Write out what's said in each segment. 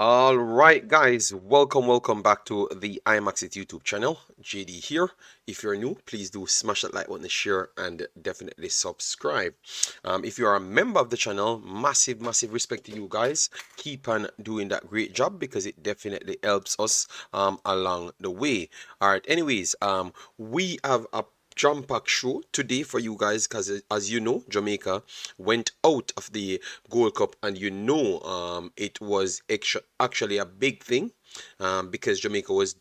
All right, guys, welcome back to the Imaxit YouTube channel. JD here. If you're new, please do smash that like button, share, and definitely subscribe. If you are a member of the channel, massive respect to you guys. Keep on doing that great job because it definitely helps us along the way. All right, anyways, we have a jam-packed show today for you guys because as you know, Jamaica went out of the Gold Cup, and it was actually a big thing because Jamaica was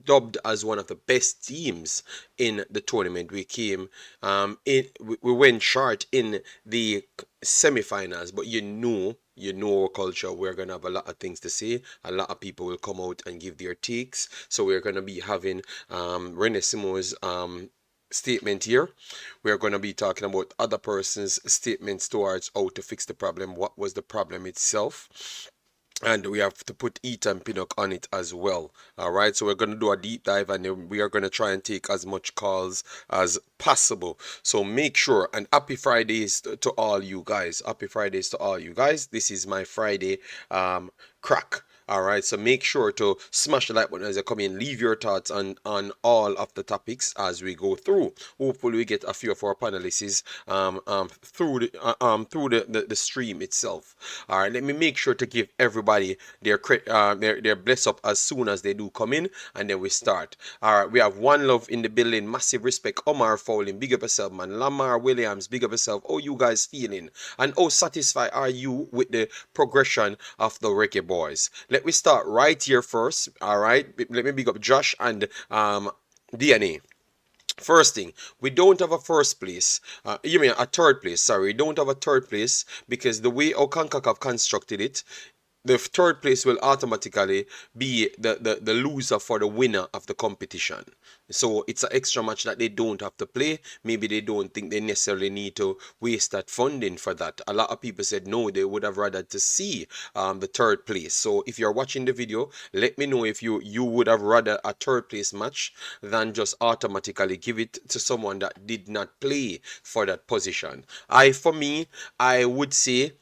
dubbed as one of the best teams in the tournament. We went short in the semi-finals, but you know our culture. We're gonna have a lot of things to say. A lot of people will come out and give their takes. So we're gonna be having Simoes statement here. We're going to be talking about other person's statements towards how to fix the problem, what was the problem itself, and we have to put and Pinnock on it as well. All right, so we're going to do a deep dive, and then we are going to try and take as much calls as possible. So make sure, and happy Fridays to all you guys. Happy Fridays to all you guys. This is my Friday crack. All right, so make sure to smash the like button as you come in. Leave your thoughts on all of the topics as we go through. Hopefully, we get a few of our panelists through the stream itself. All right, let me make sure to give everybody their bless up as soon as they do come in, and then we start. All right, we have One Love in the building. Massive respect. Omar Fowling, big up yourself, man. Lamar Williams, big up yourself. How you guys feeling? And how satisfied are you with the progression of the Reggae Boyz? Let me start right here first. All right, let me big up Josh and DNA. First thing, we don't have a first place. You mean a third place? Sorry, we don't have a third place because the way our Concacaf constructed it, the third place will automatically be the loser for the winner of the competition. So it's an extra match that they don't have to play. Maybe they don't think they necessarily need to waste that funding for that. A lot of people said no, they would have rather to see the third place. So if you're watching the video, let me know if you would have rather a third place match than just automatically give it to someone that did not play for that position. For me, I would say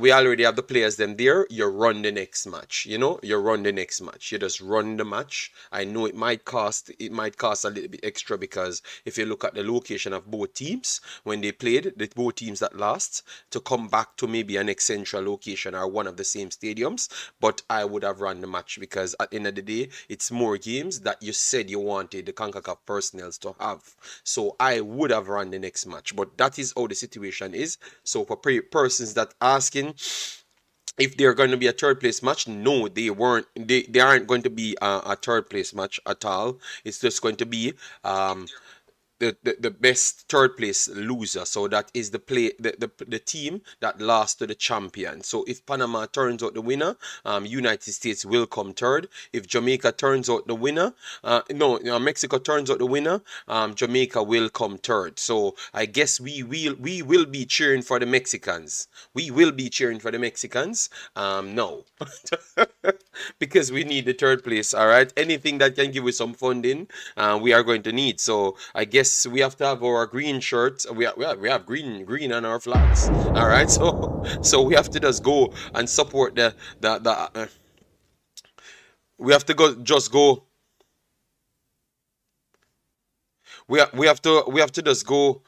we already have the players them there. You run the next match. You run the next match. You just run the match. I know it might cost a little bit extra because if you look at the location of both teams when they played, the both teams that lost, to come back to maybe an central location or one of the same stadiums. But I would have run the match because at the end of the day, it's more games that you said you wanted the Concacaf personnels to have. So I would have run the next match. But that is how the situation is. So for persons that asking if they're going to be a third place match, no, they aren't going to be a third place match at all. It's just going to be the best third place loser. So that is the team that lost to the champion. So if Panama turns out the winner, United States will come third. If Jamaica turns out the winner, Mexico turns out the winner, Jamaica will come third. So I guess we will be cheering for the Mexicans. We will be cheering for the Mexicans. No. Because we need the third place. All right, anything that can give us some funding, we are going to need. So I guess we have to have our green shirts. We have green on our flags. All right, so we have to just go and support we have to go just go. We have to just go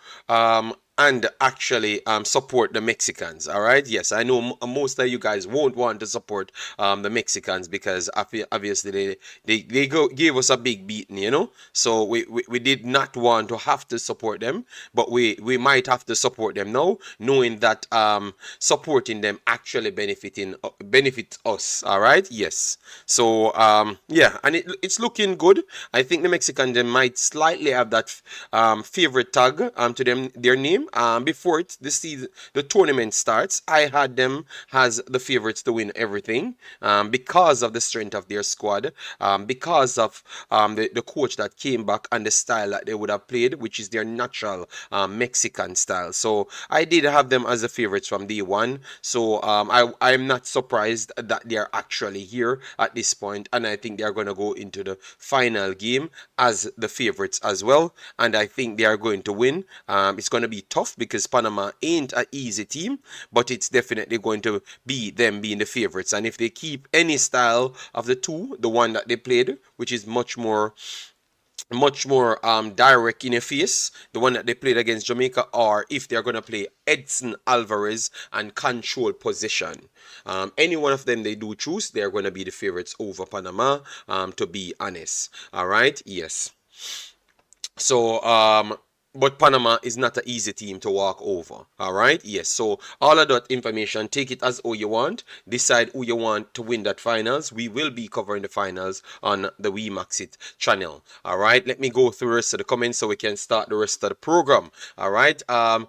and actually support the Mexicans. All right, yes, I know most of you guys won't want to support the Mexicans because obviously they gave us a big beating, so we did not want to have to support them, but we might have to support them now, knowing that supporting them actually benefits us. All right, yes. So yeah, and it's looking good. I think the Mexicans, they might slightly have that favorite tag to them, their name. Before the tournament starts, I had them as the favorites to win everything because of the strength of their squad, because of the coach that came back and the style that they would have played, which is their natural Mexican style. So I did have them as the favorites from day one. So I'm not surprised that they are actually here at this point, and I think they are going to go into the final game as the favorites as well, and I think they are going to win. It's going to be tough because Panama ain't an easy team, but it's definitely going to be them being the favorites. And if they keep any style of the two, the one that they played, which is much more direct in your face, the one that they played against Jamaica, or if they're going to play Edson Alvarez and control possession. Any one of them they do choose, they're going to be the favorites over Panama, to be honest. All right, yes. So, but Panama is not an easy team to walk over. All right, yes. So all of that information, take it as all you want. Decide who you want to win that finals. We will be covering the finals on the Imaxit channel. All right. Let me go through the rest of the comments so we can start the rest of the program. All right. Up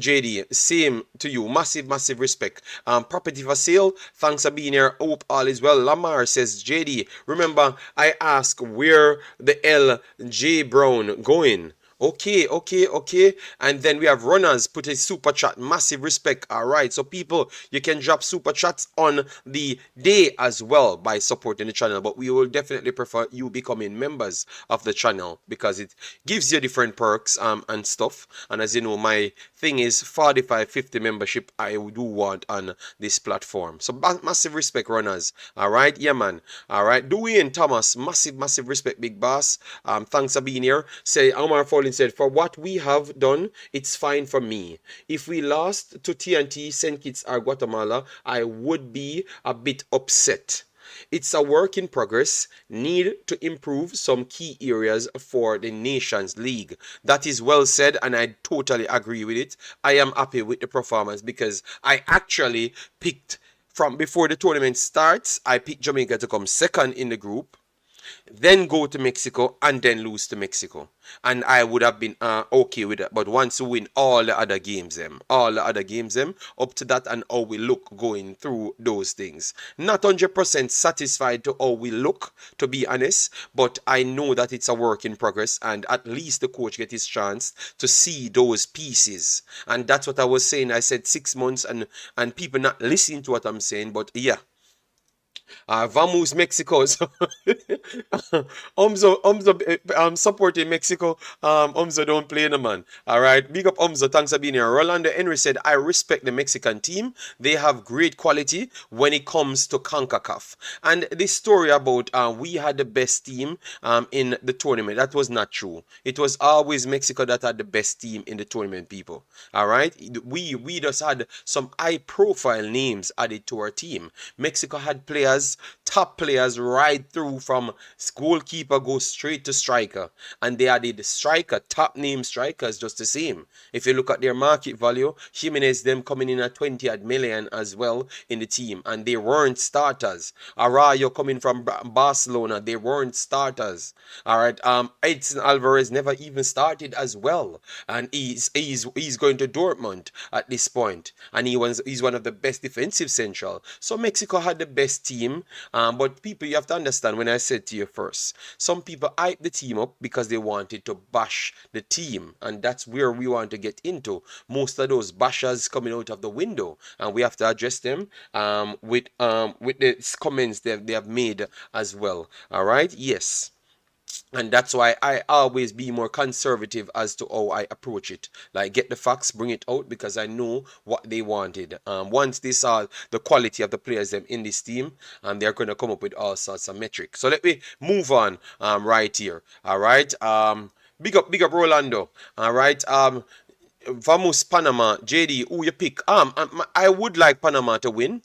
JD, same to you. Massive respect. Property for sale. Thanks for being here. Hope all is well. Lamar says, JD, remember I asked where the LJ Brown going. Okay. And then we have runners put a super chat. Massive respect. All right. So people, you can drop super chats on the day as well by supporting the channel. But we will definitely prefer you becoming members of the channel because it gives you different perks and stuff. And as you know, my thing is 45-50 membership I do want on this platform. So massive respect, runners. All right. Yeah, man. All right. Dwayne Thomas, massive respect, big boss. Thanks for being here. Say Omar Foley said, for what we have done, it's fine for me. If we lost to TNT, St. Kitts or Guatemala, I would be a bit upset. It's a work in progress, need to improve some key areas for the Nations League. That is well said, and I totally agree with it. I am happy with the performance because I actually picked, from before the tournament starts, I picked Jamaica to come second in the group, then go to Mexico, and then lose to Mexico. And I would have been okay with that. But once we win all the other games, up to that and how we look going through those things. Not 100% satisfied to how we look, to be honest, but I know that it's a work in progress, and at least the coach get his chance to see those pieces. And that's what I was saying. I said 6 months, and people not listening to what I'm saying, but yeah. Vamos Mexico. So Umzo supporting Mexico. Umzo don't play no man. All right, big up Umzo. Thanks for being here. Rolando Henry said, I respect the Mexican team. They have great quality when it comes to Concacaf. And this story about we had the best team in the tournament, that was not true. It was always Mexico that had the best team in the tournament, people. All right, we just had some high profile names added to our team. Mexico had top players right through from goalkeeper go straight to striker, and they added striker, top name strikers just the same. If you look at their market value, Jimenez them coming in at 20 million as well in the team, and they weren't starters. Arroyo coming from Barcelona, they weren't starters. All right, Edson Alvarez never even started as well, and he's going to Dortmund at this point, and he's one of the best defensive central. So Mexico had the best team. But people, you have to understand, when I said to you first, some people hype the team up because they wanted to bash the team, and that's where we want to get into. Most of those bashers coming out of the window, and we have to address them with the comments they have made as well. All right, yes. And that's why I always be more conservative as to how I approach it. Like, get the facts, bring it out, because I know what they wanted. Once they saw the quality of the players them in this team, they're going to come up with all sorts of metrics. So let me move on right here. All right. Big up Rolando. All right. Vamos Panama. JD, who you pick? I would like Panama to win,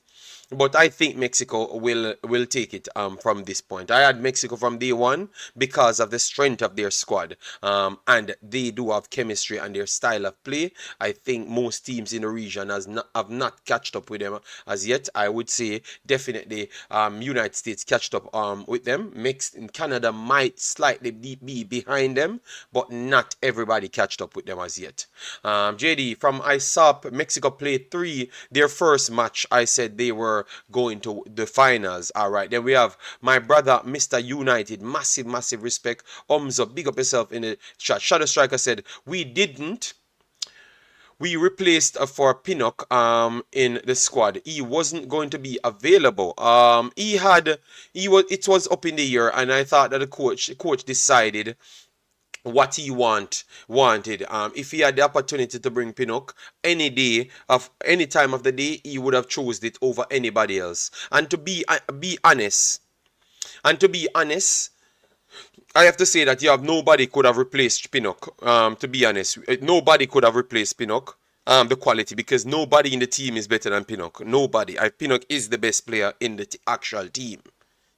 but I think Mexico will take it from this point. I had Mexico from day one because of the strength of their squad. And they do have chemistry and their style of play. I think most teams in the region have not catched up with them as yet. I would say definitely United States catched up with them. Canada might slightly be behind them, but not everybody catched up with them as yet. JD, from ISOP, Mexico played their first match. I said they were going to the finals. All right, then we have my brother Mr. United. Massive respect. Umzo, big up yourself in the chat. Shadow Striker said we replaced for Pinnock in the squad. He wasn't going to be available. It was up in the air, and I thought that the coach decided what he wanted. If he had the opportunity to bring Pinnock any time of the day, he would have chosen it over anybody else. And to be honest, I have to say that nobody could have replaced Pinnock. To be honest, nobody could have replaced Pinnock. The quality, because nobody in the team is better than Pinnock. Nobody. Pinnock is the best player in the actual team.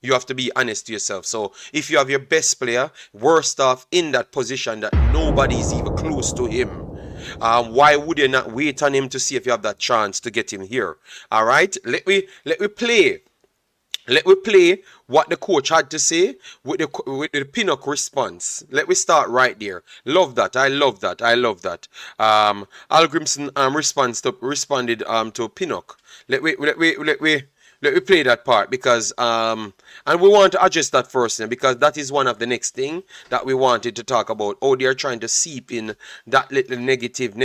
You have to be honest to yourself. So if you have your best player, worst off in that position that nobody is even close to him, why would you not wait on him to see if you have that chance to get him here? All right, let me play. Let me play what the coach had to say with the Pinnock response. Let me start right there. Love that. I love that. I love that. Hallgrimsson responded to Pinnock. Let me play that part, because and we want to adjust that first, because that is one of the next thing that we wanted to talk about. Oh, they're trying to seep in that little negative,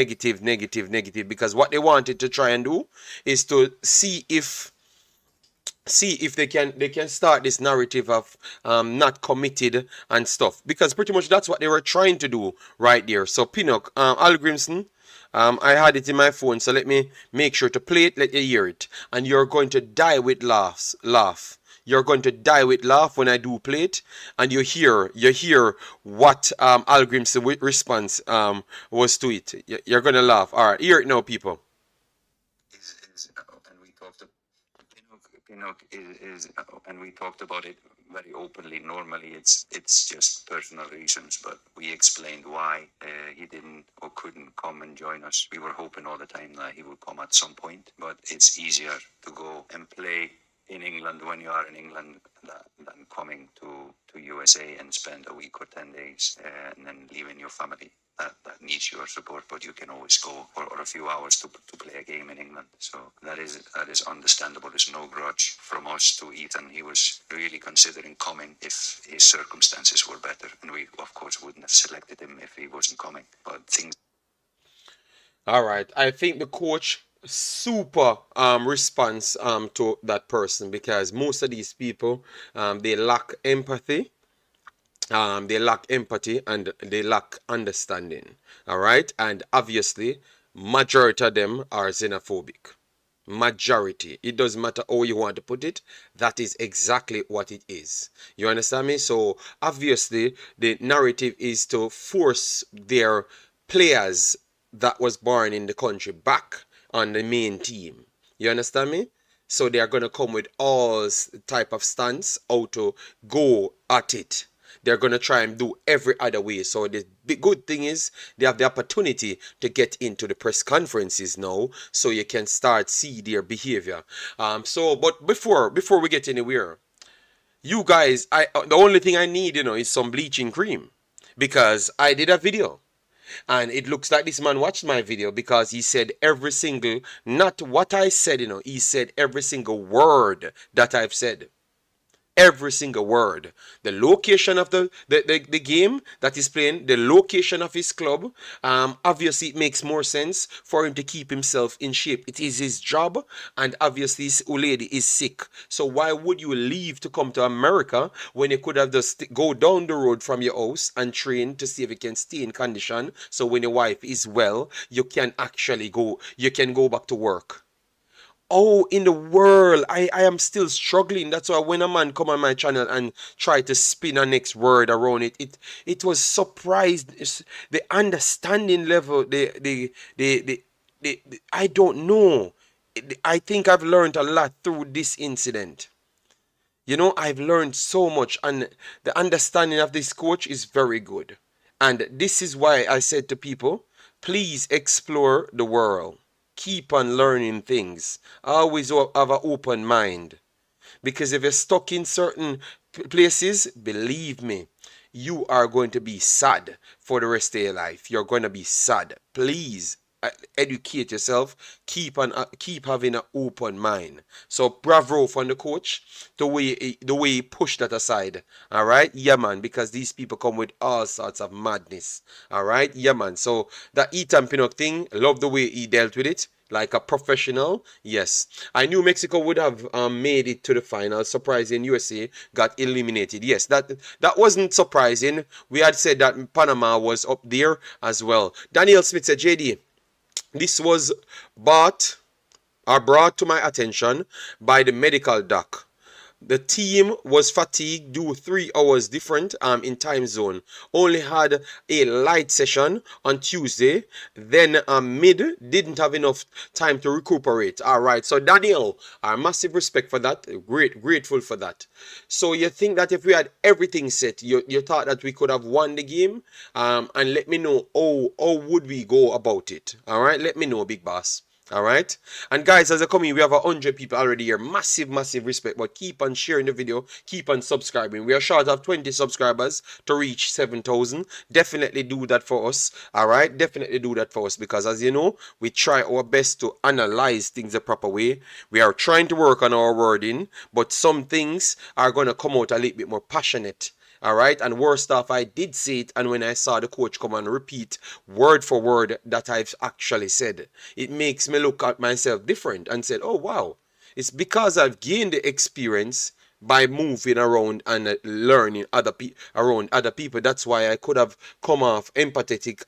because what they wanted to try and do is to see if they can start this narrative of not committed and stuff, because pretty much that's what they were trying to do right there. So Pinnock, Hallgrimsson, I had it in my phone, so let me make sure to play it, let you hear it, and you're going to die with laugh. You're going to die with laugh when I do play it, and you hear what Hallgrimsson's response was to it. You're gonna laugh. All right, hear it now, people. And we talked Pinnock and we talked about it very openly. Normally, it's just personal reasons, but we explained why he didn't or couldn't come and join us. We were hoping all the time that he would come at some point, but it's easier to go and play in England when you are in England than coming to USA and spend a week or 10 days and then leaving your family. That needs your support, but you can always go for a few hours to play a game in England. So that is understandable. There's no grudge from us to Ethan. He was really considering coming if his circumstances were better, and we of course wouldn't have selected him if he wasn't coming. But things. All right, I think the coach super response to that person, because most of these people they lack empathy. They lack empathy and they lack understanding. All right, and obviously, majority of them are xenophobic. Majority. It doesn't matter how you want to put it. That is exactly what it is. You understand me? So obviously, the narrative is to force their players that was born in the country back on the main team. You understand me? So they are gonna come with all type of stunts how to go at it. They're going to try and do every other way. So the good thing is they have the opportunity to get into the press conferences now, so you can start see their behavior. But before we get anywhere, you guys, the only thing I need, is some bleaching cream, because I did a video. And it looks like this man watched my video, because he said every single, not what I said, he said every single word that I've said. Every single word. The location of the game that he's playing, the location of his club. Obviously, it makes more sense for him to keep himself in shape. It is his job, and obviously, his old lady is sick. So why would you leave to come to America when you could have just go down the road from your house and train to see if you can stay in condition? So when your wife is well, you can actually go. You can go back to work. Oh, in the world, I am still struggling. That's why when a man come on my channel and try to spin a next word around it was surprised. The understanding level, I don't know. I think I've learned a lot through this incident. I've learned so much, and the understanding of this coach is very good. And this is why I said to people, please explore the world. Keep on learning things. Always have an open mind. Because if you're stuck in certain places, believe me, you are going to be sad for the rest of your life. You're going to be sad. Please educate yourself, keep having an open mind. So bravo from the coach, the way he pushed that aside. All right, yeah man, because these people come with all sorts of madness. All right, yeah man. So that Ethan Pinnock thing, love the way he dealt with it like a professional. Yes, I knew Mexico would have made it to the final. Surprising, USA got eliminated. Yes, that wasn't surprising. We had said that Panama was up there as well. Daniel Smith said, JD, this was brought to my attention by the medical doc. The team was fatigued due 3 hours different in time zone. Only had a light session on Tuesday. Then mid didn't have enough time to recuperate. All right. So Daniel, massive respect for that. Grateful for that. So you think that if we had everything set, you thought that we could have won the game? And let me know how would we go about it. All right. Let me know, big boss. All right, and guys, as I come in, we have 100 people already here. Massive respect, but keep on sharing the video, keep on subscribing. We are short of 20 subscribers to reach 7,000. Definitely do that for us. All right, definitely do that for us, because as you know, we try our best to analyze things the proper way. We are trying to work on our wording, but some things are going to come out a little bit more passionate. All right, and worst off, I did say it, and when I saw the coach come and repeat word for word that I've actually said, it makes me look at myself different and said, oh wow, it's because I've gained the experience by moving around and learning around other people. That's why I could have come off empathetic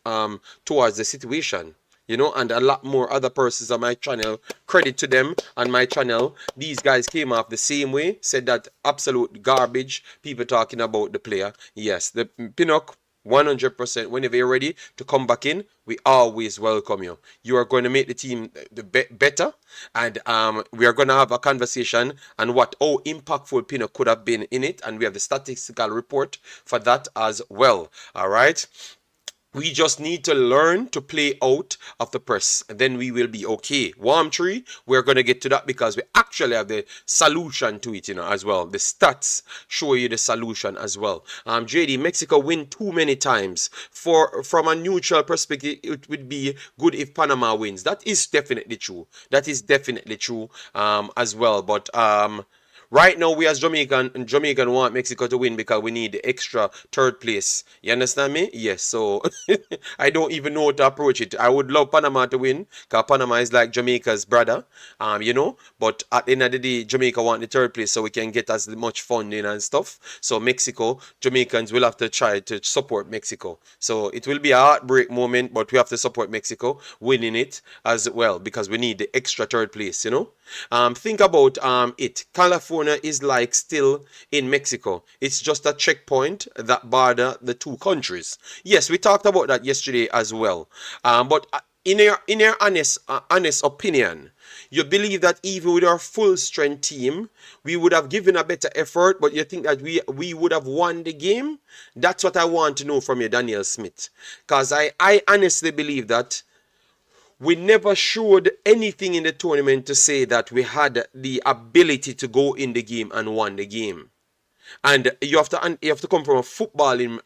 towards the situation. You know, and a lot more other persons on my channel, credit to them on my channel, these guys came off the same way, said that absolute garbage, people talking about the player. Yes, the Pinnock, 100%, whenever you're ready to come back in, we always welcome you. You are going to make the team better, and we are going to have a conversation on how impactful Pinnock could have been in it, and we have the statistical report for that as well. All right. We just need to learn to play out of the press, and then we will be okay. Warm tree, we're going to get to that because we actually have the solution to it, as well. The stats show you the solution as well. JD, Mexico win too many times. From a neutral perspective, it would be good if Panama wins. That is definitely true. That is definitely true as well. But right now, we as Jamaican want Mexico to win because we need the extra third place. You understand me? Yes. So I don't even know how to approach it. I would love Panama to win because Panama is like Jamaica's brother, But at the end of the day, Jamaica want the third place so we can get as much funding and stuff. So Mexico, Jamaicans will have to try to support Mexico. So it will be a heartbreak moment, but we have to support Mexico winning it as well because we need the extra third place. Think about it. California is like still in Mexico. It's just a checkpoint that border the two countries. Yes, we talked about that yesterday as well. But in your honest opinion, you believe that even with our full strength team, we would have given a better effort, but you think that we would have won the game? That's what I want to know from you, Daniel Smith. Because I honestly believe that we never showed anything in the tournament to say that we had the ability to go in the game and won the game. And you have to come from a footballing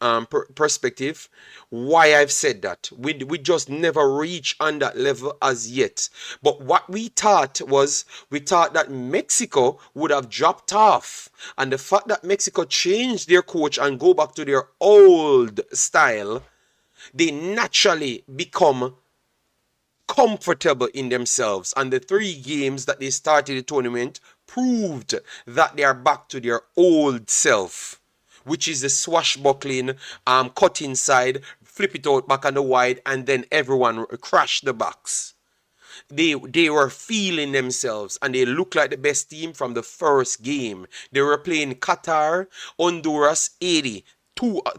perspective. Why I've said that we just never reach on that level as yet. But what we thought that Mexico would have dropped off, and the fact that Mexico changed their coach and go back to their old style, they naturally become comfortable in themselves, and the 3 games that they started the tournament proved that they are back to their old self, which is the swashbuckling, cut inside, flip it out back on the wide, and then everyone crash the box. They were feeling themselves, and they looked like the best team from the first game. They were playing Qatar, Honduras, 80.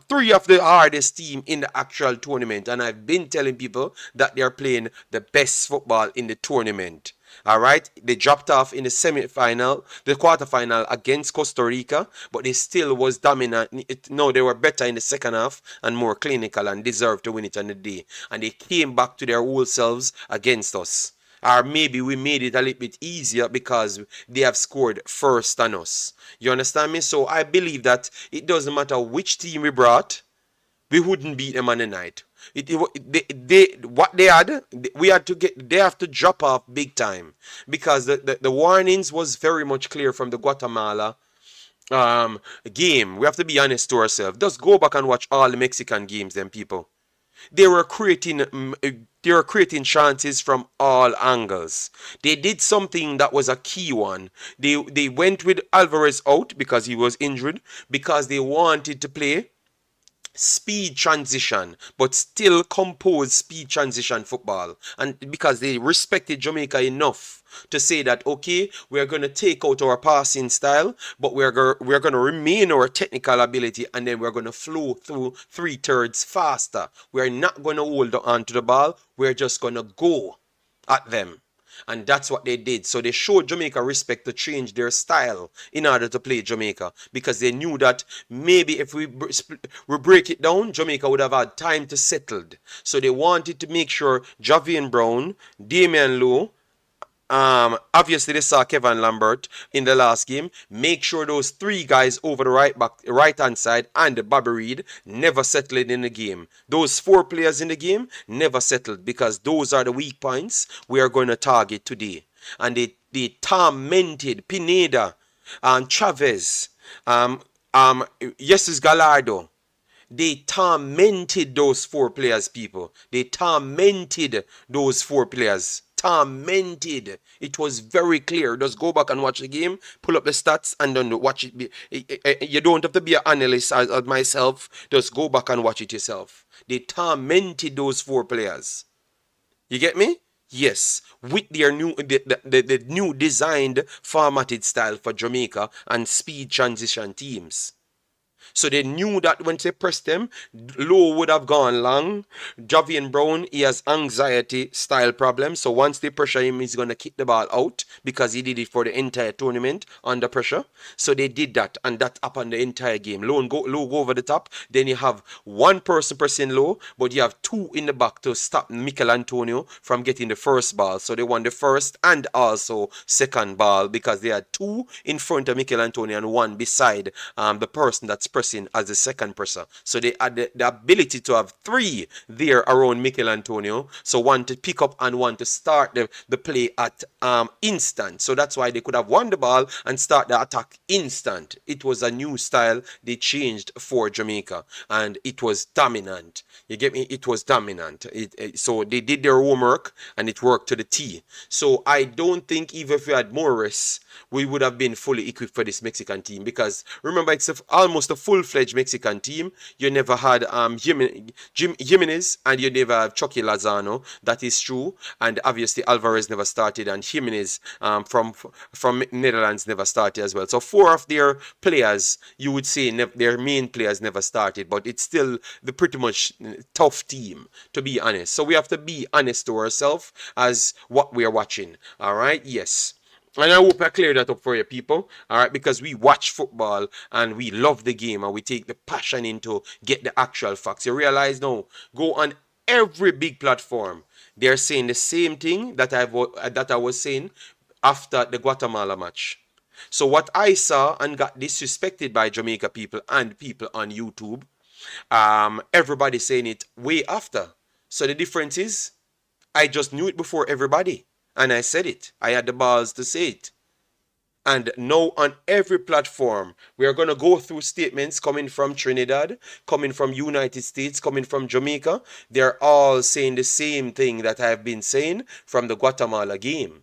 3 of the hardest team in the actual tournament, and I've been telling people that they're playing the best football in the tournament. All right, they dropped off in the semi-final, the quarter-final against Costa Rica, but they still was dominant. No, they were better in the second half and more clinical and deserved to win it on the day. And they came back to their old selves against us. Or maybe we made it a little bit easier because they have scored first on us. You understand me? So I believe that it doesn't matter which team we brought, we wouldn't beat them on the night. What they had, we had to get. They have to drop off big time because the warnings was very much clear from the Guatemala game. We have to be honest to ourselves. Just go back and watch all the Mexican games, them people. They were creating chances from all angles. They did something that was a key one. They went with Alvarez out because he was injured, because they wanted to play speed transition, but still compose speed transition football. And because they respected Jamaica enough to say that, okay, we're going to take out our passing style, but we're going to remain our technical ability, and then we're going to flow through 3/3 faster. We're not going to hold on to the ball. We're just going to go at them. And that's what they did. So they showed Jamaica respect to change their style in order to play Jamaica, because they knew that maybe if we break it down, Jamaica would have had time to settle. So they wanted to make sure Javian Brown, Damian Lowe, obviously they saw Kevin Lambert in the last game. Make sure those three guys over the right hand side and Bobby Reed never settled in the game. Those four players in the game never settled, because those are the weak points we are going to target today. And they tormented Pineda, Chavez, Jesus Gallardo. They tormented those four players, people. They tormented those four players. Tormented. It was very clear. Just go back and watch the game, pull up the stats, and then watch it. You don't have to be an analyst as myself. Just go back and watch it yourself. They tormented those four players. You get me? Yes, with their the new designed formatted style for Jamaica and speed transition teams. So they knew that when they pressed them, Lowe would have gone long. Javian Brown, he has anxiety style problems. So once they pressure him, he's going to kick the ball out, because he did it for the entire tournament under pressure. So they did that, and that happened the entire game. Lowe go over the top. Then you have one person pressing Lowe, but you have two in the back to stop Mikel Antonio from getting the first ball. So they won the first and also second ball, because they had two in front of Mikel Antonio and one beside the person that's pressing as the second presser. So they had the ability to have three there around Mikel Antonio. So one to pick up and one to start the play at instant. So that's why they could have won the ball and start the attack instant. It was a new style they changed for Jamaica, and it was dominant. You get me? It was dominant. So they did their homework, and it worked to the T. So I don't think even if we had Morris, we would have been fully equipped for this Mexican team, because remember, it's almost a full-fledged Mexican team. You never had Jimenez, and you never have Chucky Lozano. That is true. And obviously Alvarez never started, and Jimenez from Netherlands never started as well. So four of their players, you would say their main players never started, but it's still the pretty much tough team, to be honest. So we have to be honest to ourselves as what we are watching. All right? Yes. And I hope I clear that up for you people, all right? Because we watch football and we love the game and we take the passion into get the actual facts. You realize now, go on every big platform, they're saying the same thing that I was saying after the Guatemala match. So what I saw and got disrespected by Jamaica people and people on YouTube, everybody saying it way after. So the difference is, I just knew it before everybody. And I said it. I had the balls to say it. And now on every platform, we are going to go through statements coming from Trinidad, coming from United States, coming from Jamaica. They're all saying the same thing that I've been saying from the Guatemala game.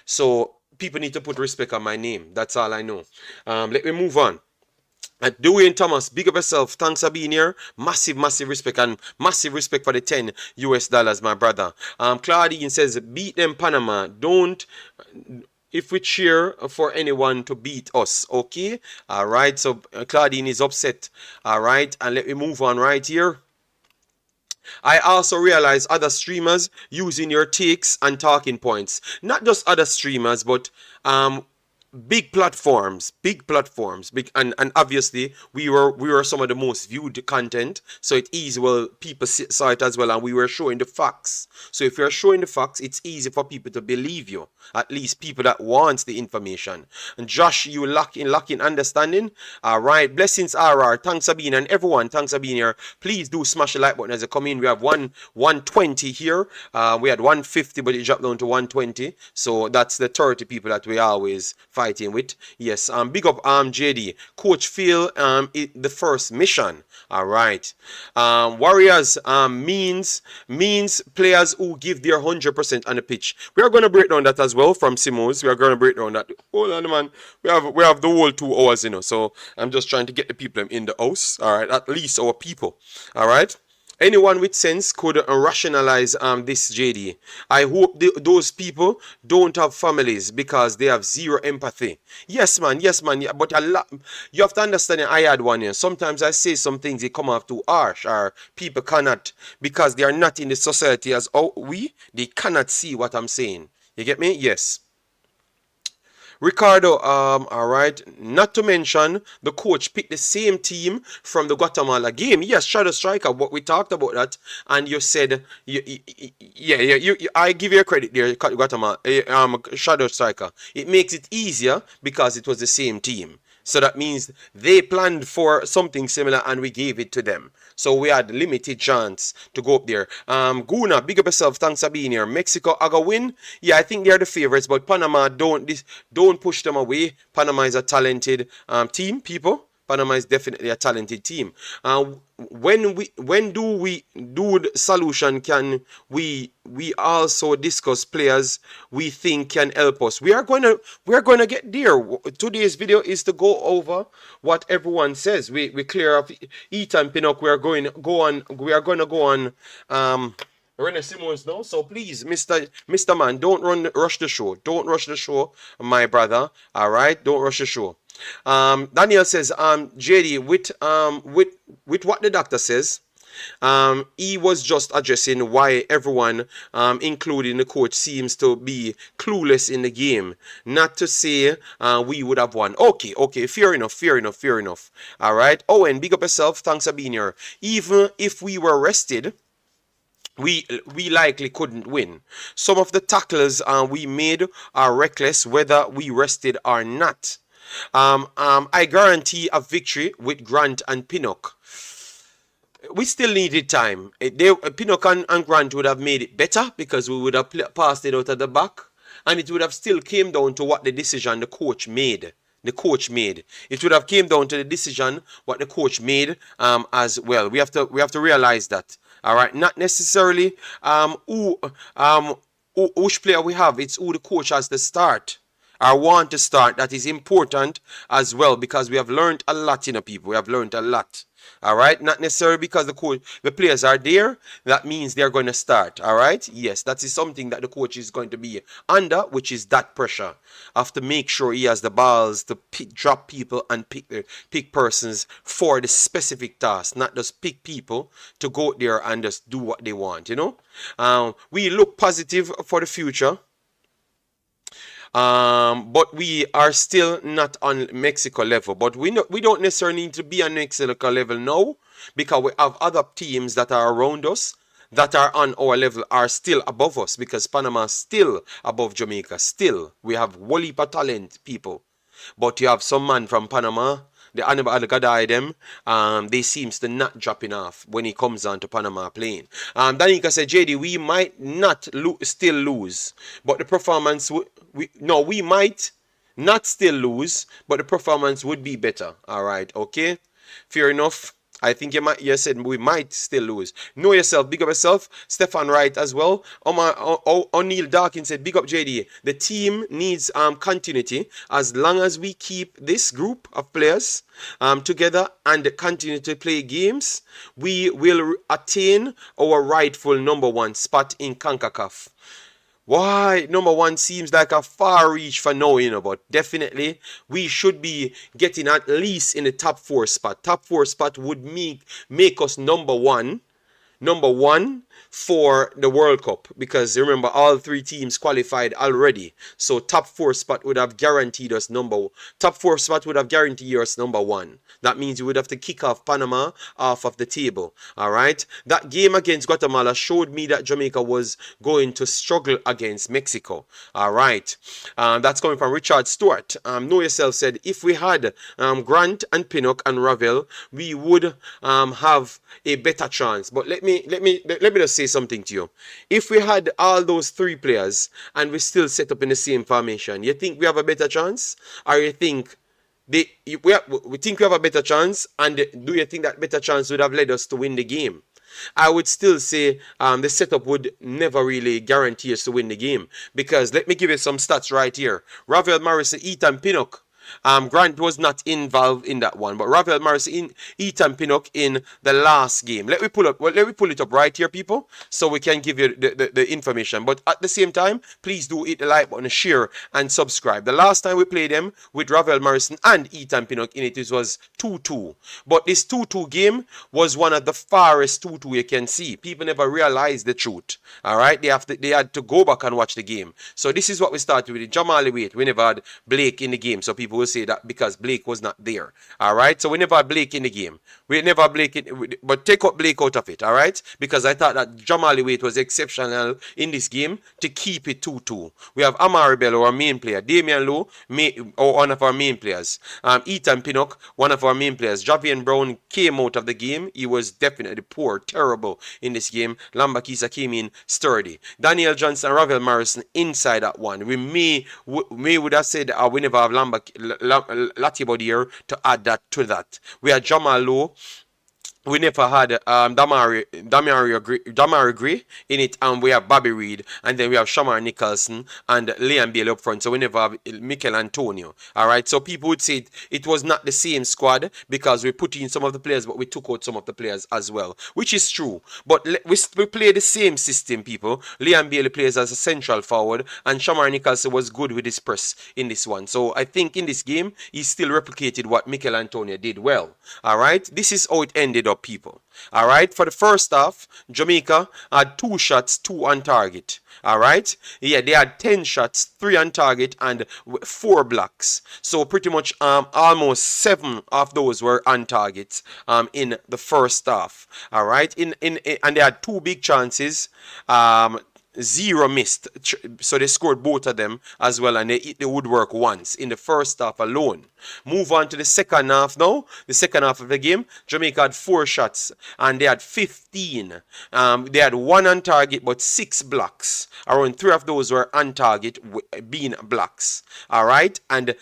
So people need to put respect on my name. That's all I know. Let me move on. Dwayne Thomas, big up yourself. Thanks for being here. Massive respect, and massive respect for the $10, my brother. Claudine says, beat them Panama. Don't, if we cheer for anyone to beat us. Okay? Alright, so Claudine is upset. Alright, and let me move on right here. I also realize other streamers using your takes and talking points. Not just other streamers, but big platforms, and obviously we were some of the most viewed content, so it's easy. Well, people saw it as well, and we were showing the facts. So if you're showing the facts, it's easy for people to believe you. At least people that wants the information. And Josh, you lock in understanding. All right, blessings RR. Thanks Sabine and everyone. Thanks Sabine here. Please do smash the like button as you come in. We have 120 here. We had 150, but it dropped down to 120. So that's the 30 people that we always fighting with. Yes. Big up JD. Coach Phil the first mission. All right. Warriors means players who give their 100% on the pitch. We are going to break down that as well from Simoes. We are going to break down that. Hold on, man. We have the whole 2 hours, So I'm just trying to get the people in the house. All right. At least our people. All right. Anyone with sense could rationalize this, JD. I hope those people don't have families because they have zero empathy. Yes, man. Yeah, but a lot, you have to understand. I had one here. Sometimes I say some things they come off too harsh, or people cannot, because they are not in the society as they cannot see what I'm saying. You get me? Yes. Ricardo, all right. Not to mention, the coach picked the same team from the Guatemala game. Yes, Shadow Striker. What we talked about that, and you said, I give you credit there, Guatemala, Shadow Striker. It makes it easier because it was the same team. So that means they planned for something similar and we gave it to them. So we had limited chance to go up there. Guna, big up yourself. Thanks for being here. Mexico, I go win. Yeah, I think they're the favorites, but Panama, don't push them away. Panama is a talented team, people. Panama is definitely a talented team. When do the solution can we also discuss players we think can help us? We are gonna get there. Today's video is to go over what everyone says. We clear up Ethan Pinnock. We are gonna go on Rene Simoes now. So please, Mr. Man, don't rush the show. Don't rush the show, my brother. All right, don't rush the show. Daniel says, JD, with what the doctor says, he was just addressing why everyone, including the coach, seems to be clueless in the game. Not to say we would have won. Okay, fair enough. All right. Owen, big up yourself. Thanks for being here. Even if we were rested, we likely couldn't win. Some of the tackles we made are reckless, whether we rested or not. I guarantee a victory with Grant and Pinnock. We still needed time. Pinnock and Grant would have made it better because we would have passed it out at the back, and it would have still came down to what the decision the coach made. It would have came down to the decision what the coach made as well. We have to realize that. All right, not necessarily which player we have. It's who the coach has to start. I want to start. That is important as well because we have learned a lot, people. We have learned a lot. All right, not necessarily because the players are there. That means they're going to start. All right, yes, that is something that the coach is going to be under, which is that pressure. Have to make sure he has the balls to drop people and pick persons for the specific task, not just pick people to go there and just do what they want. We look positive for the future. But we are still not on Mexico level. But we don't necessarily need to be on Mexico level now because we have other teams that are around us that are on our level are still above us because Panama is still above Jamaica. Still, we have whole heap of talent, people. But you have some man from Panama, the Gadai them, they seems to not dropping off when he comes on to Panama playing. Danica said, JD, we might not still lose, but the performance we might not still lose, but the performance would be better. All right, okay, fair enough. I think you said we might still lose. Know yourself, big up yourself. Stefan Wright as well. O'Neill Darkin said, big up JD. The team needs continuity. As long as we keep this group of players together and continue to play games, we will attain our rightful #1 spot in Concacaf. Why number 1 seems like a far reach for now, but definitely we should be getting at least in the top 4 spot. Top 4 spot would make us number one for the World Cup, because remember all 3 teams qualified already. So top 4 spot would have guaranteed us top 4 spot would have guaranteed us number 1. That means you would have to kick off Panama off of the table. All right. That game against Guatemala showed me that Jamaica was going to struggle against Mexico. All right. That's coming from Richard Stewart. Know Yourself said, if we had Grant and Pinnock and Ravel, we would have a better chance. But let me just say something to you. If we had all those 3 players and we still set up in the same formation, you think we have a better chance, or you think we think we have a better chance, and do you think that better chance would have led us to win the game? I would still say the setup would never really guarantee us to win the game, because let me give you some stats right here. Ravel Morrison, Ethan Pinnock. Grant was not involved in that one, but Ravel Morrison, Ethan Pinnock in the last game. Let me pull it up right here, people, so we can give you the information. But at the same time, please do hit the like button, share, and subscribe. The last time we played them with Ravel Morrison and Ethan Pinnock in it was 2-2. But this 2-2 game was one of the farthest 2-2 you can see. People never realized the truth. All right, they had to go back and watch the game. So this is what we started with. Jamali Wait, we never had Blake in the game, so people will say that because Blake was not there. All right, so we never had Blake in the game. We never had Blake in, but take up Blake out of it. All right, because I thought that Jamali Wait was exceptional in this game to keep it 2-2. We have Amari Bello, our main player. Damian Lowe, one of our main players. Ethan Pinnock, one of our main players. Javian Brown came out of the game. He was definitely poor, terrible in this game. Lambakisa came in sturdy. Daniel Johnson, Ravel Morrison inside that one. We would have said we never have Latibo here to add that to that. We had Jamal Lowe. We never had Damari Gray in it, and we have Bobby Reed, and then we have Shamar Nicholson and Liam Bailey up front. So we never have Mikel Antonio. All right. So people would say it was not the same squad because we put in some of the players, but we took out some of the players as well, which is true. But we play the same system, people. Liam Bailey plays as a central forward, and Shamar Nicholson was good with his press in this one. So I think in this game he still replicated what Mikel Antonio did well. All right. This is how it ended up, people. All right, for the first half, Jamaica had 2 shots, 2 on target. All right, yeah, they had 10 shots, 3 on target, and 4 blocks. So pretty much almost 7 of those were on target in the first half. All right, and they had 2 big chances. 0 missed, so they scored both of them as well, and they hit the woodwork once in the first half alone. Move on to the second half now. The second half of the game, Jamaica had 4 shots and they had 15. They had 1 on target but 6 blocks. Around 3 of those were on target being blocks. All right, and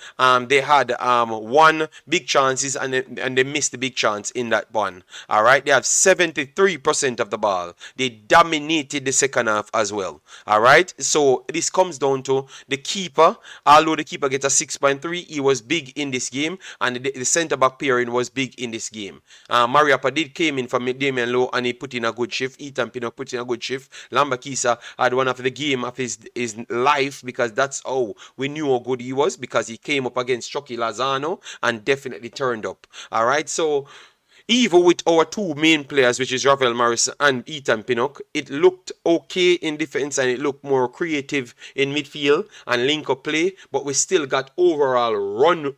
they had 1 big chances and they missed the big chance in that one. All right, they have 73% of the ball. They dominated the second half as well. All right, so this comes down to the keeper. Although the keeper gets a 6.3, he was big in this game, and the centre back pairing was big in this game. Mariapa did came in from Damian Lowe and he put in a good shift. Ethan Pinnock put in a good shift. Lambakisa had one of the game of his life, because that's how we knew how good he was, because he came up against Chucky Lozano and definitely turned up. All right, so even with our 2 main players, which is Ravel Morrison and Ethan Pinnock, it looked okay in defense and it looked more creative in midfield and link-up play, but we still got overall run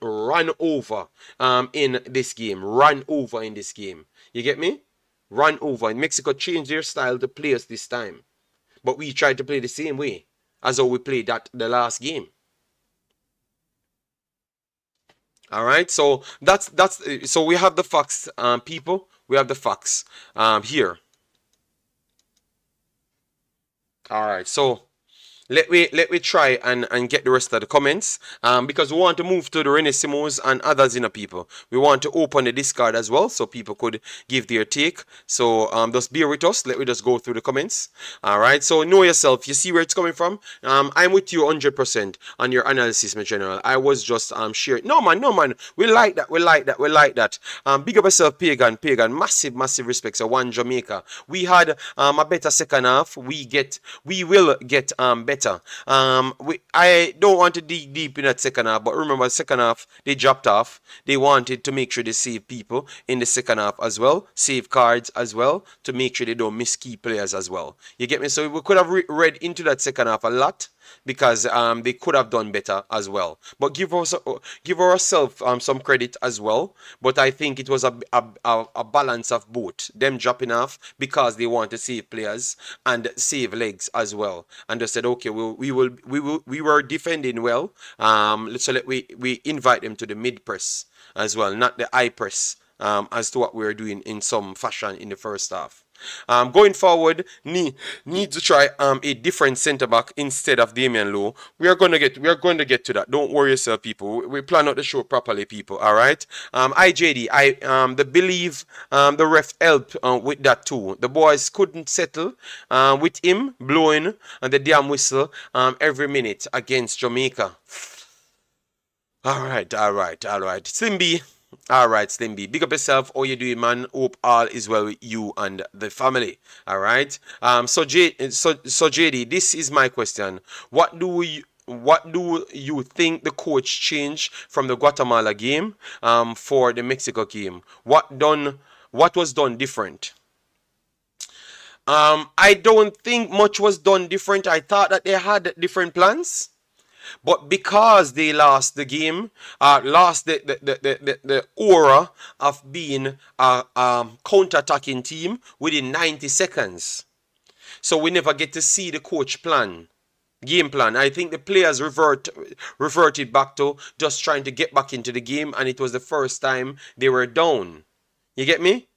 over in this game. Run over in this game. You get me? Run over. And Mexico changed their style to play us this time. But we tried to play the same way as how we played the last game. All right, so so we have the facts, people. We have the facts here. All right, so let me try and get the rest of the comments, because we want to move to the Rene Simoes and others, people. We want to open the Discord as well, so people could give their take. So just bear with us. Let me just go through the comments. All right, so know yourself. You see where it's coming from. I'm with you 100% on your analysis, my general. I was just sharing. No man. We like that. We like that. Big up yourself, Pagan. Massive respect. So one Jamaica. We had a better second half. We will get better better. I don't want to dig deep in that second half, but remember, second half they dropped off. They wanted to make sure they save people in the second half as well, save cards as well, to make sure they don't miss key players as well. You get me? So we could have read into that second half a lot, because they could have done better as well. But give ourselves some credit as well. But I think it was a balance of both. Them dropping off because they want to save players and save legs as well. And they said, okay, we were defending well. So we invite them to the mid press as well, not the high press. As to what we were doing in some fashion in the first half. Going forward, need to try a different centre back instead of Damian Lowe. We are going to get to that. Don't worry yourself, people. We plan out the show properly, people. All right. IJD, I believe the ref helped with that too. The boys couldn't settle with him blowing the damn whistle every minute against Jamaica. All right. Slim B. Alright, Slim B. Big up yourself. How you doing, man? Hope all is well with you and the family. Alright. So JD, this is my question. What do you think the coach changed from the Guatemala game for the Mexico game? What was done different? I don't think much was done different. I thought that they had different plans. But because they lost the game, lost the aura of being a counter-attacking team within 90 seconds. So we never get to see the coach game plan. I think the players reverted back to just trying to get back into the game, and it was the first time they were down. You get me?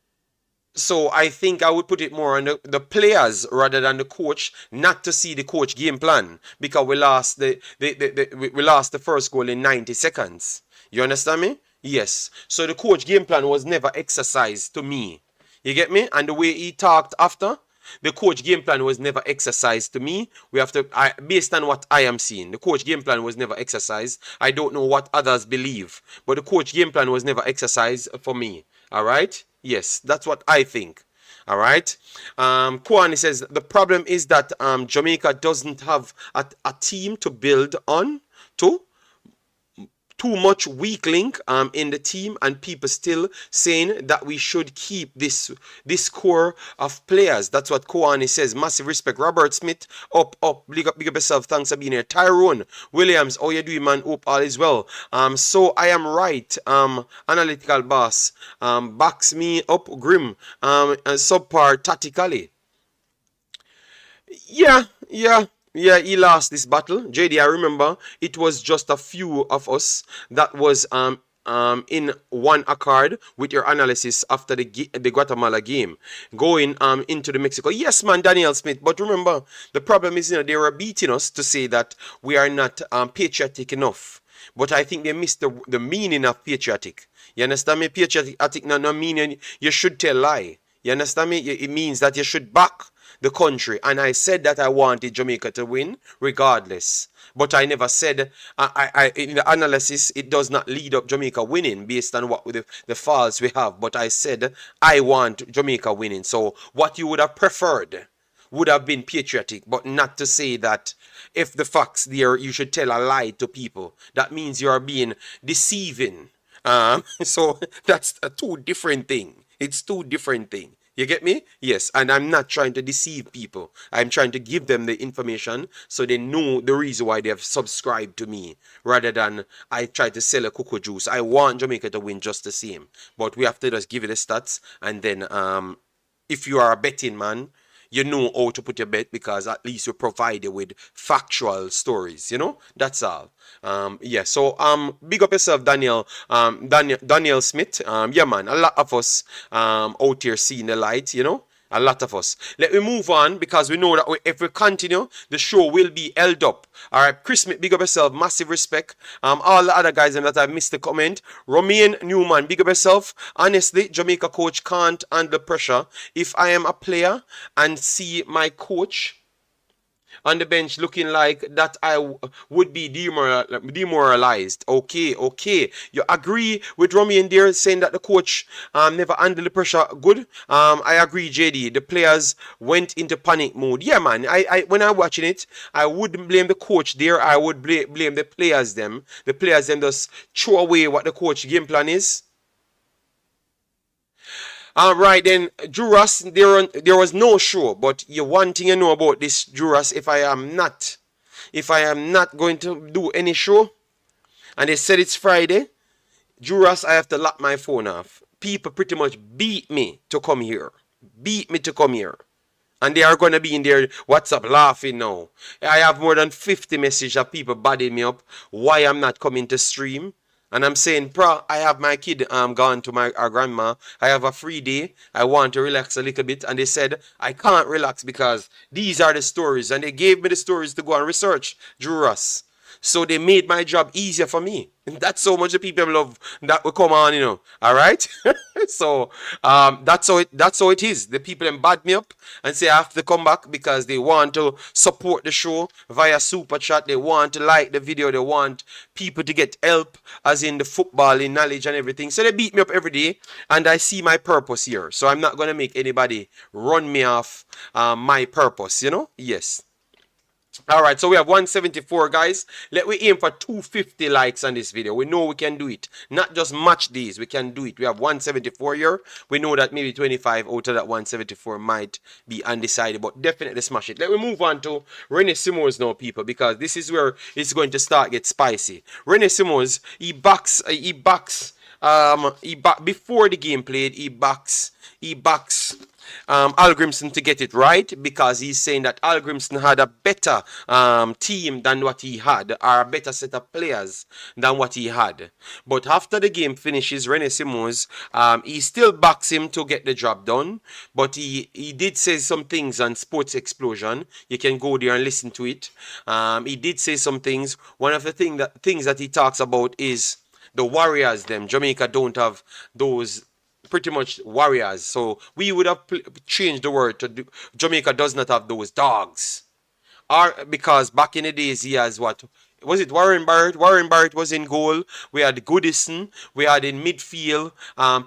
So I think I would put it more on the players rather than the coach, not to see the coach game plan, because we lost we lost the first goal in 90 seconds. You understand me? Yes. So the coach game plan was never exercised to me. You get me? And the way he talked after, the coach game plan was never exercised to me. Based on what I am seeing, the coach game plan was never exercised. I don't know what others believe, but the coach game plan was never exercised for me. All right? Yes, that's what I think. All right. Kwani says the problem is that Jamaica doesn't have a team to build on to. Too much weak link in the team, and people still saying that we should keep this core of players. That's what Kwani says. Massive respect. Robert Smith, up. Big up yourself. Thanks for being here. Tyrone Williams, how you doing, man? Hope all is well. So I am right. Analytical boss backs me up. Grim subpar tactically. Yeah, he lost this battle. JD, I remember it was just a few of us that was in one accord with your analysis after the Guatemala game going into the Mexico. Yes, man, Daniel Smith. But remember, the problem is, they were beating us to say that we are not patriotic enough. But I think they missed the meaning of patriotic. You understand me? Patriotic no meaning you should tell lie. You understand me? It means that you should back the country. And I said that I wanted Jamaica to win regardless. But I never said, in the analysis, it does not lead up Jamaica winning based on what the faults we have. But I said, I want Jamaica winning. So what you would have preferred would have been patriotic, but not to say that if the facts there, you should tell a lie to people. That means you are being deceiving. So that's a two different thing. It's two different things. You get me? Yes, and I'm not trying to deceive people. I'm trying to give them the information so they know the reason why they have subscribed to me, rather than I try to sell a cocoa juice. I want Jamaica to win just the same, but we have to just give it the stats, and then if you are a betting man, you know how to put your bet, because at least we provide you with factual stories, that's all. Yeah, so big up yourself, Daniel Smith. Yeah, man, a lot of us out here seeing the light, a lot of us. Let me move on, because we know that if we continue, the show will be held up. All right, Chris Smith, big up yourself, massive respect. All the other guys that I missed the comment. Romain Newman, big up yourself. Honestly, Jamaica coach can't handle pressure. If I am a player and see my coach on the bench looking like that I would be demoralized. Okay, okay. You agree with Romy in there saying that the coach never handled the pressure good? I agree, JD. The players went into panic mode. Yeah, man. When I'm watching it, I wouldn't blame the coach there. I would blame the players them. The players them just throw away what the coach game plan is. Right then, Juras, there was no show, but one thing you know about this Juras, if I am not going to do any show, and they said it's Friday, Juras, I have to lock my phone off. People pretty much beat me to come here. Beat me to come here. And they are going to be in their WhatsApp laughing now. I have more than 50 messages of people badding me up why I'm not coming to stream. And I'm saying, I have my kid gone to our grandma. I have a free day. I want to relax a little bit. And they said, I can't relax because these are the stories. And they gave me the stories to go and research, Juras. So they made my job easier for me. And that's so much the people love that will come on, All right. So that's how it is. The people then bad me up and say I have to come back because they want to support the show via super chat. They want to like the video. They want people to get help, as in the football, in knowledge and everything. So they beat me up every day, and I see my purpose here. So I'm not gonna make anybody run me off my purpose. Yes. All right, so we have 174, guys. Let we aim for 250 likes on this video. We know we can do it. Not just match these, we can do it. We have 174 here. We know that maybe 25 out of that 174 might be undecided, but definitely smash it. Let me move on to Rene Simoes now, people, because this is where it's going to start get spicy. Rene Simoes, before the game played, he backs Hallgrimsson to get it right, because he's saying that Hallgrimsson had a better team than what he had, or a better set of players than what he had. But after the game finishes, Rene Simoes, he still backs him to get the job done, but he did say some things on Sports Explosion. You can go there and listen to it. He did say some things. One of the things that he talks about is the Warriors. Jamaica don't have those pretty much warriors. So we would have changed the word to Jamaica does not have those dogs. Or because back in the days he has what? Was it Warren Barrett? Warren Barrett was in goal. We had Goodison. We had in midfield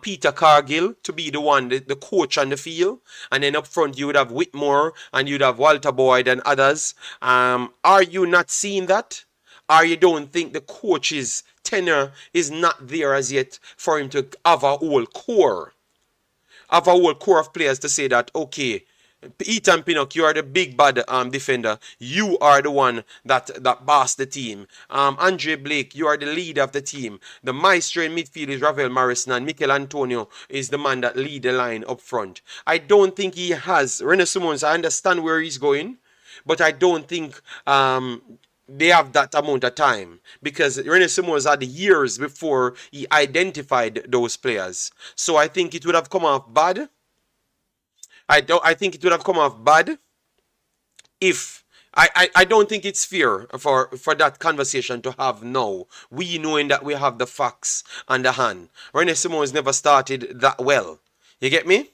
Peter Cargill to be the one, the coach on the field. And then up front you would have Whitmore and you'd have Walter Boyd and others. Are you not seeing that? Or you don't think the coach's tenure is not there as yet for him to have a whole core? Have a whole core of players to say that, okay, Ethan Pinnock, you are the big bad defender. You are the one that boss the team. Andre Blake, you are the leader of the team. The maestro in midfield is Ravel Morrison, and Mikel Antonio is the man that lead the line up front. I don't think he has. Rene Simoes, I understand where he's going, but I don't think they have that amount of time, because Rene Simoes had years before he identified those players. So I think it would have come off bad. I think it would have come off bad if I don't think it's fair for that conversation to have now. We knowing that we have the facts on the hand. Rene Simoes never started that well. You get me?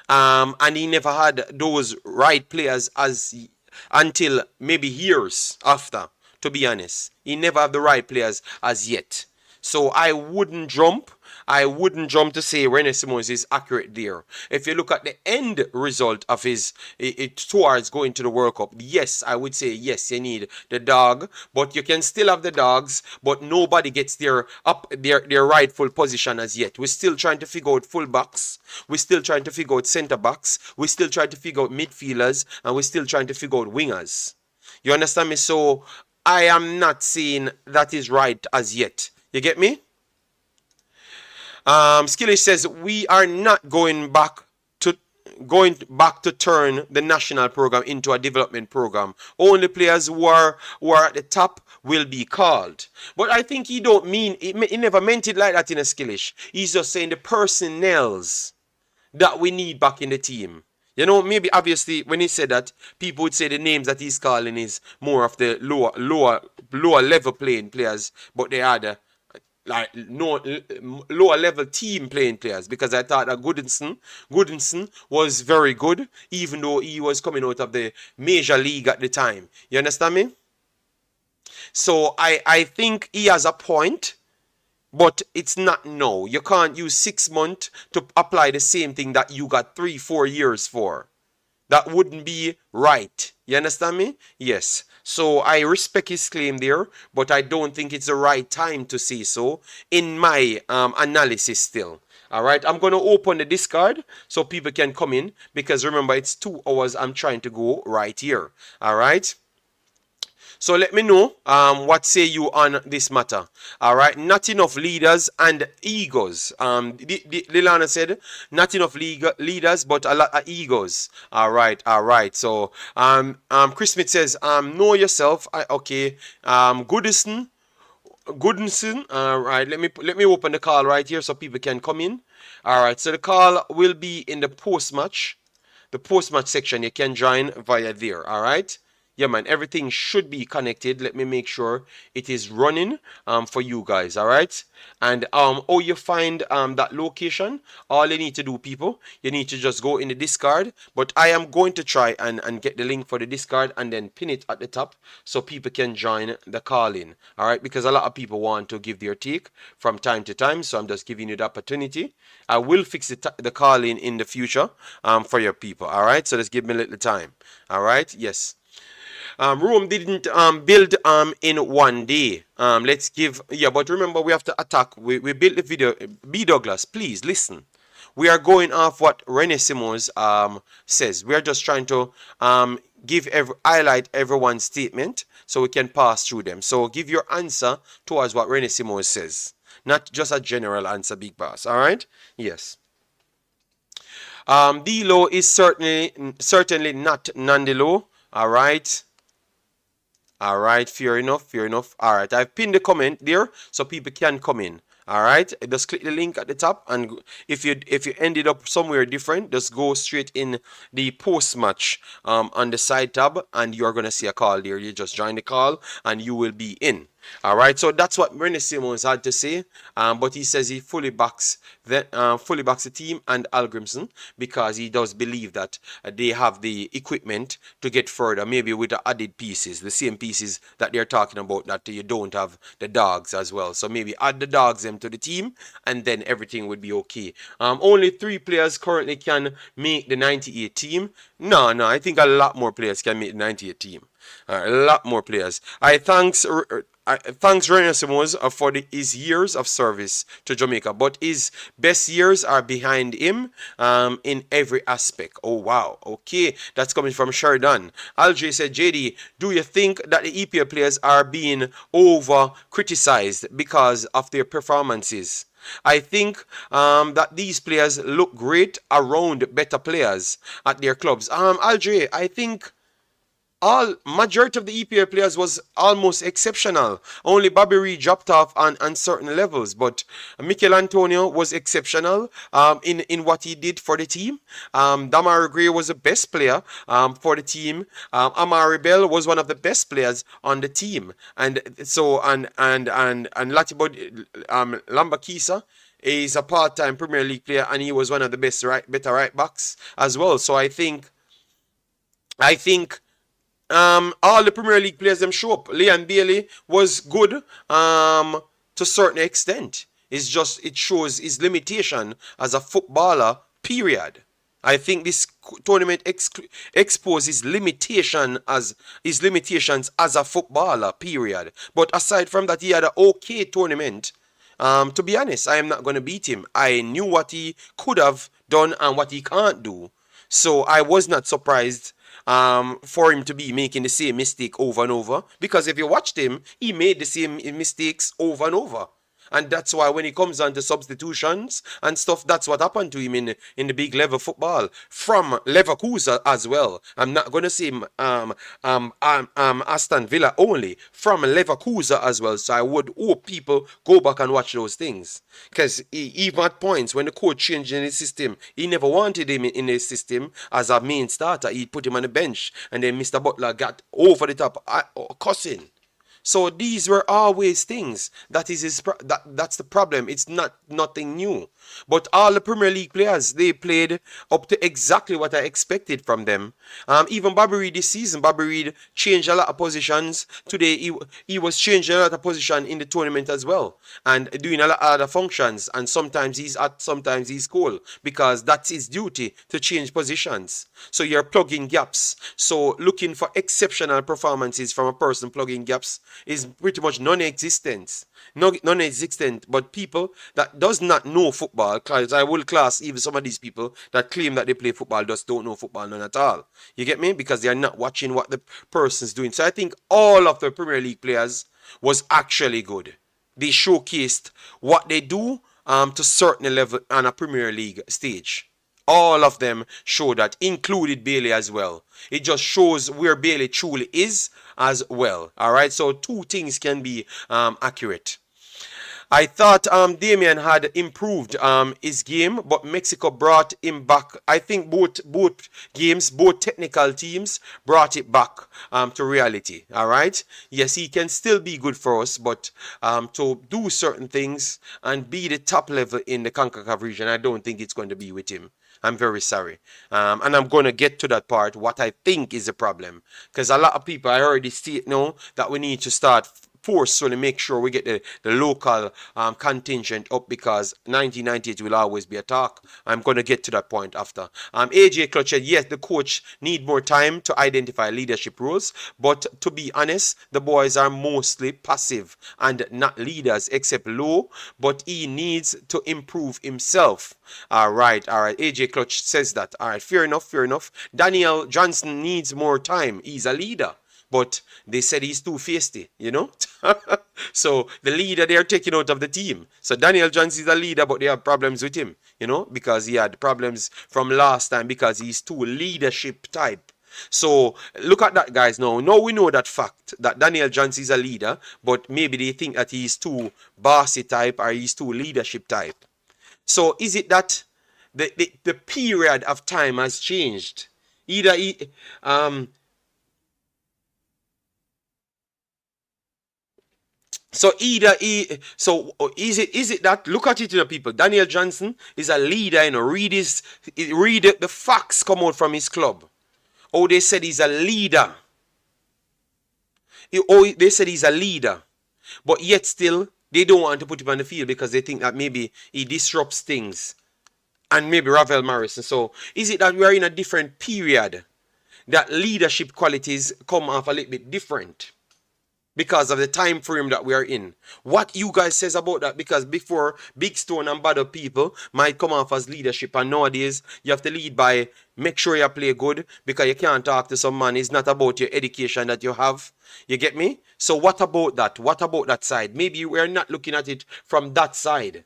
And he never had those right players until maybe years after, to be honest. He never had the right players as yet. So I wouldn't jump to say Rene Simoes is accurate there. If you look at the end result of his towards going to the World Cup, yes, I would say yes, you need the dog, but you can still have the dogs, but nobody gets their rightful position as yet. We're still trying to figure out fullbacks, we're still trying to figure out centre backs, we're still trying to figure out midfielders, and we're still trying to figure out wingers. You understand me? So I am not saying that is right as yet. You get me? Skillish says we are not going back to turn the national program into a development program. Only players who are at the top will be called. But I think he never meant it like that in a Skillish. He's just saying the personnels that we need back in the team. You know, maybe obviously when he said that, people would say the names that he's calling is more of the lower level playing players, but they are like no lower level team playing players, because I thought that Goodinson was very good, even though he was coming out of the major league at the time. You understand me? So I think he has a point, but it's not no. You can't use 6 months to apply the same thing that you got 3-4 years for. That wouldn't be right. You understand me? Yes. So I respect his claim there, but I don't think it's the right time to say so in my analysis still. All right, I'm going to open the Discord so people can come in, because remember, it's 2 hours I'm trying to go right here. All right. So let me know what say you on this matter. All right, not enough leaders and egos. Lilana said not enough leaders, but a lot of egos. All right, all right. So Chris Smith says know yourself. Okay. Goodison. All right. Let me open the call right here so people can come in. All right. So the call will be in the post match. The post match section. You can join via there. All right. Yeah, man, everything should be connected. Let me make sure it is running for you guys, all right? And oh, you find that location, all you need to do, people, you need to just go in the Discord. But I am going to try and get the link for the Discord and then pin it at the top so people can join the call-in, all right? Because a lot of people want to give their take from time to time, so I'm just giving you the opportunity. I will fix the call-in in the future for your people, all right? So just give me a little time, all right? Yes. Rome didn't build in one day. Let's give, yeah, but remember we have to attack. We built the video. B. Douglas, please listen. We are going off what Rene Simoes says. We are just trying to highlight everyone's statement so we can pass through them. So give your answer towards what Rene Simoes says, not just a general answer, Big Boss. All right? Yes. D-Lo is certainly not Nandilo. All right. All right, fair enough, fair enough. All right, I've pinned the comment there so people can come in. All right, just click the link at the top, and if you ended up somewhere different, just go straight in the post match on the side tab, and you're gonna see a call there. You just join the call, and you will be in. All right, so that's what Rene Simoes had to say, but he says he fully backs the team and Hallgrimsson, because he does believe that they have the equipment to get further, maybe with the added pieces, the same pieces that they're talking about, that you don't have the dogs as well. So maybe add the dogs them to the team, and then everything would be okay. Only 3 players currently can make the 98 team. No, I think a lot more players can make the 98 team. A lot more players. Thanks Rene Simoes for his years of service to Jamaica, but his best years are behind him in every aspect. Oh wow, okay, that's coming from Sheridan. Alj said, JD, do you think that the EPL players are being over criticized because of their performances? I think that these players look great around better players at their clubs. Alj, I think majority of the EPL players was almost exceptional. Only Bobby Reed dropped off on certain levels, but Mikel Antonio was exceptional in what he did for the team. Damari Gray was the best player for the team. Amari Bell was one of the best players on the team, and so and Latibod Lambakisa is a part-time Premier League player, and he was one of the better right backs as well. So I think all the Premier League players them show up. Leon Bailey was good to a certain extent. It's just, it shows his limitation as a footballer, period. I think this tournament exposes limitations as a footballer, period. But aside from that, he had an okay tournament. To be honest, I am not going to beat him. I knew what he could have done and what he can't do. So I was not surprised for him to be making the same mistake over and over. Because if you watched him, he made the same mistakes over and over. And that's why when he comes on to substitutions and stuff, that's what happened to him in the big level football. From Leverkusen as well. I'm not going to say Aston Villa only. From Leverkusen as well. So I would hope people go back and watch those things. Because even at points when the coach changed in his system, he never wanted him in his system as a main starter. He put him on the bench. And then Mr. Butler got over the top cussing. So these were always things. That's the problem. It's nothing new. But all the Premier League players, they played up to exactly what I expected from them. Even Bobby Reid this season, Bobby Reid changed a lot of positions. Today he was changing a lot of position in the tournament as well, and doing a lot of other functions. And sometimes he's at, sometimes he's cool, because that's his duty to change positions. So you're plugging gaps. So looking for exceptional performances from a person plugging gaps is pretty much non-existent. Non-existent. But people that does not know football, because I will class even some of these people that claim that they play football just don't know football none at all. You get me? Because they are not watching what the person's doing. So I think all of the Premier League players was actually good. They showcased what they do to certain level on a Premier League stage. All of them show that, included Bailey as well. It just shows where Bailey truly is as well. All right, so two things can be accurate. I thought Damian had improved his game, but Mexico brought him back. I think both games, both technical teams brought it back to reality. All right. Yes, he can still be good for us, but to do certain things and be the top level in the Concacaf region, I don't think it's going to be with him. I'm very sorry. And I'm going to get to that part, what I think is a problem. Because a lot of people, I already see it now, that we need to start forcefully make sure we get the local contingent up, because 1998 will always be a talk. I'm going to get to that point after. AJ Clutch said, yes, the coach need more time to identify leadership roles, but to be honest, the boys are mostly passive and not leaders except Low, but he needs to improve himself. All right. AJ Clutch says that. All right, fair enough. Daniel Johnson needs more time. He's a leader. But they said he's too feisty, you know. So the leader they are taking out of the team. So Daniel Johnson is a leader, but they have problems with him, you know, because he had problems from last time because he's too leadership type. So look at that, guys. Now we know that fact that Daniel Johnson is a leader, but maybe they think that he's too bossy type or he's too leadership type. So is it that the period of time has changed? Either So is it that, look at it, you know, people. Daniel Johnson is a leader, you know. Read the facts come out from his club. Oh, they said he's a leader. They said he's a leader, but yet still they don't want to put him on the field because they think that maybe he disrupts things, and maybe Ravel Morrison. So is it that we are in a different period that leadership qualities come off a little bit different? Because of the time frame that we are in. What you guys says about that? Because before, Big Stone and bad people might come off as leadership, and nowadays you have to lead by make sure you play good, because you can't talk to some man. It's not about your education that you have. You get me? So what about that? What about that side? Maybe we're not looking at it from that side.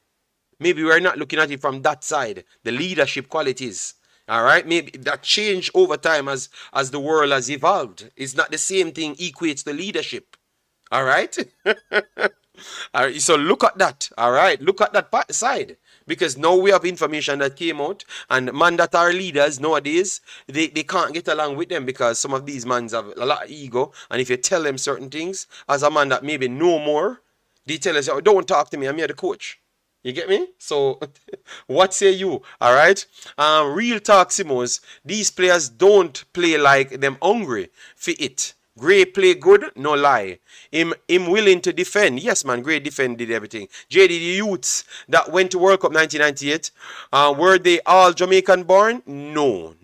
Maybe we're not looking at it from that side. The leadership qualities. All right, maybe that change over time as the world has evolved. It's not the same thing equates to leadership. All right. All right. So look at that. All right. Look at that side. Because now we have information that came out, and mandatory leaders nowadays, they can't get along with them because some of these mans have a lot of ego. And if you tell them certain things, as a man that maybe know more, they tell us, oh, don't talk to me, I'm here the coach. You get me? So, what say you? All right. Real talk, Simoes. These players don't play like them hungry for it. Gray play good, no lie. Him willing to defend. Yes, man, Gray defended everything. JD, the youths that went to World Cup 1998, were they all Jamaican born? No.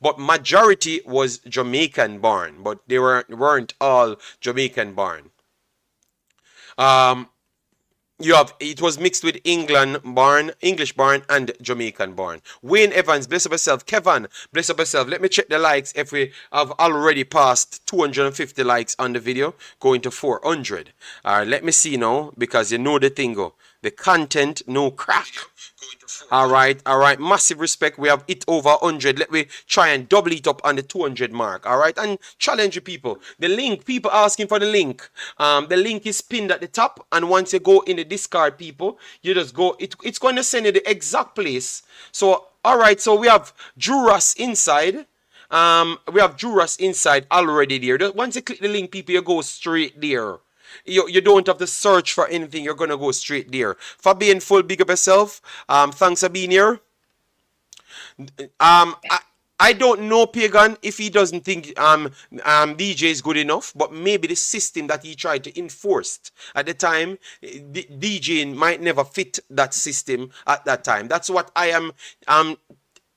But majority was Jamaican born, but they weren't all Jamaican born. It was mixed with English born, and Jamaican born. Wayne Evans, bless up yourself. Kevin, bless up yourself. Let me check the likes if we have already passed 250 likes on the video, going to 400. Alright, let me see now, because you know the thing go. The content, no crack. Alright, massive respect. We have it over 100. Let me try and double it up on the 200 mark. Alright, and challenge you people. The link, people asking for the link. The link is pinned at the top, and once you go in the Discord, people, you just go, it's going to send you the exact place. So, alright, so we have Drew Ross inside, We have Juras inside already there. Once you click the link, people, you go straight there. You don't have to search for anything. You're gonna go straight there. Fabian Full, big up yourself. Thanks for being here. Um, I, I don't know Pagan if he doesn't think DJ is good enough, but maybe the system that he tried to enforce at the time, DJ might never fit that system at that time. That's what I am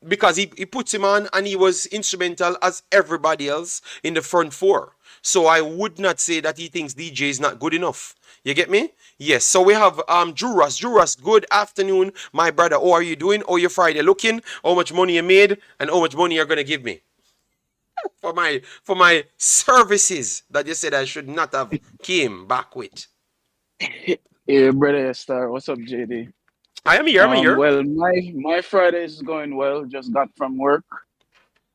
because he puts him on and he was instrumental as everybody else in the front four. So I would not say that he thinks DJ is not good enough. You get me? Yes. So we have Juras. Juras, good afternoon, my brother. How are you doing? How your Friday looking? How much money you made and how much money you're gonna give me for my services that you said I should not have came back with. Yeah, brother Star. What's up, JD? I am here. I'm here. Well, my Friday is going well. Just got from work.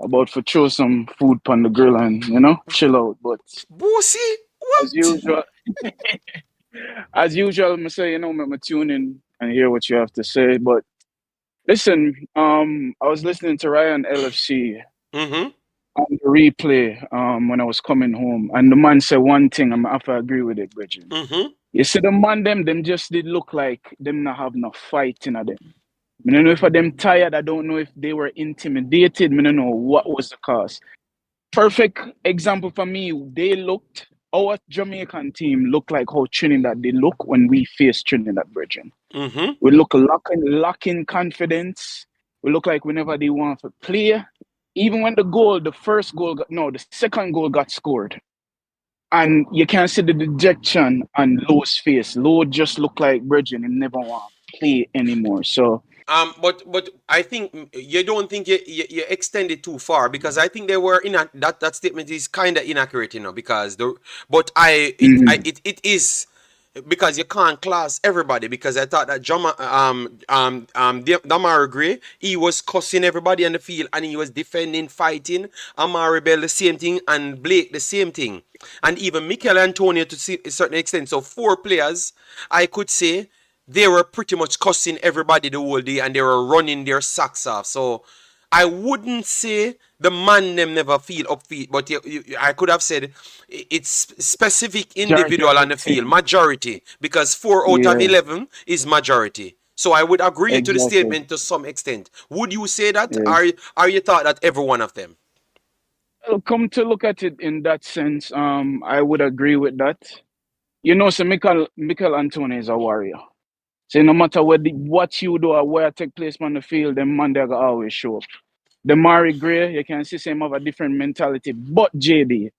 About to throw some food on the grill and chill out. But Bossy, as what? usual, as usual, I say me tune in and hear what you have to say. But listen, I was listening to Ryan LFC Mm-hmm. on the replay when I was coming home, and the man said one thing. I'm have to agree with it, Bridget. Mm-hmm. You see, the man them just did look like them not have no fight in them. I don't know if them tired. I don't know if they were intimidated. I don't know what was the cause. Perfect example for me. Our Jamaican team looked like how Trinidad they look when we face Trinidad, Bridget. Mm-hmm. We look lacking confidence. We look like whenever they want to play. Even when the second goal got scored. And you can see the dejection on Lowe's face. Lowe just looked like Bridget and never want to play anymore. So But I think you don't think you extended too far because I think they were in that statement is kind of inaccurate, because it is because you can't class everybody because I thought that Damari Gray, he was cussing everybody on the field and he was defending, fighting. Amari Bell the same thing and Blake the same thing, and even Mikel Antonio to a certain extent. So 4 players, I could say. They were pretty much cussing everybody the whole day and they were running their socks off. So I wouldn't say the man them never feel upbeat, but I could have said it's specific individual on the field, majority, because 4 out of 11 is majority. So I would agree to the statement to some extent. Would you say that? Yeah. Are you thought that every one of them? Well, come to look at it in that sense, I would agree with that. So Mikel Antonio is a warrior. So no matter what you do or where take place on the field, them man they always show up. The Mari Gray, you can see some have a different mentality. But JD,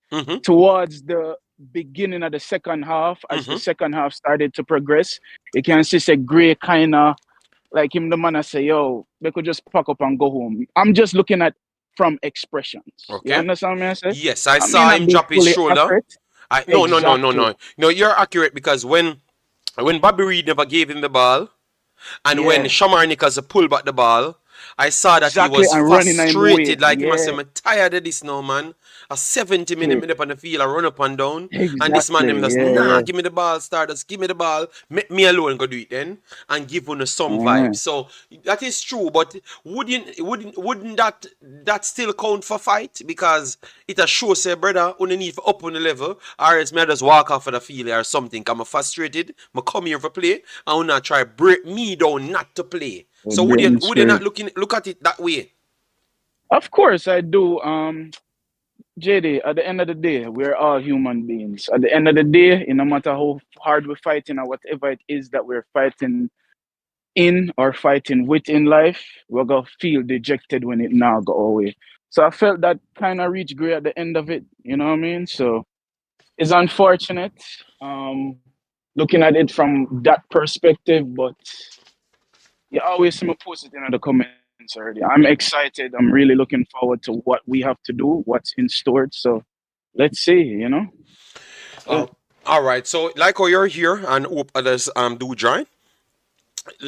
towards the beginning of the second half, as the second half started to progress, you can see say Gray kinda like him the man I say, yo, they could just pack up and go home. I'm just looking at from expressions. Okay. You understand what I say? Yes, I saw him drop his shoulder. No. No, you're accurate because when Bobby Reed never gave him the ball, and when Shamar Nichols pulled back the ball, I saw that he was frustrated. Like he must say, I'm tired of this now, man. A 70-minute up on the field, I run up and down. And this man them just, give me the ball, Stardust, give me the ball. Make me alone go do it then. And give on some vibe. So that is true, but wouldn't that still count for fight? Because it a show say, brother, you need to up on the level, or else me I just walk off of the field or something. I'm frustrated, I come here for play, and will not try break me down not to play. So would you not look at it that way? Of course I do. JD, at the end of the day, we're all human beings. At the end of the day, no matter how hard we're fighting or whatever it is that we're fighting in or fighting with in life, we're going to feel dejected when it now go away. So I felt that kind of reached Gray at the end of it. You know what I mean? So it's unfortunate looking at it from that perspective, but you always see me post it in the comments already. I'm excited. I'm really looking forward to what we have to do, what's in store. So let's see, all right. So like how you're here and hope others do join.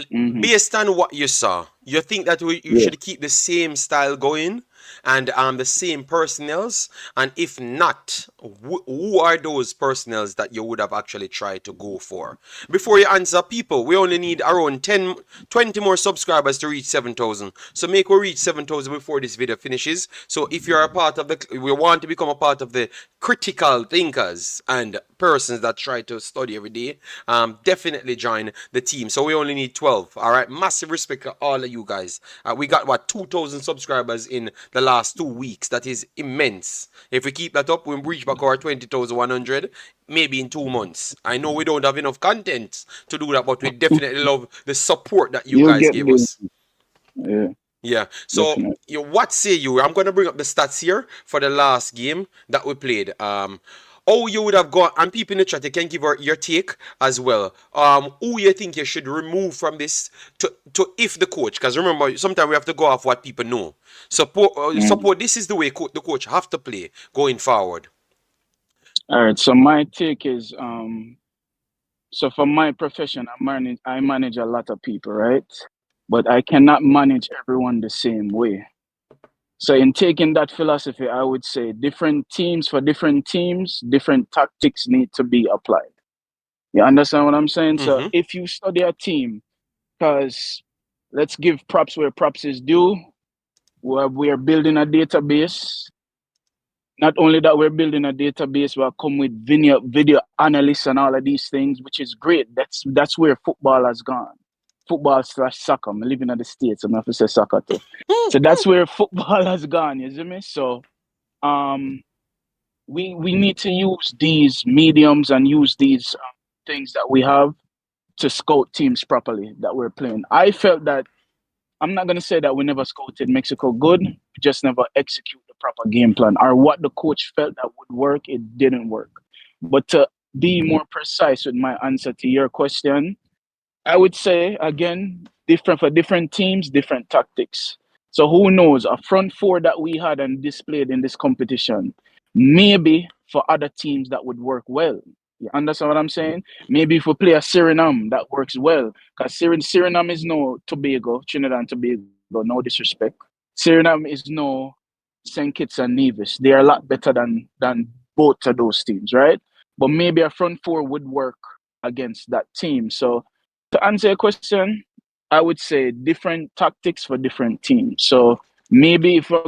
Based on what you saw, you think that you should keep the same style going and the same personnels? And if not, who are those personnels that you would have actually tried to go for? Before you answer, people, we only need around 10, 20 more subscribers to reach 7,000. So make we reach 7,000 before this video finishes. So if you're a part of we want to become a part of the critical thinkers and persons that try to study every day, definitely join the team. So we only need 12. All right, massive respect to all of you guys. We got what, 2,000 subscribers in the last 2 weeks. That is immense. If we keep that up, we'll reach back our 20,100 maybe in 2 months. I know we don't have enough content to do that, but we definitely love the support that you guys get gave busy. us. Yeah. Yeah. So, Definitely. what say you? I'm gonna bring up the stats here for the last game that we played. Oh, you would have gone, and people in the chat, you can give your take as well. Who you think you should remove from this to if the coach? Because remember, sometimes we have to go off what people know. Support. This is the way the coach have to play going forward. All right. So my take is so for my profession, I manage a lot of people, right? But I cannot manage everyone the same way. So in taking that philosophy, I would say different teams for different teams, different tactics need to be applied. You understand what I'm saying? So if you study a team, because let's give props where props is due, we are building a database. Not only that, we're building a database, we'll come with video analysts and all of these things, which is great. That's where football has gone. Football/soccer. I'm living in the States, I'm have to say soccer too. So that's where football has gone, you see me? So we need to use these mediums and use these things that we have to scout teams properly that we're playing. I felt that, I'm not going to say that we never scouted Mexico good, we just never execute the proper game plan, or what the coach felt that would work, it didn't work. But to be more precise with my answer to your question, I would say, again, different for different teams, different tactics. So who knows, a front four that we had and displayed in this competition, maybe for other teams that would work well. You understand what I'm saying? Maybe if we play a Suriname, that works well. Because Suriname is no Tobago, Trinidad and Tobago, no disrespect. Suriname is no St. Kitts and Nevis. They are a lot better than both of those teams, right? But maybe a front four would work against that team. So to answer your question, I would say different tactics for different teams. So maybe if we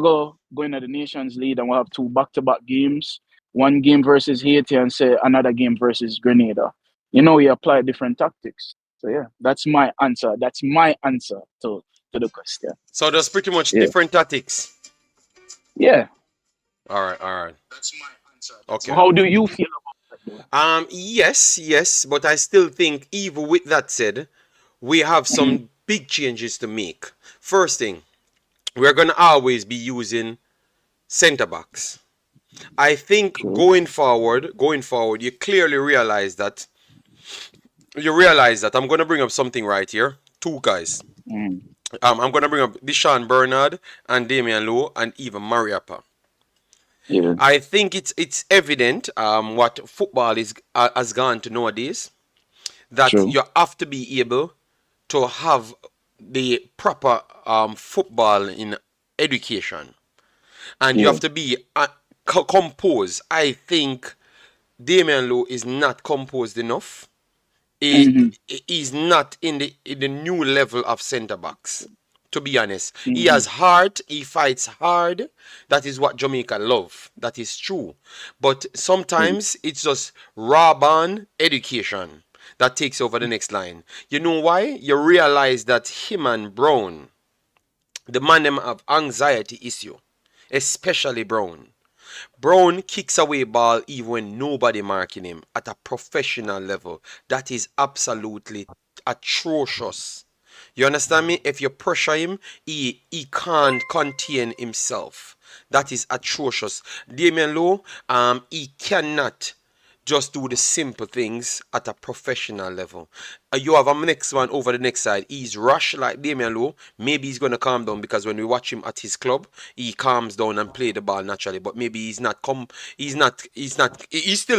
going to the Nations League and we'll have 2 back-to-back games, one game versus Haiti and say another game versus Grenada, we apply different tactics. So yeah, that's my answer. That's my answer to the question. So there's pretty much different tactics. Yeah. All right. That's my answer. Okay. So how do you feel about that? Yes, but I still think, even with that said, we have some big changes to make. First thing, we're gonna always be using centre backs. I think going forward, you clearly realize that. I'm gonna bring up something right here. 2 guys. I'm gonna bring up Deshaun Bernard and Damian Lowe and even Mariappa. Yeah. I think it's evident what football has gone to nowadays, that you have to be able to have the proper football in education, and you have to be composed. I think Damian Lowe is not composed enough. He's not in the new level of centre backs. To be honest, he has heart, he fights hard. That is what Jamaica love. That is true. But sometimes it's just raw born education that takes over the next line. You know why? You realize that him and Brown, the man them have anxiety issue, especially Brown. Brown kicks away ball even when nobody marking him at a professional level. That is absolutely atrocious. You understand me? If you pressure him, he can't contain himself. That is atrocious. Damian Lowe, he cannot just do the simple things at a professional level. You have a next one over the next side. He's rushed like Damian Lowe. Maybe he's gonna calm down because when we watch him at his club, he calms down and play the ball naturally. But maybe he's still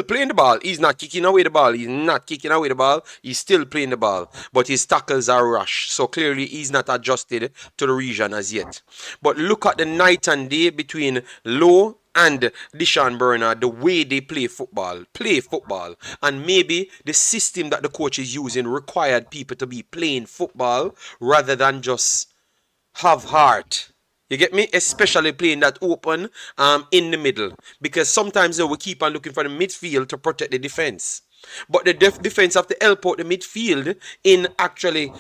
playing the ball. He's not kicking away the ball. He's not kicking away the ball. He's still playing the ball. But his tackles are rushed. So clearly he's not adjusted to the region as yet. But look at the night and day between Lowe and Deshaun Bernard, the way they play football, and maybe the system that the coach is using required people to be playing football rather than just have heart. You get me? Especially playing that open in the middle, because sometimes we keep on looking for the midfield to protect the defense, but the defense have to help out the midfield in actually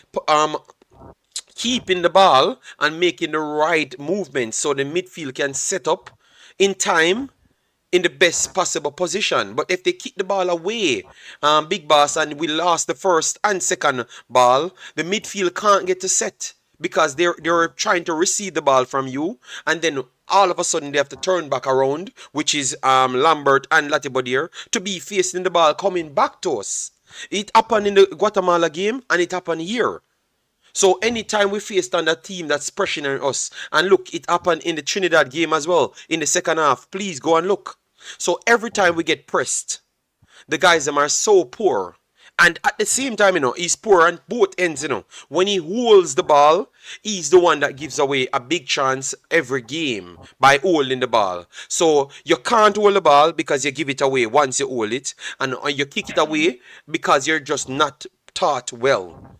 keeping the ball and making the right movement so the midfield can set up in time in the best possible position. But if they kick the ball away, Big Boss, and we lost the first and second ball, the midfield can't get to set because they're trying to receive the ball from you, and then all of a sudden they have to turn back around, which is Lambert and Latibodier, to be facing the ball coming back to us. It happened in the Guatemala game and it happened here. So anytime we faced on that team that's pressuring us, and look, it happened in the Trinidad game as well, in the second half, please go and look. So every time we get pressed, the guys them are so poor. And at the same time, he's poor on both ends, When he holds the ball, he's the one that gives away a big chance every game by holding the ball. So you can't hold the ball because you give it away once you hold it, and you kick it away because you're just not taught well.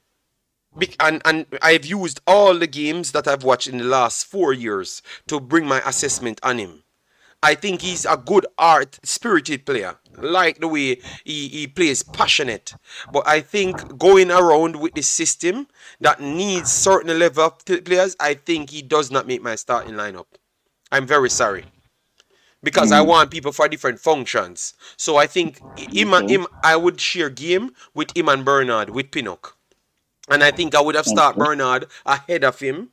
And I've used all the games that I've watched in the last 4 years to bring my assessment on him. I think he's a good spirited player. Like the way he plays passionate. But I think going around with the system that needs certain level of players, I think he does not make my starting lineup. I'm very sorry. Because I want people for different functions. So I think I would share game with him and Bernard, with Pinnock. And I think I would have started Bernard ahead of him.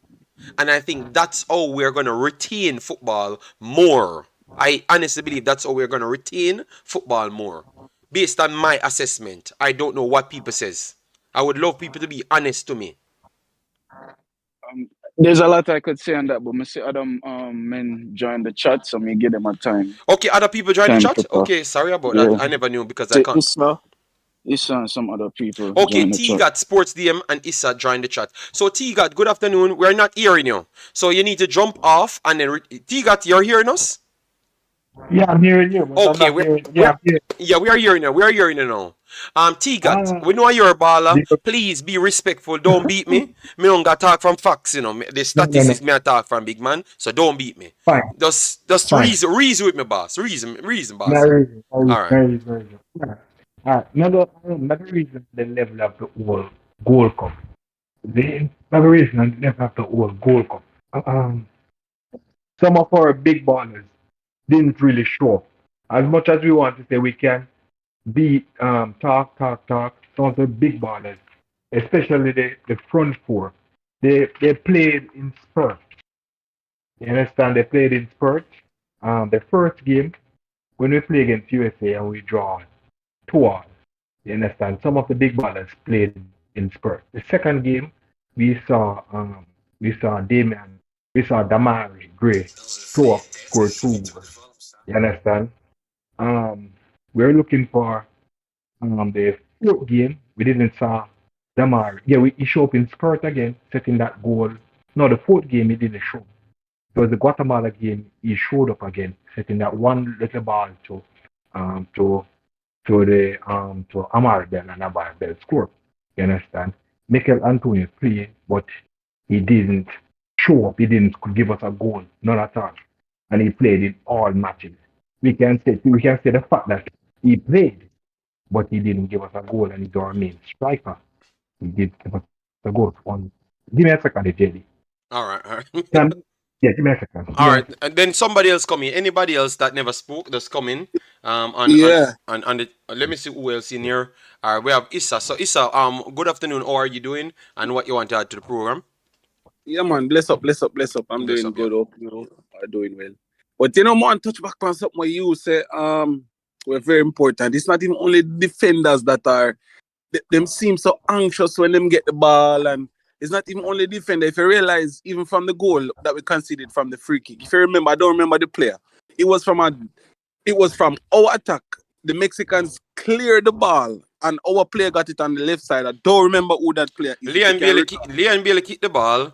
And I think that's how we're going to retain football more. I honestly believe that's how we're going to retain football more. Based on my assessment. I don't know what people says. I would love people to be honest to me. There's a lot I could say on that, but I see other men join the chat, so me give them a time. Okay, other people join the chat? Okay, sorry about that. I never knew because I can't. Issa and some other people. Okay, T-Gat, Sports DM, and Issa join the chat. So T-Gat, good afternoon. We're not hearing you. So you need to jump off and then... T-Gat, you're hearing us? Yeah, I'm hearing you. Okay, we are hearing you. We are hearing you now. T-Gat, we know you're a baller. Please be respectful. Don't beat me. Me don't got talk from facts, The statistics me I talk from, big man. So don't beat me. Fine. Just reason with me, boss. Reason, boss. Very All right. Very good. Yeah. Another reason the level of the whole Gold Cup. Another reason the level of the whole Gold Cup. Some of our big ballers didn't really show up. As much as we want to say we can be talk. Some of the big ballers, especially the front four, they played in spurts. You understand? They played in spurts. The first game when we play against USA and we draw 2-2. You understand? Some of the big ballers played in spurts. The second game, we saw Damian, we saw Damari Gray throw up, score 2 goals. You understand? We're looking for the fourth game. We didn't saw Damari. Yeah, he showed up in spurt again, setting that goal. No, the fourth game he didn't show. So the Guatemala game, he showed up again, setting that one little ball to Amar Bell and Amar Bell score. You understand? Mikel Antonio played, but he didn't show up. He didn't give us a goal, none at all. And he played in all matches. We can say the fact that he played, but he didn't give us a goal, and he's our main striker. He did give us a goal. Give me a second, JD. All right. Yeah, give me a second. All right, and then somebody else come in. Anybody else that never spoke, just come in. Let me see who else in here. We have Issa. So Issa, good afternoon. How are you doing? And what you want to add to the program? Yeah, man. Bless up. I'm doing good. Hope you are doing well. But man, touch back on something what you say. were very important. It's not even only defenders that are them seem so anxious when them get the ball, and it's not even only defender. If you realize, even from the goal that we conceded from the free kick, if you remember, I don't remember the player. It was from our attack. The Mexicans cleared the ball, and our player got it on the left side. I don't remember who that player is. Leon Bailey kicked the ball.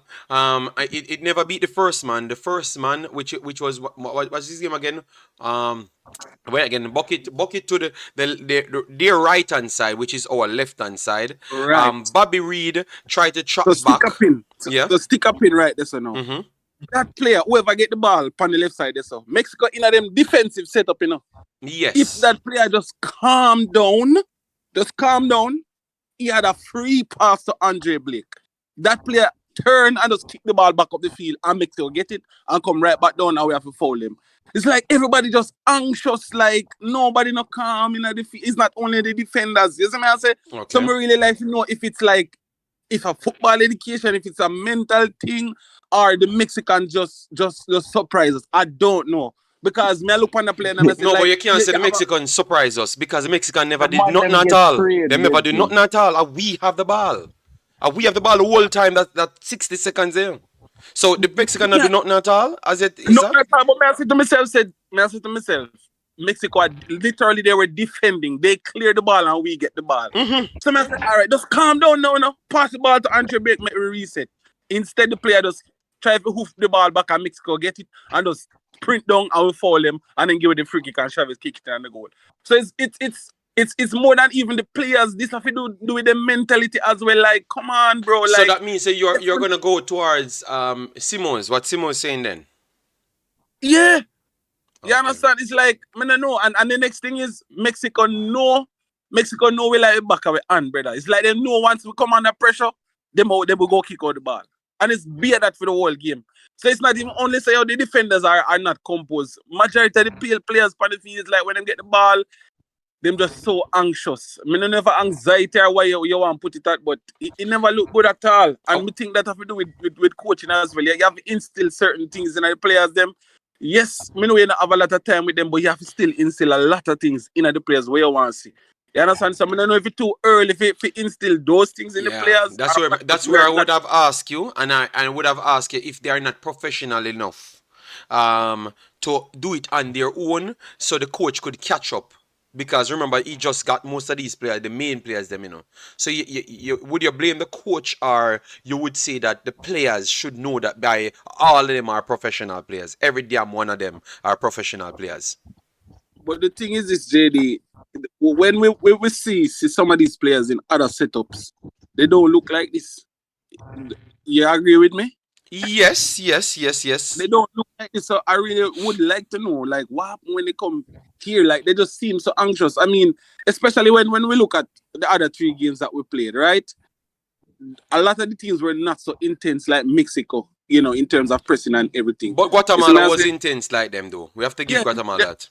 It never beat the first man. The first man, which was what was his name again? Well, again, bucket to their right hand side, which is our left hand side. Right. Bobby Reed tried to chop So back. stick a pin. Yeah. So stick a pin right there, so now. Mm-hmm. That player, whoever get the ball on the left side there, so Mexico in a them defensive setup, you know. Yes. If that player just calm down, he had a free pass to Andre Blake. That player turn and just kick the ball back up the field, and Mexico get it and come right back down, and we have to foul him. It's like everybody just anxious, like nobody no calm in the field. It's not only the defenders. You see me I say? Okay. So I really like to know if it's like, if a football education, if it's a mental thing, or the Mexican just surprise us. I don't know. Because me look on the play and I say, no, like, but you can't say the Mexicans surprise us, because the Mexican never did man, nothing them at get all. sprayed, They never do yeah. nothing at all. And we have the ball. And we have the ball the whole time. That 60 seconds there. So the Mexican not do nothing at all. As it is. No, but I said to myself, Mexico literally they were defending. They cleared the ball and we get the ball. Mm-hmm. So I said, all right, just calm down now. Pass the ball to Andre Blake, make me reset. Instead, the player just try to hoof the ball back and Mexico get it and just sprint down and we foul them and then give it the free kick and Chavez kick it and the goal. So it's more than even the players. This have to do with the mentality as well. Like, come on, bro. Like, So that means that you're gonna go towards Simoes. What Simoes saying then? yeah. You Okay. understand? It's like, I don't know. And the next thing is Mexico know we like back away hand, brother. It's like they know once we come under pressure, they will go kick out the ball. And it's beer that for the whole game. So it's not even only say how the defenders are not composed. Majority of the players on the field is like when they get the ball, them just so anxious. I mean, never anxiety or why you want to put it at, but it never look good at all. And we think that have to do with coaching as well. You have to instill certain things in the players them. Yes, I know you don't have a lot of time with them, but you have to still instill a lot of things in the players where you want to see. You understand? So I don't know if it's too early if instill those things in the players. That's where I would have asked you, and I would have asked you if they are not professional enough to do it on their own, so the coach could catch up. Because remember, he just got most of these players, the main players, them, you know. So would you blame the coach, or you would say that the players should know that by all of them are professional players? Every damn one of them are professional players. But the thing is this, JD, when we see some of these players in other setups, they don't look like this. You agree with me? Yes. They don't look like this, so I really would like to know, like, what happened when they come here? Like, they just seem so anxious. I mean, especially when we look at the other 3 games that we played, right? A lot of the teams were not so intense like Mexico, you know, in terms of pressing and everything. But Guatemala was intense like them, though. We have to give Guatemala that.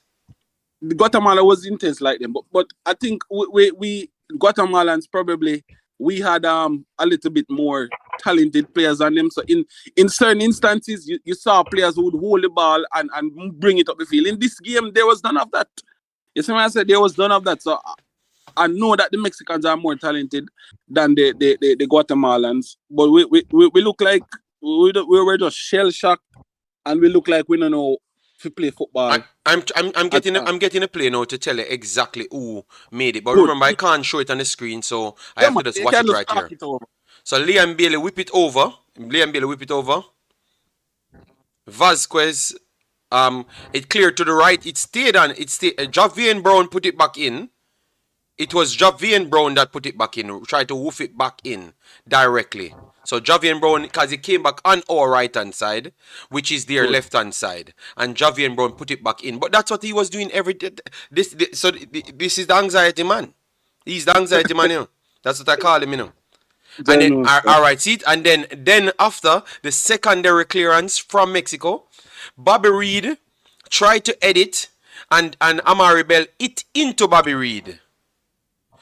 Guatemala was intense like them, but I think we Guatemalans probably we had a little bit more talented players than them. So in certain instances, you saw players who would hold the ball and bring it up the field. In this game, there was none of that. You see what I said? There was none of that. So I know that the Mexicans are more talented than the Guatemalans, but we look like we were just shell shocked, and we look like we don't know to play football. I'm getting a play now to tell you exactly who made it. But remember, I can't show it on the screen, so I have to just watch it right here. So Liam Bailey whip it over. Vasquez, it cleared to the right. It stayed on. Javian Brown put it back in. It was Javian Brown that put it back in. Tried to woof it back in directly. So Javian Brown, because he came back on our right hand side, which is their left hand side, and Javian Brown put it back in. But that's what he was doing every day. This is the anxiety man. He's the anxiety man, you know. That's what I call him, you know. And then, all right, see it. And then after the secondary clearance from Mexico, Bobby Reed tried to edit, and Amari Bell hit into Bobby Reed.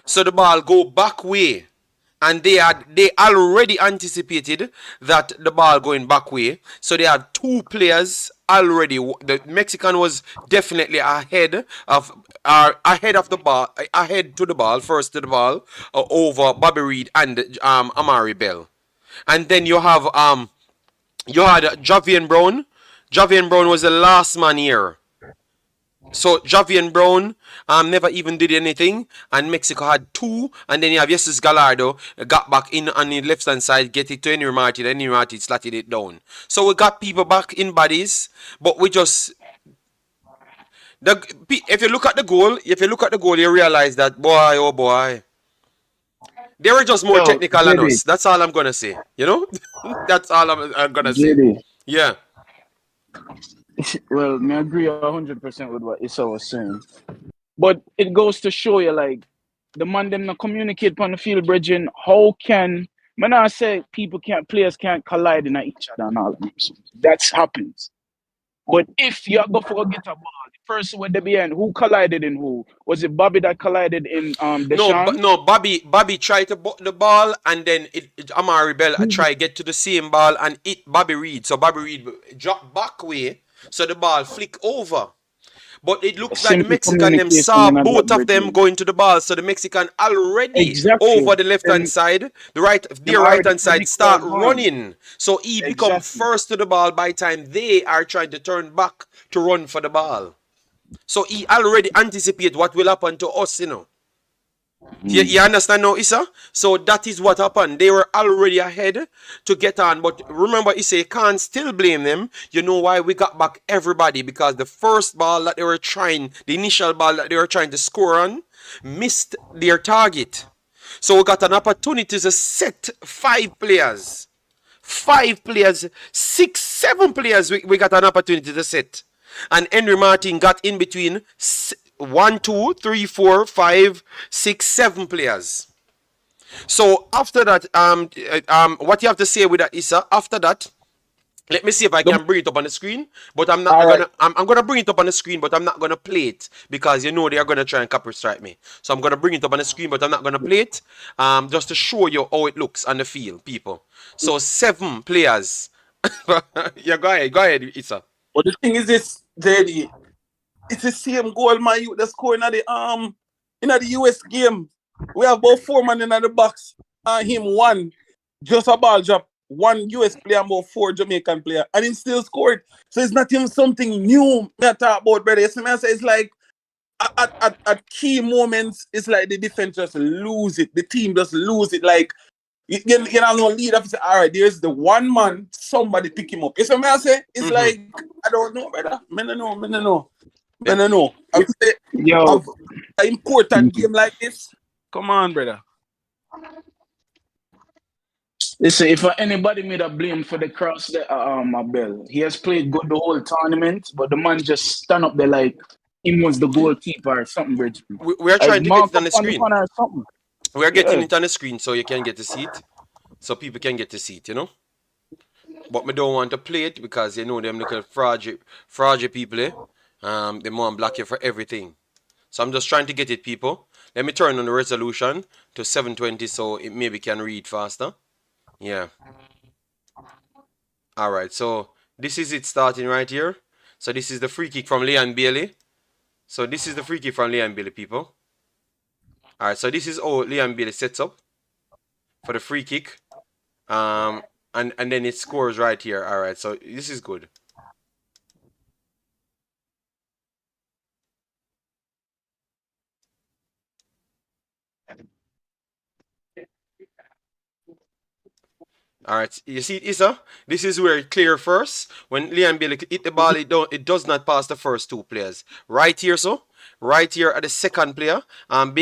So the ball go back way. And they already anticipated that the ball going back way. So they had 2 players already, the Mexican was definitely ahead of the ball, ahead to the ball, first to the ball, over Bobby Reed and Amari Bell. And then you had Javian Brown. Javian Brown was the last man here. So Javian Brown never even did anything, and Mexico had 2, and then you have Jesus Gallardo got back in on the left hand side, get it to Henry Martin, Henry Martin slatted it down. So we got people back in bodies, but we just if you look at the goal, you realize that boy, oh boy, they were just more technical than us. That's all I'm gonna say. You know, that's all I'm gonna say. Yeah. Well, I agree 100% with what Issa was saying. But it goes to show you, like, the man them not communicate on the field, bridging. How can, when I say players can't collide in each other and all that, that happens. But if you go for a get a ball, the person with the behind, who collided in who? Was it Bobby that collided in Deshaun? No, Bobby tried to butt the ball, and then Amari Bell tried to get to the same ball and hit Bobby Reed. So Bobby Reed dropped back way, so the ball flick over. But it looks like the Mexican them saw both of them going to the ball, so the Mexican already over the left hand side, the right hand side start running. So he become first to the ball by time they are trying to turn back to run for the ball. So he already anticipate what will happen to us, you know. You understand now, Issa? So that is what happened. They were already ahead to get on. But remember, Issa, you can't still blame them. You know why we got back everybody? Because the first ball that they were trying, the initial ball that they were trying to score on, missed their target. So we got an opportunity to set 5 players. 5 players, 6, 7 players we got an opportunity to set. And Henry Martin got in between 1, 2, 3, 4, 5, 6, 7 players. So after that, what you have to say with that, Issa, after that, let me see if I can bring it up on the screen. But I'm not gonna. I'm gonna bring it up on the screen, but I'm not gonna play it because you know they are gonna try and copy strike me. So I'm gonna bring it up on the screen, but I'm not gonna play it. Just to show you how it looks on the field, people. So 7 players. Yeah, go ahead, Issa. But the thing is this, JD, it's the same goal man you the score in the US game. We have about 4 men in the box and him 1. Just a ball drop. 1 US player and about 4 Jamaican player. And he still scored. So it's not even something new I talk about, brother. You see me? I say it's like at key moments, it's like the defense just lose it. The team just lose it. Like you have no lead up and say, all right, there's the 1 man, somebody pick him up. You see me? I say it's like I don't know, brother. I don't know. I would say, an important game like this. Come on, brother. Listen, if anybody made a blame for the cross, Bell, he has played good the whole tournament, but the man just stand up there like he was the goalkeeper or something, Bridge. We are trying to get it on the screen. We are getting it on the screen so you can get to see it. So people can get to see it, you know? But we don't want to play it because you know them little fragile people, eh? They want to block you for everything. So I'm just trying to get it, people. Let me turn on the resolution to 720 so it maybe can read faster. Yeah. Alright, so this is it starting right here. So this is the free kick from Leon Bailey. So this is the free kick from Leon Bailey, people. Alright, so this is how Leon Bailey sets up for the free kick. And then it scores right here. Alright, so this is good. Alright, you see it, Issa? This is where it clear first. When Leon Bailey hit the ball, it does not pass the first 2 players. Right here, so. Right here at the second player. Up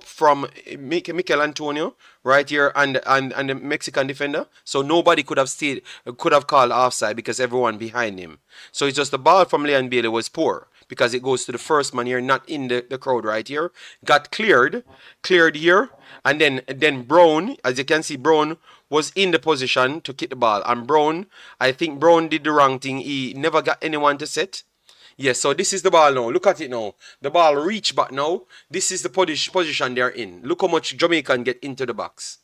from Mikel Antonio. Right here and the Mexican defender. So nobody could have called offside because everyone behind him. So it's just the ball from Leon Bailey was poor. Because it goes to the first man here, not in the crowd right here. Got cleared here. And then Brown, as you can see, Brown was in the position to kick the ball. And Brown, I think Brown did the wrong thing. He never got anyone to set. Yes, so this is the ball now. Look at it now. The ball reach back now. This is the position they're in. Look how much Jamaican get into the box.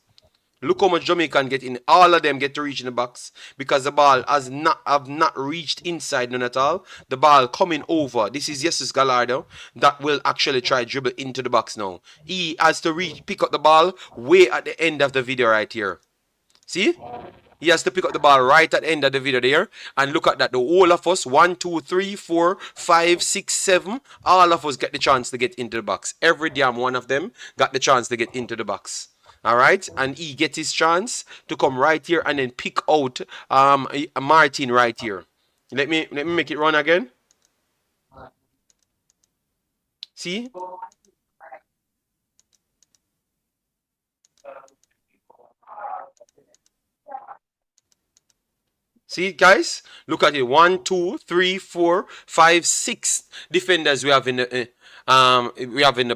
Look how much Jamaican get in. All of them get to reach in the box because the ball has not have not reached inside none at all. The ball coming over. This is Jesus Gallardo that will actually try dribble into the box now. He has to pick up the ball way at the end of the video right here. See? He has to pick up the ball right at the end of the video there. And look at that. The whole of us, 1, 2, 3, 4, 5, 6, 7, all of us get the chance to get into the box. Every damn one of them got the chance to get into the box. Alright? And he gets his chance to come right here and then pick out Martin right here. Let me make it run again. See? See, guys, look at it. 1, 2, 3, 4, 5, 6 defenders we have in the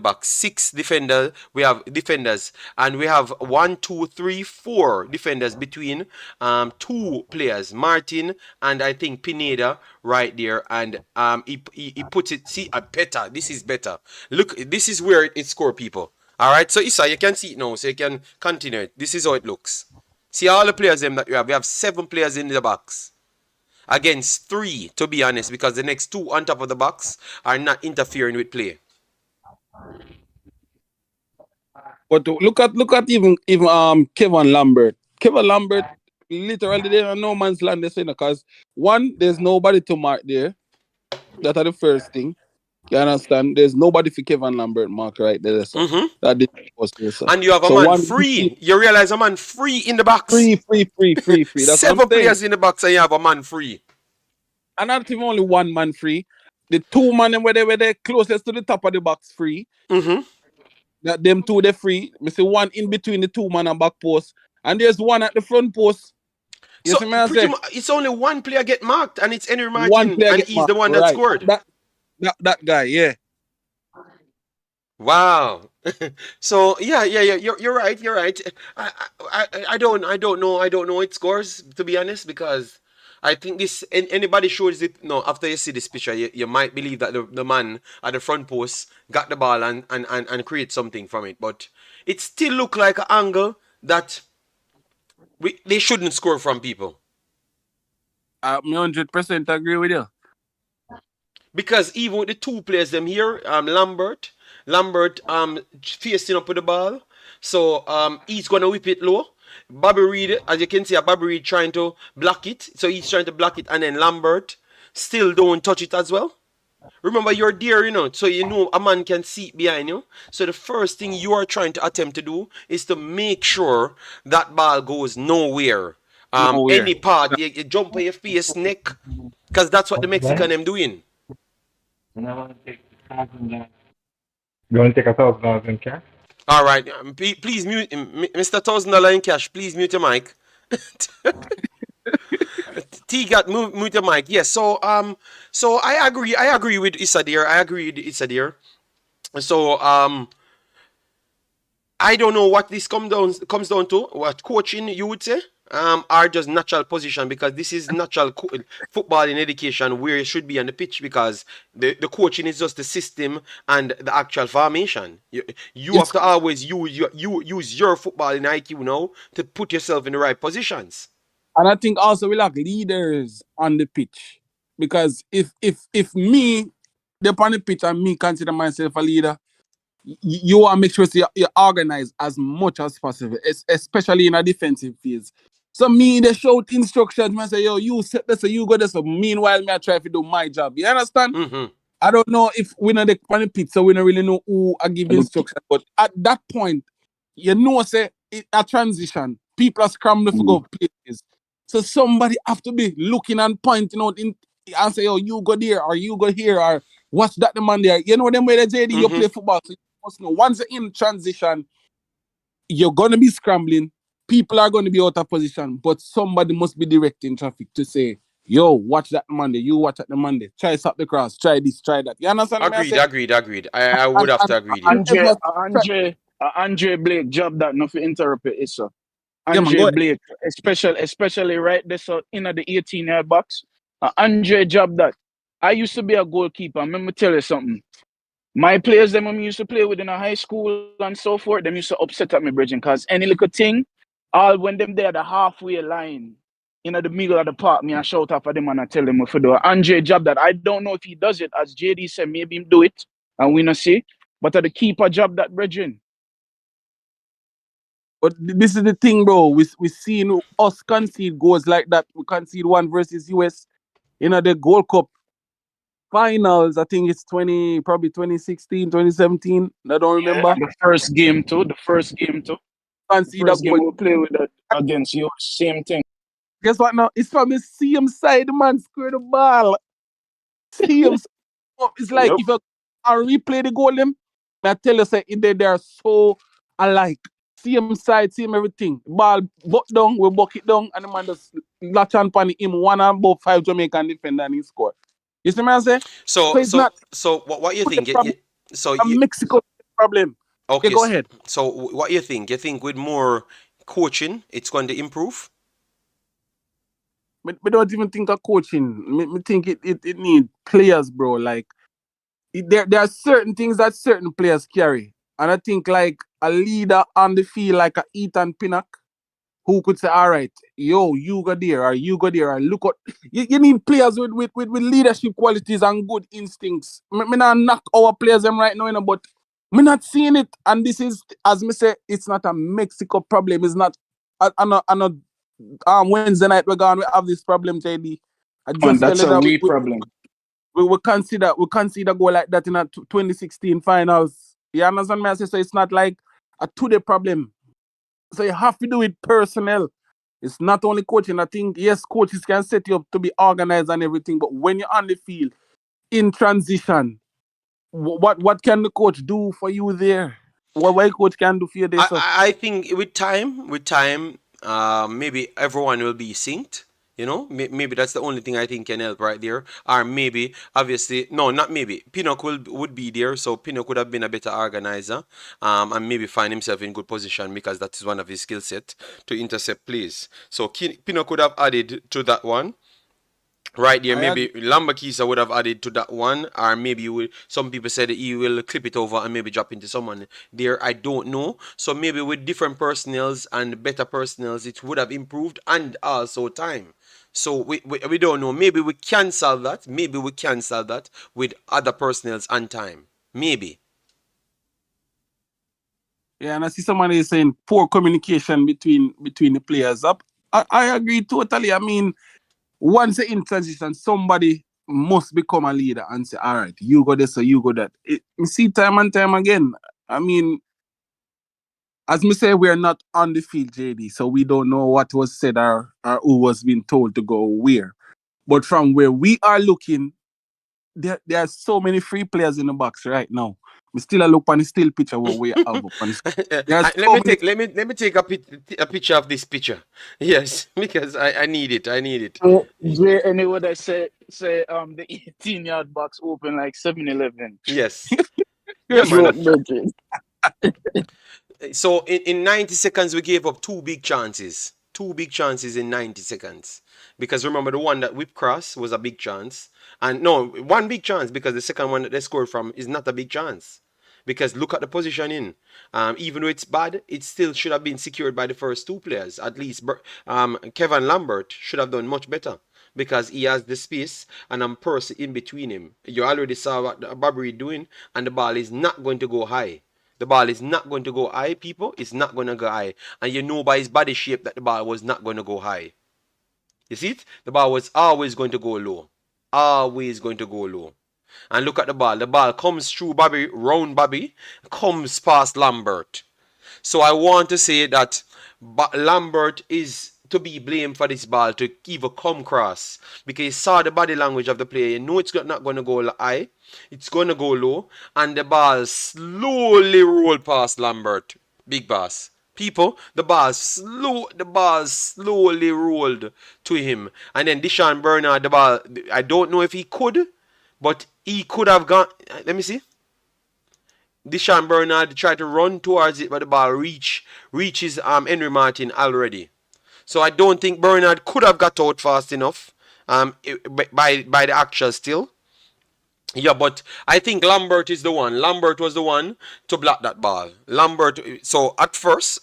box. 6 defenders. We have defenders, and we have 1, 2, 3, 4 defenders between 2 players, Martin and I think Pineda right there. And he puts it. See, better. This is better. Look, this is where it score people. All right. So Issa, you can see it now, so you can continue it. This is how it looks. See all the players them that we have. We have 7 players in the box. Against 3, to be honest, because the next 2 on top of the box are not interfering with play. But look at even Kevin Lambert. Kevin Lambert literally there no man's land this because one, there's nobody to mark there. That are the first thing. You understand? There's nobody for Kevin Lambert mark right there. So that did was there. So. And you have a man free. You realize a man free in the box. Free. That's 7 players in the box and you have a man free. And not even only one man free. The 2 man where they closest to the top of the box free. That them 2 they free. I see 1 in between the 2 man and back post. And there's 1 at the front post. You so it's only 1 player get marked and it's Henry Martin and he's the one that scored. That guy, yeah. Wow. So yeah. You're right. I don't know it scores, to be honest, because I think this anybody shows it. No, after you see this picture, you might believe that the man at the front post got the ball and create something from it, but it still look like an angle that they shouldn't score from people. I 100% agree with you. Because even with the 2 players them here, Lambert facing up with the ball, so he's gonna whip it low. Bobby Reed, as you can see, Bobby Reed trying to block it, so he's trying to block it, and then Lambert still don't touch it as well. Remember, you're there, so you know a man can see it behind you. So the first thing you are trying to attempt to do is to make sure that ball goes nowhere. Any part, you jump on your face, neck, because that's what the Mexican them doing. You want to take $1,000 in cash? All right, please mute Mr. $1,000 in cash. Please mute your mic. T got mute your mic. Yes. So I agree with Issa there. So I don't know what this comes down to. What coaching you would say? Are just natural position, because this is natural football in education where it should be on the pitch, because the coaching is just the system and the actual formation. You have to always use your football in IQ now to put yourself in the right positions. And I think also we lack leaders on the pitch, because if me they're on the pitch and me consider myself a leader, you want to make sure you organize as much as possible, especially in a defensive phase. So me, they shout instructions, man, say, yo, you set this, so you go this. So meanwhile, me I try to do my job. You understand? I don't know if we know the pitch, so we don't really know who I give instructions. But at that point, say a transition. People are scrambling to go places. So somebody have to be looking and pointing out and say, oh, you go there, or you go here, or watch that the man there. You know them way they JD, you play football. So you must know, once you're in transition, you're gonna be scrambling. People are going to be out of position, but somebody must be directing traffic to say, yo, watch that Monday, you watch that the Monday, try stop the cross, try this, try that. You understand? Agreed. I would have to agree. Andre Blake job that nothing interrupt it, so. Andre Blake, especially right there, so in the 18-yard box. Andre job that. I used to be a goalkeeper. Let me tell you something. My players, them used to play with in a high school and so forth, them used to upset at me, bridging, because any little thing, all when them there at the halfway line, in the middle of the park, me and shout out for them and I tell them if do an Andre job that I don't know if he does it, as JD said, maybe him do it and we not see. But at the keeper job that brethren. But this is the thing, bro. We seen us concede goals like that. We concede one versus US in the Gold Cup finals. I think it's probably 2016, 2017. I don't remember. The first game too. Concede a First game goal. we play with that against you. Same thing. Guess what now? It's from the same side, man. Square the ball. Same side. It's like if I replay the goal, them, I tell you, say they are so alike. Same side, same everything. Ball butt down, we buck it down, and the man just latch on pan him one and about 5 Jamaican defender and he score. You see what I'm saying? So what you think? Mexico problem. Okay, go ahead. So what you think? You think with more coaching, it's going to improve? We don't even think of coaching. Me think it need players, bro. Like there are certain things that certain players carry. And I think like a leader on the field like a Ethan Pinnock, who could say, all right, yo, you go there, or you go there, or look what you need players with leadership qualities and good instincts. Me not knock our players them right now, you know, but me not seeing it. And this is, as me say, it's not a Mexico problem. It's not Wednesday night we have this problem, JD. That's a we problem. We consider go like that in a 2016 finals. You understand me? I say, so it's not like a today problem. So you have to do it personnel. It's not only coaching. I think, yes, coaches can set you up to be organized and everything, but when you're on the field, in transition, what can the coach do for you there? What coach can do for you there? I think with time, maybe everyone will be synced. You know, maybe that's the only thing I think can help right there. Or maybe, obviously, no, not maybe. Pinnock would be there, so Pinnock would have been a better organizer, and maybe find himself in good position because that is one of his skill set to intercept plays. So Pinnock would have added to that one. Right there, maybe Lambakisa would have added to that one, or maybe some people said that he will clip it over and maybe drop into someone there. I don't know. So maybe with different personnels and better personnels, it would have improved, and also time. So we don't know. Maybe we can solve that. Maybe we can solve that with other personnels and time. Maybe. Yeah, and I see somebody saying poor communication between the players. I agree totally. I mean, once you're in transition, somebody must become a leader and say, all right, you go this or you go that. You see time and time again. I mean, as me say, we're not on the field, JD, so we don't know what was said or who was being told to go where. But from where we are looking, there are so many free players in the box right now. We still look on the still picture what we have up on let me take a picture of this picture. Yes, because I need it. Anyway, they say the 18-yard box open like 7-Eleven. Yes. Yeah, so in 90 seconds we gave up two big chances in 90 seconds, because remember the one that whip cross was a big chance, and no, one big chance, because the second one that they scored from is not a big chance, because look at the positioning. Even though it's bad, it still should have been secured by the first two players. At least Kevin Lambert should have done much better, because he has the space and I'm Percy in between him. You already saw what Barbary doing, and the ball is not going to go high. The ball is not going to go high, people. It's not going to go high. And you know by his body shape that the ball was not going to go high. You see it? The ball was always going to go low. Always going to go low. And look at the ball. The ball comes through Bobby, round Bobby, comes past Lambert. So I want to say that Lambert is to be blamed for this ball to even come cross, because he saw the body language of the player. You know it's not going to go high. It's going to go low, and the ball slowly rolled past Lambert. Big boss. People, the ball slowly rolled to him. And then Deshaun Bernard, the ball, I don't know if he could, but he could have gone. Let me see. Deshaun Bernard tried to run towards it, but the ball reaches Henry Martin already. So I don't think Bernard could have got out fast enough by the actual still. Yeah, but I think Lambert is the one. Lambert was the one to block that ball. Lambert. So at first,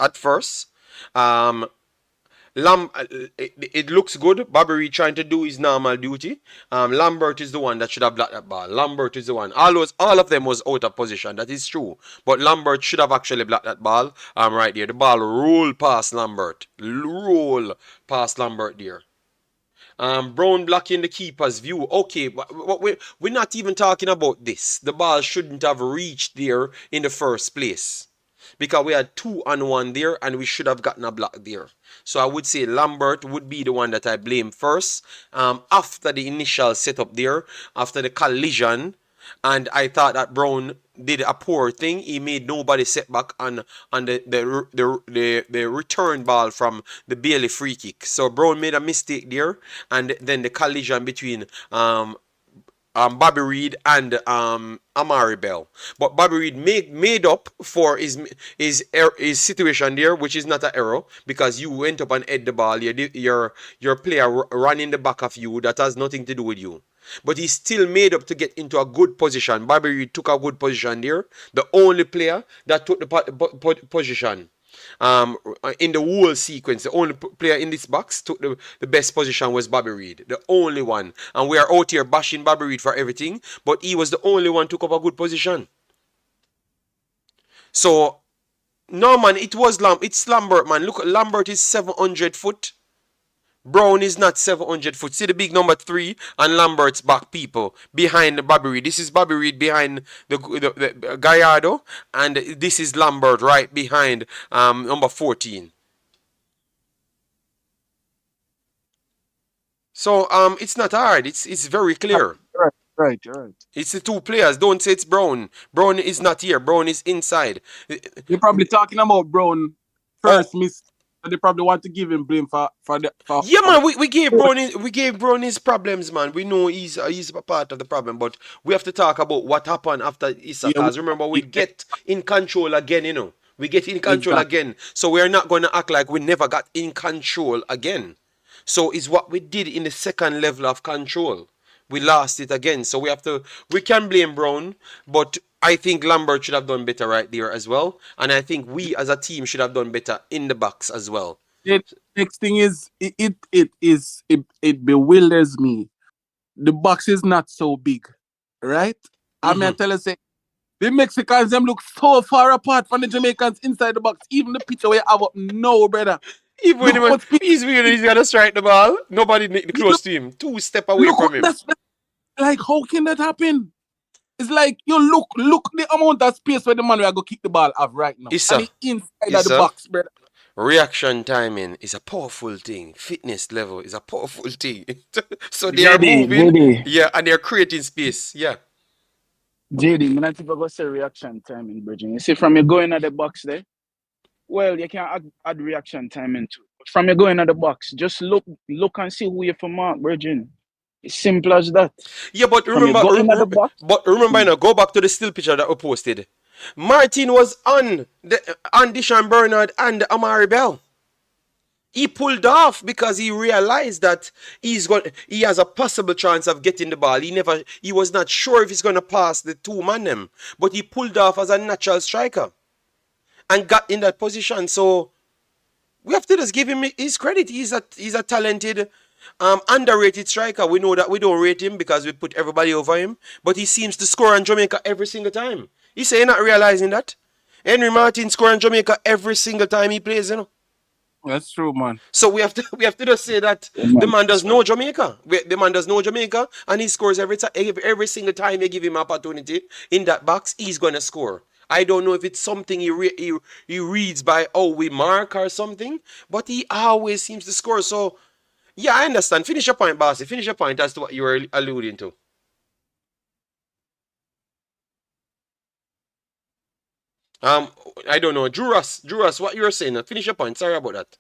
It looks good. Bobby Reed trying to do his normal duty. Lambert is the one that should have blocked that ball. Lambert is the one. All of them was out of position. That is true. But Lambert should have actually blocked that ball. Right there. The ball rolled past Lambert. Roll past Lambert there. Brown blocking the keeper's view. Okay, but we're not even talking about this. The ball shouldn't have reached there in the first place. Because we had 2-on-1 there and we should have gotten a block there. So I would say Lambert would be the one that I blame first. After the initial setup there, after the collision, and I thought that Brown did a poor thing. He made nobody set back on the return ball from the Bailey free kick. So Brown made a mistake there, and then the collision between Bobby Reed and Amari Bell. But Bobby Reed made up for his situation there, which is not an error, because you went up and hit the ball. Your player ran in the back of you. That has nothing to do with you. But he still made up to get into a good position. Bobby Reed took a good position there. The only player that took the position in the whole sequence, the only player in this box took the best position was Bobby Reed. The only one. And we are out here bashing Bobby Reed for everything, but he was the only one took up a good position. So, no man, it's Lambert, man. Look, Lambert is 700 foot. Brown is not 700 foot. See the big number 3 and Lambert's back people behind Bobby Reed. This is Bobby Reed behind the Gallardo, and this is Lambert right behind number 14. So it's not hard. It's very clear. Right. It's the two players. Don't say it's Brown. Brown is not here. Brown is inside. You're probably talking about Brown first, miss. They probably want to give him blame for yeah, man. We gave Brown his problems, man. We know he's a part of the problem, but we have to talk about what happened after Issa. Because remember, we get in control again. You know, we get in control again. So we are not going to act like we never got in control again. So it's what we did in the second level of control. We lost it again. So we can blame Brown, but I think Lambert should have done better right there as well. And I think we as a team should have done better in the box as well. The next thing is, it bewilders me. The box is not so big, right? I mean, I tell you, say, the Mexicans, them look so far apart from the Jamaicans inside the box. Even the picture where you have up, no, brother. Even when he's going to strike the ball, nobody close to him. 2 steps away from him. Like, how can that happen? It's like, you look the amount of space where the man will go kick the ball have right now. And he inside of the box, brother. Reaction timing is a powerful thing. Fitness level is a powerful thing. So they are moving. Yeah, and they're creating space. Yeah. JD, I'm not even going to say reaction timing, Bridging. You see, from you going at the box there, well, you can add reaction timing too. But from you going at the box, just look and see who you're for mark, Bridging. It's simple as that. Yeah, but remember, go back to the still picture that we posted. Martin was on Deshaun Bernard and Amari Bell. He pulled off because he realized that he has a possible chance of getting the ball. He was not sure if he's going to pass the 2-man them, but he pulled off as a natural striker and got in that position. So we have to just give him his credit. He's a talented, underrated striker. We know that we don't rate him because we put everybody over him, but he seems to score on Jamaica every single time. You say you're not realizing that? Henry Martin scoring on Jamaica every single time he plays, you know. That's true, man. So we have to just say that the man does know Jamaica. The man does know Jamaica, and he scores every single time you give him opportunity in that box. He's gonna score. I don't know if it's something he reads by we mark or something, but he always seems to score. So yeah, I understand. Finish your point, Bossy. Finish your point as to what you were alluding to. I don't know. Drew Ross, what you were saying? Finish your point. Sorry about that.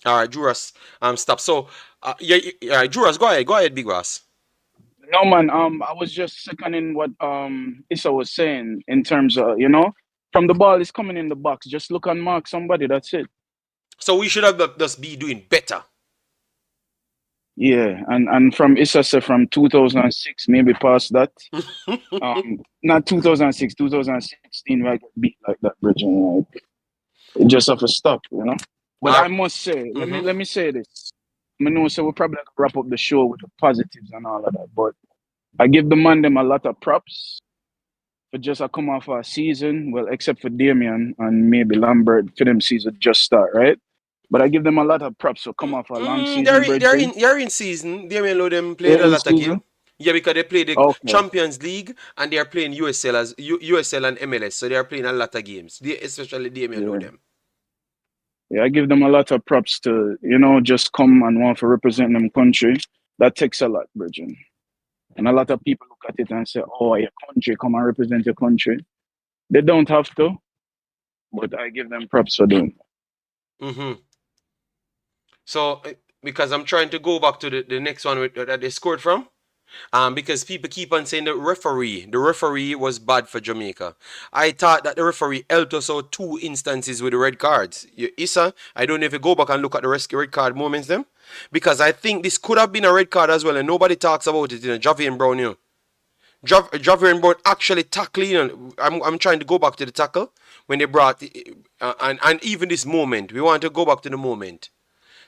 All right, Drew Ross, stop. So, Drew Ross, go ahead, Big Boss. No, man, I was just seconding what Issa was saying in terms of, from the ball is coming in the box. Just look and mark somebody. That's it. So we should have just be doing better. Yeah, and from Issa said from 2006, maybe past that. Not 2006, 2016, like beat like that, Bridging. Like. It just have to stop, you know. But I must say, Mhm. let me say this. I know, so we'll probably wrap up the show with the positives and all of that. But I give the man them a lot of props for just come off a season. Well, except for Damien and maybe Lambert for them season just start, right? But I give them a lot of props for come off a long season, brethren. They're in season. Damien Lowe them played They're a in lot of game. season. Yeah, because they play the Okay. Champions League and they are playing USL as USL and MLS, so they are playing a lot of games. Especially Damien Lowe Yeah. them. Yeah, I give them a lot of props to, just come and want to represent them country. That takes a lot, brethren. And a lot of people look at it and say, oh, your country, come and represent your country. They don't have to, but I give them props for doing that. Mm-hmm. So, because I'm trying to go back to the next one that they scored from. Because people keep on saying the referee was bad for Jamaica. I thought that the referee helped us out 2 instances with the red cards. Issa, I don't know if you go back and look at the red card moments them, because I think this could have been a red card as well, and nobody talks about it. Javier Brown, Javier Brown actually tackling. I'm trying to go back to the tackle when they brought, and even this moment, we want to go back to the moment.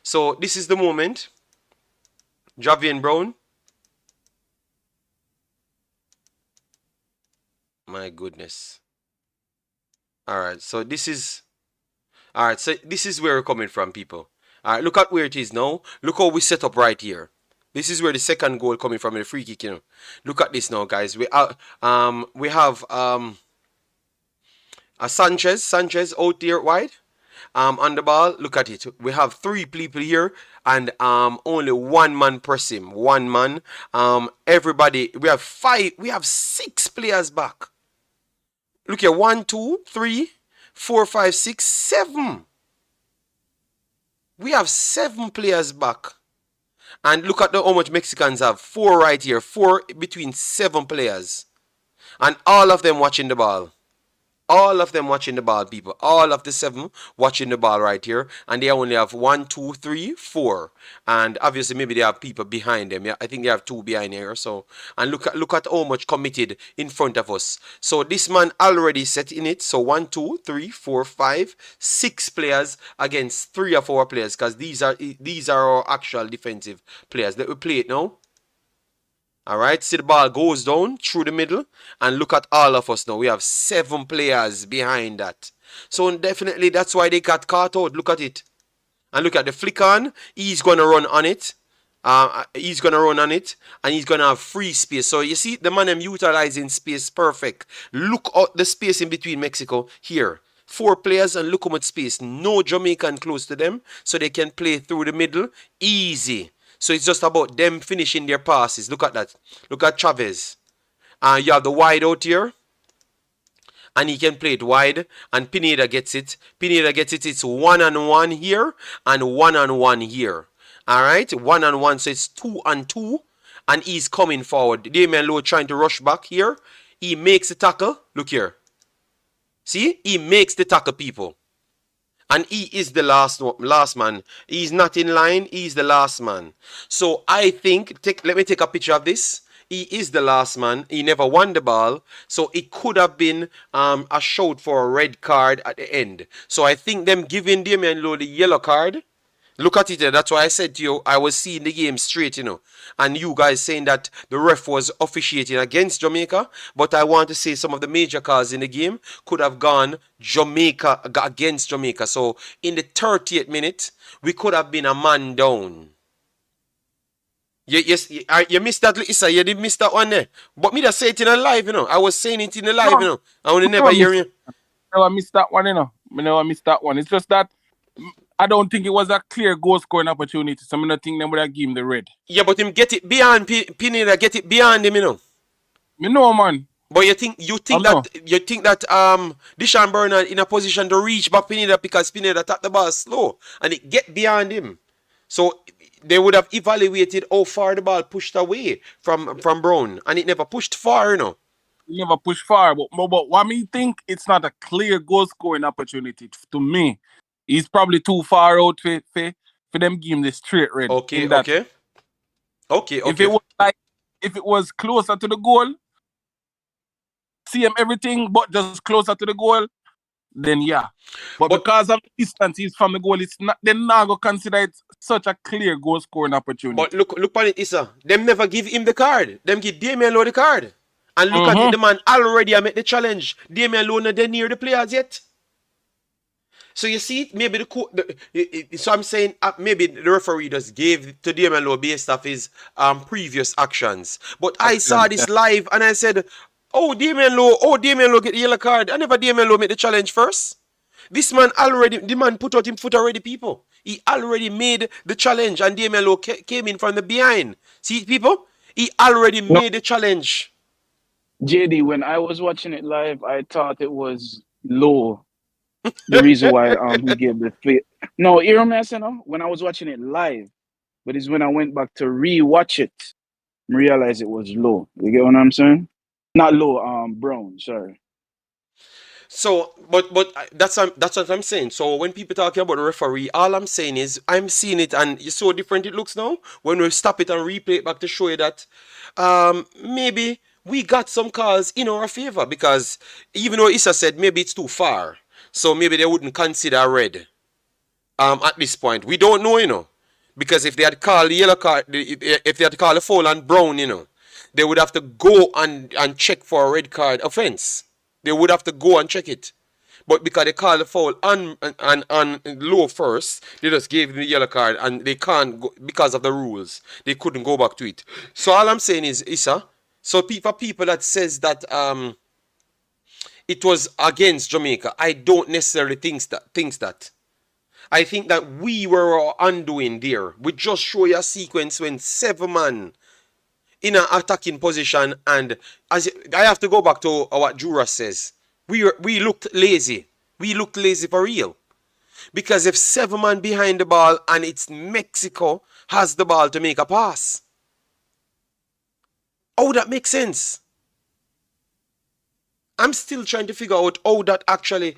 So this is the moment. Javier Brown. My goodness. Alright, so this is where we're coming from, people. Alright, look at where it is now. Look how we set up right here. This is where the second goal coming from in the free kick, Look at this now, guys. We have a Sanchez out there wide. On the ball, look at it. We have 3 people here and only 1 man press him. 1 man. Everybody, we have 6 players back. Look here, 1, 2, 3, 4, 5, 6, 7. We have 7 players back. And look at how much Mexicans have. 4 right here. 4 between 7 players. And all of them watching the ball. All of them watching the ball, people. All of the 7 watching the ball right here. And they only have 1, 2, 3, 4. And obviously maybe they have people behind them. Yeah, I think they have 2 behind here. So, and look at how much committed in front of us. So this man already set in it. So 1, 2, 3, 4, 5, 6 players against 3 or 4 players. Because these are our actual defensive players. Let me play it now. Alright, see the ball goes down through the middle. And look at all of us now. We have 7 players behind that. So definitely that's why they got caught out. Look at it. And look at the flick on. He's going to run on it. And he's going to have free space. So you see the man them utilizing space perfect. Look at the space in between Mexico here. 4 players and look how much space. No Jamaican close to them. So they can play through the middle. Easy. So it's just about them finishing their passes. Look at that. Look at Chavez. You have the wide out here. And he can play it wide. And Pineda gets it. It's 1-on-1 here. And 1-on-1 here. Alright. 1-on-1. So it's 2-on-2. And he's coming forward. Damien Lowe trying to rush back here. He makes the tackle. Look here. See? He makes the tackle, people. And he is the last man. He's not in line. He's the last man. So I think, let me take a picture of this. He is the last man. He never won the ball. So it could have been a shout for a red card at the end. So I think them giving Damien Lowe the yellow card. Look at it. That's why I said to you, I was seeing the game straight, And you guys saying that the ref was officiating against Jamaica. But I want to say some of the major calls in the game could have gone against Jamaica. So in the 30th minute, we could have been a man down. Yes, you missed that, Issa. You did miss that one there. But me just say it in a live, I was saying it in the live, I only never hear you. I never missed that one, I never missed that one. It's just that I don't think it was a clear goal scoring opportunity. So I don't think they would have given him the red. Yeah, but him get it beyond Pineda, get it beyond him, Me know, man. But you think that Deshaun Bernard in a position to reach back Pineda because Pineda tapped the ball slow and it get beyond him. So they would have evaluated how far the ball pushed away from Brown, and it never pushed far, It never pushed far, but what me think, it's not a clear goal scoring opportunity to me. He's probably too far out for them give him the straight red. Okay. If it was closer to the goal, see him everything, but just closer to the goal, then yeah. But because of the distance he's from the goal, it's not. They're not gonna consider it such a clear goal scoring opportunity. But look on it, Issa. Them never give him the card. Them give Damian Lowe the card. And look at it, the man already made the challenge. Damian Lowe not near the players yet. So you see, maybe so I'm saying maybe the referee just gave to Damian Lowe based off his previous actions. But I saw this live and I said, Damian Lowe get the yellow card. I never Damian Lowe made the challenge first. This man the man put out him foot already, people. He already made the challenge and Damian Lowe came in from the behind. See, people? He already made the challenge. JD, when I was watching it live, I thought it was Lowe. The reason why he gave the fit. No, you know what I'm saying? When I was watching it live, but it's when I went back to re-watch it, and realized it was Lowe. You get what I'm saying? Not Lowe, Brown. Sorry. So, but that's what I'm saying. So when people talking about the referee, all I'm saying is I'm seeing it, and it's so different it looks now. When we stop it and replay it back to show you that maybe we got some calls in our favor, because even though Issa said maybe it's too far, so maybe they wouldn't consider a red at this point. We don't know, you know, because if they had called the yellow card, if they had called a foul on Brown, you know, they would have to go and check for a red card offense. They would have to go and check it. But because they called the foul on Lowe first, they just gave him the yellow card, and they can't go, because of the rules, they couldn't go back to it. So all I'm saying is, Issa, so for people that says that it was against Jamaica, I don't necessarily think that. I think that we were undoing there. We just show you a sequence when 7 man in an attacking position, and I have to go back to what Jura says. We looked lazy. We looked lazy for real. Because if 7 man behind the ball and it's Mexico has the ball to make a pass, that makes sense. I'm still trying to figure out how that actually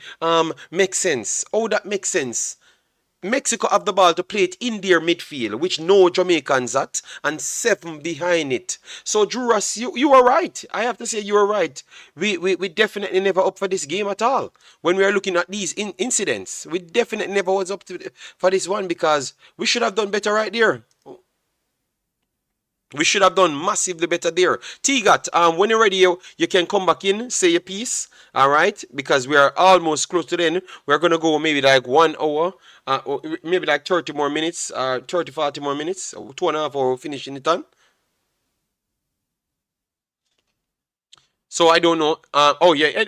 makes sense. How that makes sense. Mexico have the ball to play it in their midfield, which no Jamaicans at, and 7 behind it. So, Juras, you were right. I have to say you were right. We definitely never up for this game at all. When we are looking at these incidents, we definitely never was up for this one, because we should have done better right there. We should have done massively better there. T-Gat, when you're ready, you can come back in, say your piece, all right? Because we are almost close to the end. We're going to go maybe like 1 hour, or maybe like 30 more minutes, 30, 40 more minutes, 2.5 hours finishing it on. So I don't know.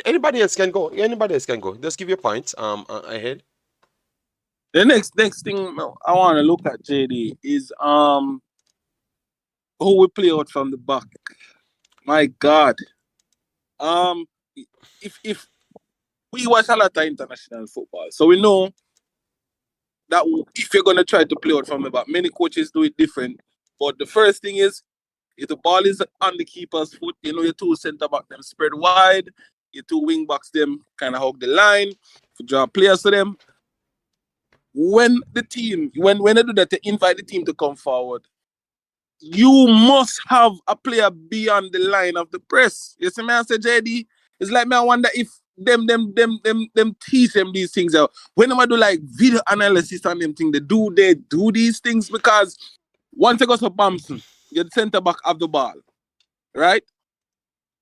Anybody else can go. Anybody else can go. Just give your points ahead. The next thing I want to look at, JD, is who we play out from the back. My God. If we watch a lot of international football, so we know that if you're gonna try to play out from the back, many coaches do it different. But the first thing is, if the ball is on the keeper's foot, you know, your 2 centre back them spread wide, your 2 wing backs them kind of hug the line, to draw players to them. When they do that, they invite the team to come forward. You must have a player beyond the line of the press. You see me, I say, JD, it's like me, I wonder if them teach them these things out. When I do like video analysis on them thing, they do these things, because once they go to Bamson, you're the centre back of the ball, right?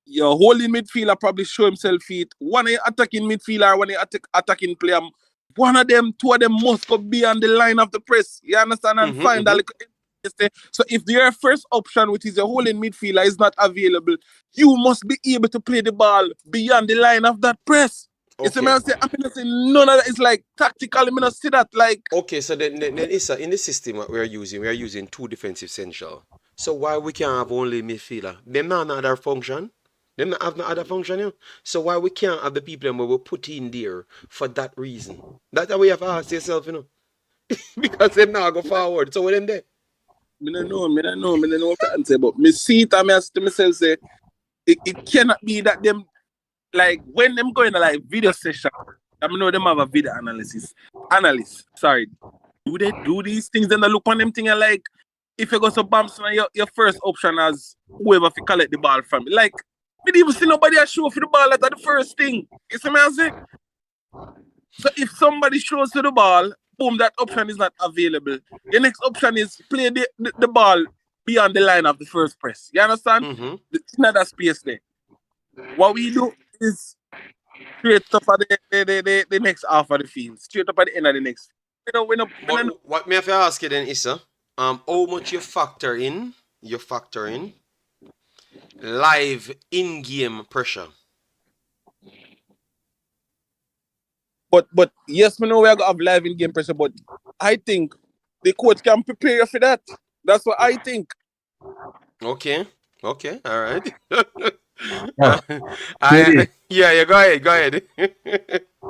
Your holding midfielder probably show himself feet. One attacking midfielder, one attacking player, one of them, 2 of them must go beyond the line of the press. You understand? And find that. So if their first option, which is a holding midfielder, is not available, you must be able to play the ball beyond the line of that press. Okay. It's I say none of that is like tactical. I mean, see that like. Okay, so then Issa, in the system that we are using 2 defensive central. So why we can't have only midfielder? Them not another function. Them not have no other function, you know? So why we can't have the people that we put in there for that reason? That's the way you have to ask yourself, you know. Because them not go forward. So with them there. I don't know what I can say, but me see it and I ask myself, say, it cannot be that them, like, when them go in a like video session, I know them have a video analyst, sorry, do they do these things and they look on them thing and like, if you go to Bamson, your first option as whoever to collect the ball from, like, we didn't even see nobody show for the ball at the first thing. You see me I say? So if somebody shows to the ball, boom, that option is not available. Your next option is play the ball beyond the line of the first press. You understand? Mm-hmm. It's not that space there. What we do is straight up at the next half of the field, straight up at the end of the next. But what me have to ask you then, Issa, how much you factor in? You factor in live in-game pressure. But yes, we know we are gonna have live in game pressure, but I think the coach can prepare you for that. That's what I think. Okay. Okay. All right. Yeah. Yeah. Go ahead.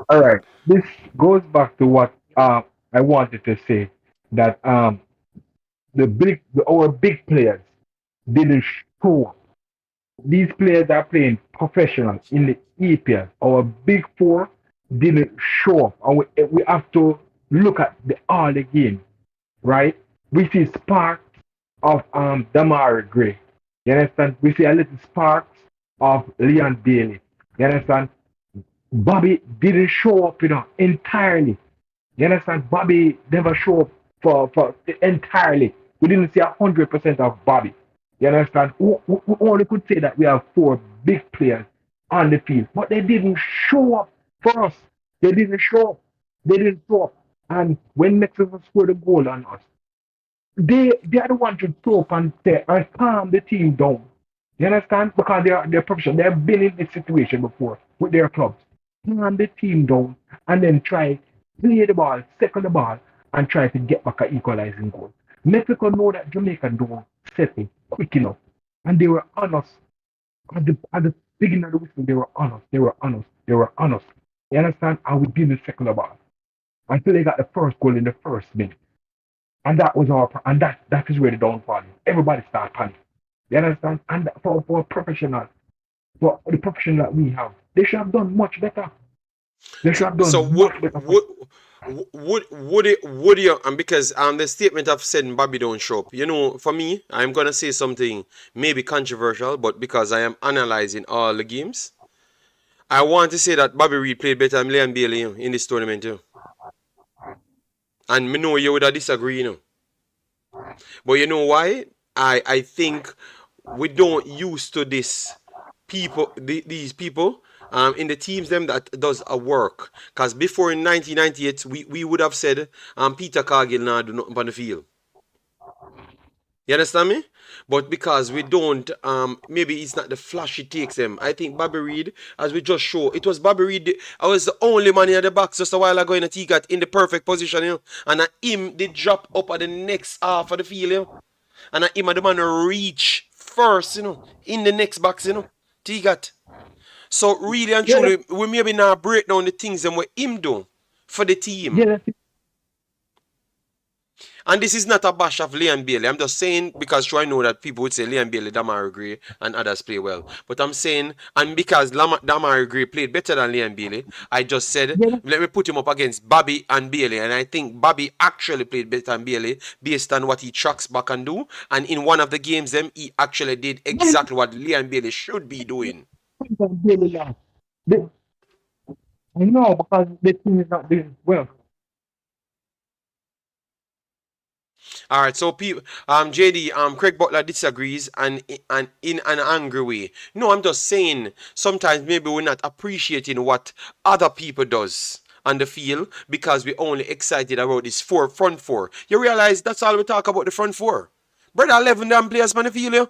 All right. This goes back to what I wanted to say that our big players didn't show. These players are playing professional in the EPL. Our big four didn't show up, and we have to look at all the game, right? We see sparks of Damari Gray. You understand? We see a little sparks of Leon Bailey. You understand? Bobby didn't show up, entirely. You understand? Bobby never showed up for entirely. We didn't see 100% of Bobby. You understand? We only could say that we have four big players on the field, but they didn't show up for us. They didn't show up. They didn't show up. And when Mexico scored a goal on us, they are the ones to throw up and calm the team down. You understand? Because they're professional. They've been in this situation before with their clubs. Calm the team down and then try play the ball, second the ball, and try to get back an equalizing goal. Mexico know that Jamaica don't settle quick enough. And they were honest. At the beginning of the whistle, they were honest. They were honest. They were honest. You understand? And we didn't second the ball. Until they got the first goal in the first minute. And that was that is where the downfall is. Everybody started panicking. You understand? And for a professional, for the professional that we have, they should have done much better. They should have done So much better. would you, and because the statement I've said Bobby don't show up, for me, I'm gonna say something maybe controversial, but because I am analyzing all the games, I want to say that Bobby Reid played better than Liam Bailey in this tournament. And me know you would disagree, But you know why? I think we don't used to these people in the teams them that does a work. Because before in 1998, we would have said Peter Cargill now do nothing on the field. You understand me? But because we don't, maybe it's not the flash it takes them. I think Bobby Reid, as we just show, it was Bobby Reid. I was the only man in the box just a while ago in the T-Cat in the perfect position, And him did drop up at the next half of the field, And him and the man reach first, in the next box, T-Cat. So really and truly, we maybe now break down the things and what him do for the team. Yeah, And this is not a bash of Liam Bailey. I'm just saying because I know that people would say Liam Bailey, Damari Gray, and others play well. But I'm saying, and because Damari Gray played better than Liam Bailey, I just said, let me put him up against Bobby and Bailey. And I think Bobby actually played better than Bailey based on what he tracks back and do. And in one of the games, he actually did exactly what Liam Bailey should be doing. I know, because the team is not doing well. All right, so JD, Craig Butler disagrees and in an angry way. No, I'm just saying sometimes maybe we're not appreciating what other people does on the field because we're only excited about this front four. You realize that's all we talk about, the front four. Brother, 11 damn players on the field, yeah?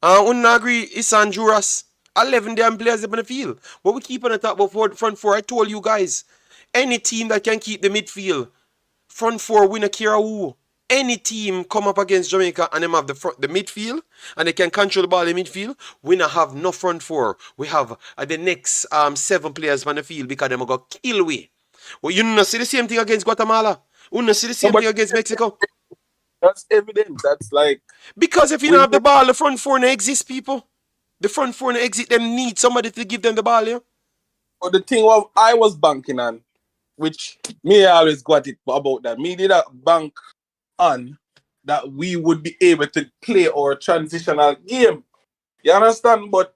Wouldn't agree, Isan Juras. 11 damn players on the field. But we keep on the talk about front four. I told you guys, any team that can keep the midfield, front four win a care who. Any team come up against Jamaica and them have the midfield and they can control the ball in midfield, we not have no front four. We have the next 7 players on the field because them are going to kill we. Well, you not see the same thing against Guatemala. You not see the same thing against Mexico. That's evident. That's like... Because if you don't have the ball, the front four don't exist, people. The front four don't exist. Them need somebody to give them the ball, yeah? But the thing I was banking on, which me always got it about that. Me did a bank on that we would be able to play our transitional game. You understand? But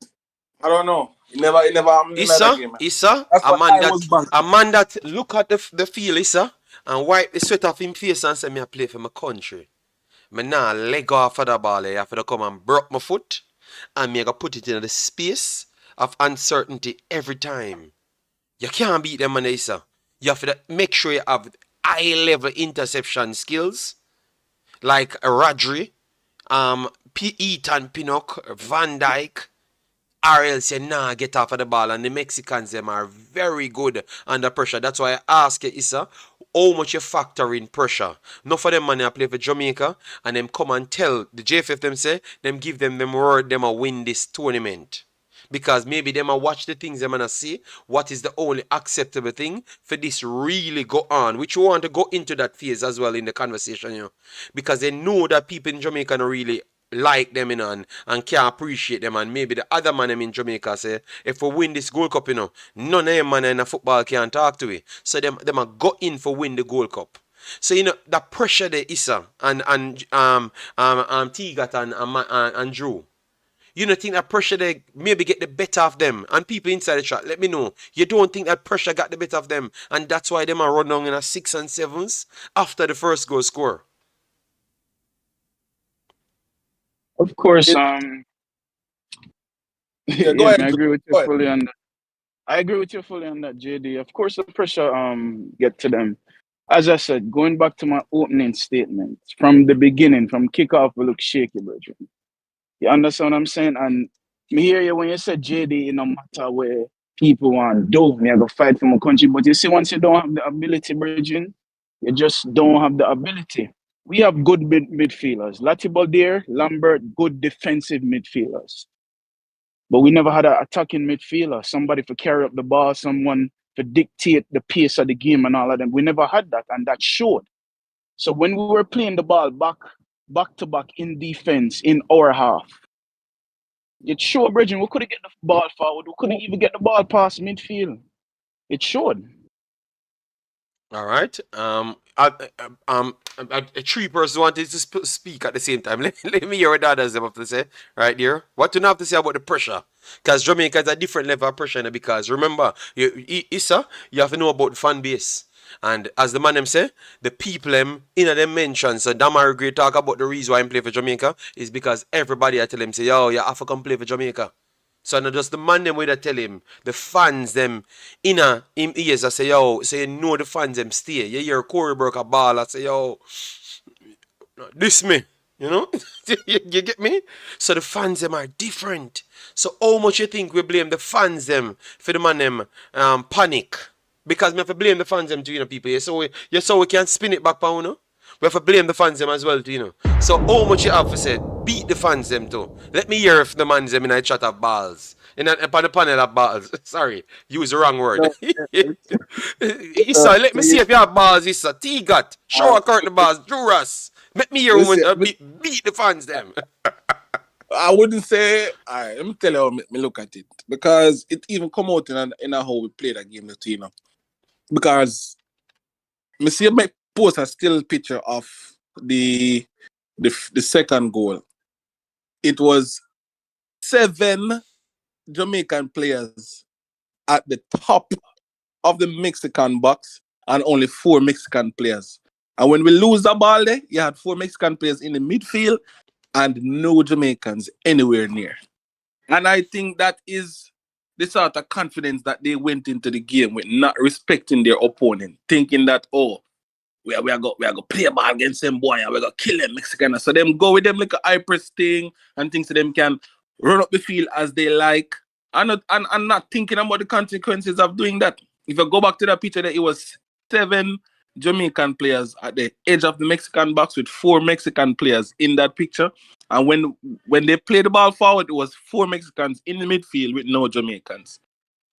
I don't know. It never happened in another game, man. Issa, That's a what man I was that banking. a man that look at the field, Issa, and wipe the sweat off him face and say me I play for my country. Me nah leg off of the ball. I have to come and broke my foot, and me I go put it in the space of uncertainty every time. You can't beat them, man, Issa. You have to make sure you have high level interception skills like Rodri, Ethan Pinnock, Van Dyke, or else you nah get off of the ball. And the Mexicans, them are very good under pressure. That's why I ask you, Issa, how much you factor in pressure. Not for them man I play for Jamaica, and them come and tell the JFF them say, them give them word them a win this tournament. Because maybe them a watch the things them and see what is the only acceptable thing for this really go on. Which we want to go into that phase as well in the conversation, you know. Because they know that people in Jamaica don't really like them, you know, and can't appreciate them. And maybe the other man them in Jamaica say, if we win this Gold Cup, you know, none of them man in the football can talk to it. So them a go in for win the Gold Cup. So you know that pressure there, Issa and Tigat and Drew. You don't think that pressure they maybe get the better of them? And people inside the chat, let me know. You don't think that pressure got the better of them, and that's why them are run down in a 6 and 7s after the first goal score? Of course, Yeah, yeah, go ahead. I agree with Go you ahead. fully on that. I agree with you fully on that, JD. Of course, the pressure get to them. As I said, going back to my opening statement, from the beginning, from kickoff, we look shaky, brethren. You understand what I'm saying? And me hear you when you said JD, no matter where people want do, me I go fight for my country. But you see, once you don't have the ability, brethren, you just don't have the ability. We have good midfielders. Latibal there, Lambert, good defensive midfielders. But we never had an attacking midfielder, somebody to carry up the ball, someone to dictate the pace of the game and all of them. We never had that, and that showed. So when we were playing the ball back to back in defense in our half, it showed, Bridget, we couldn't get the ball forward. We couldn't even get the ball past midfield. It showed. All right. Three persons wanted to speak at the same time. Let me hear what the others have to say right there. What do you have to say about the pressure? Because Jamaica is a different level of pressure now, because remember, Issa, you have to know about the fan base. And as the man them say, the people them in them mention, so Damar Gray talk about the reason why I'm play for Jamaica is because everybody I tell him say, yo, you have to come play for Jamaica. So not just the man them way that tell him, the fans them in him ears I say, yo, so you know the fans them stay. You hear Corey Burke a ball, I say, yo, this me. You know? you get me? So the fans them are different. So how much you think we blame the fans them for the man them panic? Because we have to blame the fans them too, you know, people. So we can spin it back, you know? We have to blame the fans them as well too, you know. So how much you have to say, beat the fans them too. Let me hear if the fans them in a chat of balls. Upon the panel of balls. Sorry, use the wrong word. Issa, let me see if you have balls, Issa. T-Got, shower curtain balls, Duras. Let me hear beat the fans them. I wouldn't say. All right, let me tell you how me look at it, because it even come out in a how we play that game, you know. Because me see my post a still picture of the second goal. It was 7 Jamaican players at the top of the Mexican box and only 4 Mexican players. And when we lose the ball there, you had 4 Mexican players in the midfield and no Jamaicans anywhere near. And I think that is the sort of confidence that they went into the game with, not respecting their opponent, thinking that, oh, we are going to play a ball against them boy and we're going to kill them Mexican. So them go with them like a high-press thing and things so them can run up the field as they like, and not thinking about the consequences of doing that. If you go back to that picture, that it was 7 Jamaican players at the edge of the Mexican box with 4 Mexican players in that picture. And when they played the ball forward, it was 4 Mexicans in the midfield with no Jamaicans.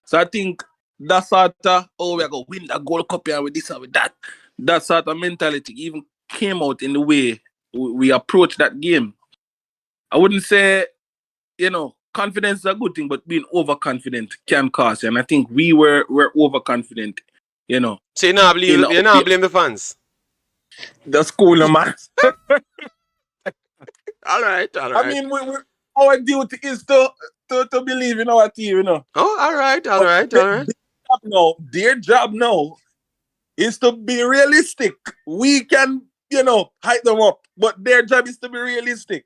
So I think that sort of, oh, we're going to win that Gold Cup here with this and with that, that sort of mentality even came out in the way we approach that game. I wouldn't say, you know, confidence is a good thing, but being overconfident can cause you. And I think we were overconfident, you know. So you not blame the fans? That's cool, man. All right. I mean, our duty is to believe in our team, you know. Oh, all right, all But right, all right. their job now is to be realistic. We can, hype them up, but their job is to be realistic,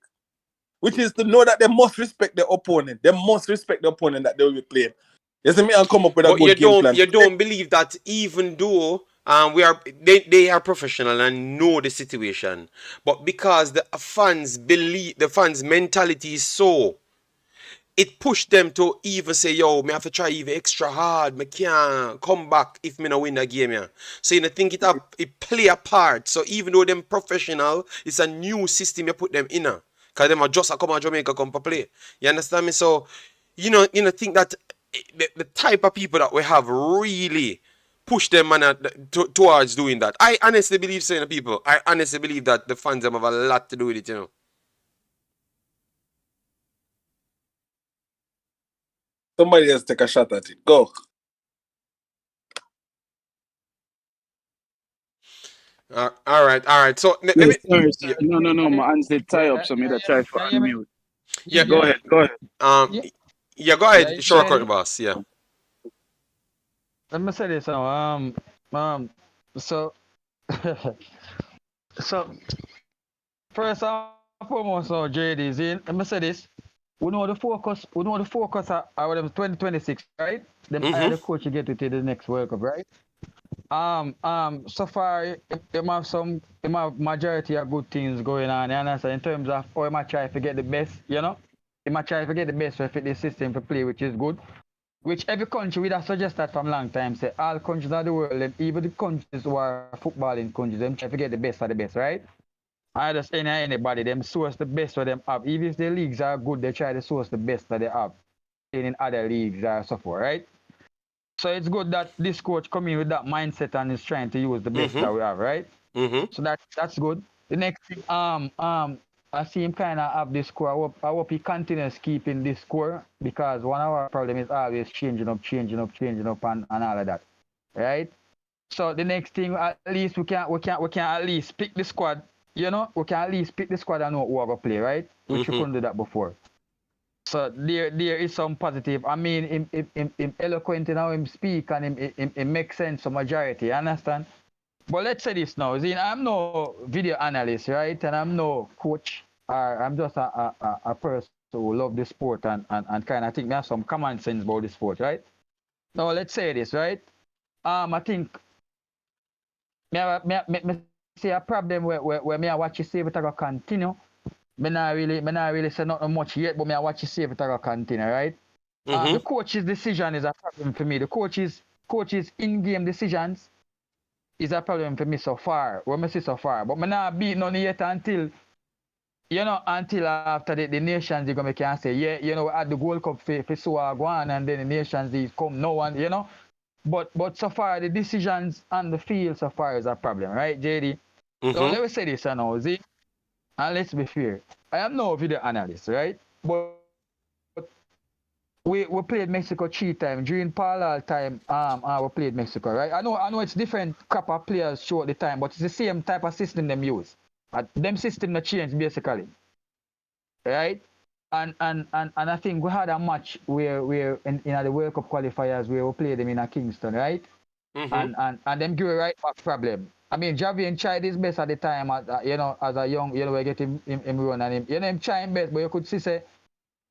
which is to know that they must respect their opponent. They must respect the opponent that they will be playing. You see me and come up with a But good game plan. you don't believe that even though they are professional and know the situation, but because the fans mentality is so, it pushed them to even say, yo, me have to try even extra hard. Me can't come back if me no win the game, yeah. So you think it play a part. So even though them professional, it's a new system you put them in. Because them are just a come to Jamaica come to play. You understand me? So, think that the type of people that we have really push them towards doing that. I honestly believe so, people. I honestly believe that the fans them have a lot to do with it, Somebody else take a shot at it. Go. all right. So let Yeah, me. sorry. Yeah. No. My hands did tie up, so me to try for unmute. Go ahead. Yeah. Yeah, go ahead. Sure, record, boss. Yeah. Let me say this now. So, so first and foremost, now, JD, let me say this. We know the focus. Are them 2026, right? Them hire the coach to get to the next World Cup, right? So far, them have majority of good things going on. You understand? In terms of how might try to get the best, They might try to get the best to fit the system to play, which is good. Which every country we have suggested from long time, say all countries of the world, and even the countries who are footballing countries, them try to get the best of the best, right? I just anybody, them source the best of them up. Even if the leagues are good, they try to source the best that they have in other leagues or so forth, right? So it's good that this coach come in with that mindset and is trying to use the best that we have, right? So that's good. The next thing, I see him kind of have this score. I hope he continues keeping this score because one of our problem is always changing up, and all of that, right? So the next thing, at least we can at least pick the squad. We can at least pick the squad and know who are gonna play, right? Which we couldn't do that before. So there is some positive. I mean, him eloquent in how him speak and him make sense to majority. You understand? But let's say this now. See, I'm no video analyst, right? And I'm no coach. I'm just a person who love the sport and kind of think me have some common sense about the sport, right? Now let's say this, right? I think me see a problem where me I watch you see if it go continue. Me not really say nothing much yet, but me I watch you see if it go continue, right? The coach's decision is a problem for me. The coach's in-game decisions is a problem for me so far. What me see so far, but me not beat none yet until after the Nations League, we can say, yeah, we had the Gold Cup for so on, and then the Nations League come no one, But so far the decisions on the field so far is a problem, right, JD? So let me say this now, see, and let's be fair. I am no video analyst, right? But we played Mexico 3 times during parallel time. We played Mexico, right? I know it's different crop of players throughout the time, but it's the same type of system them use. Them system that change basically, right? And I think we had a match where in the World Cup qualifiers where we played them in Kingston, right? And them give a right back problem. I mean, Javier tried his best at the time, as a young, we get him run and him trying best, but you could see say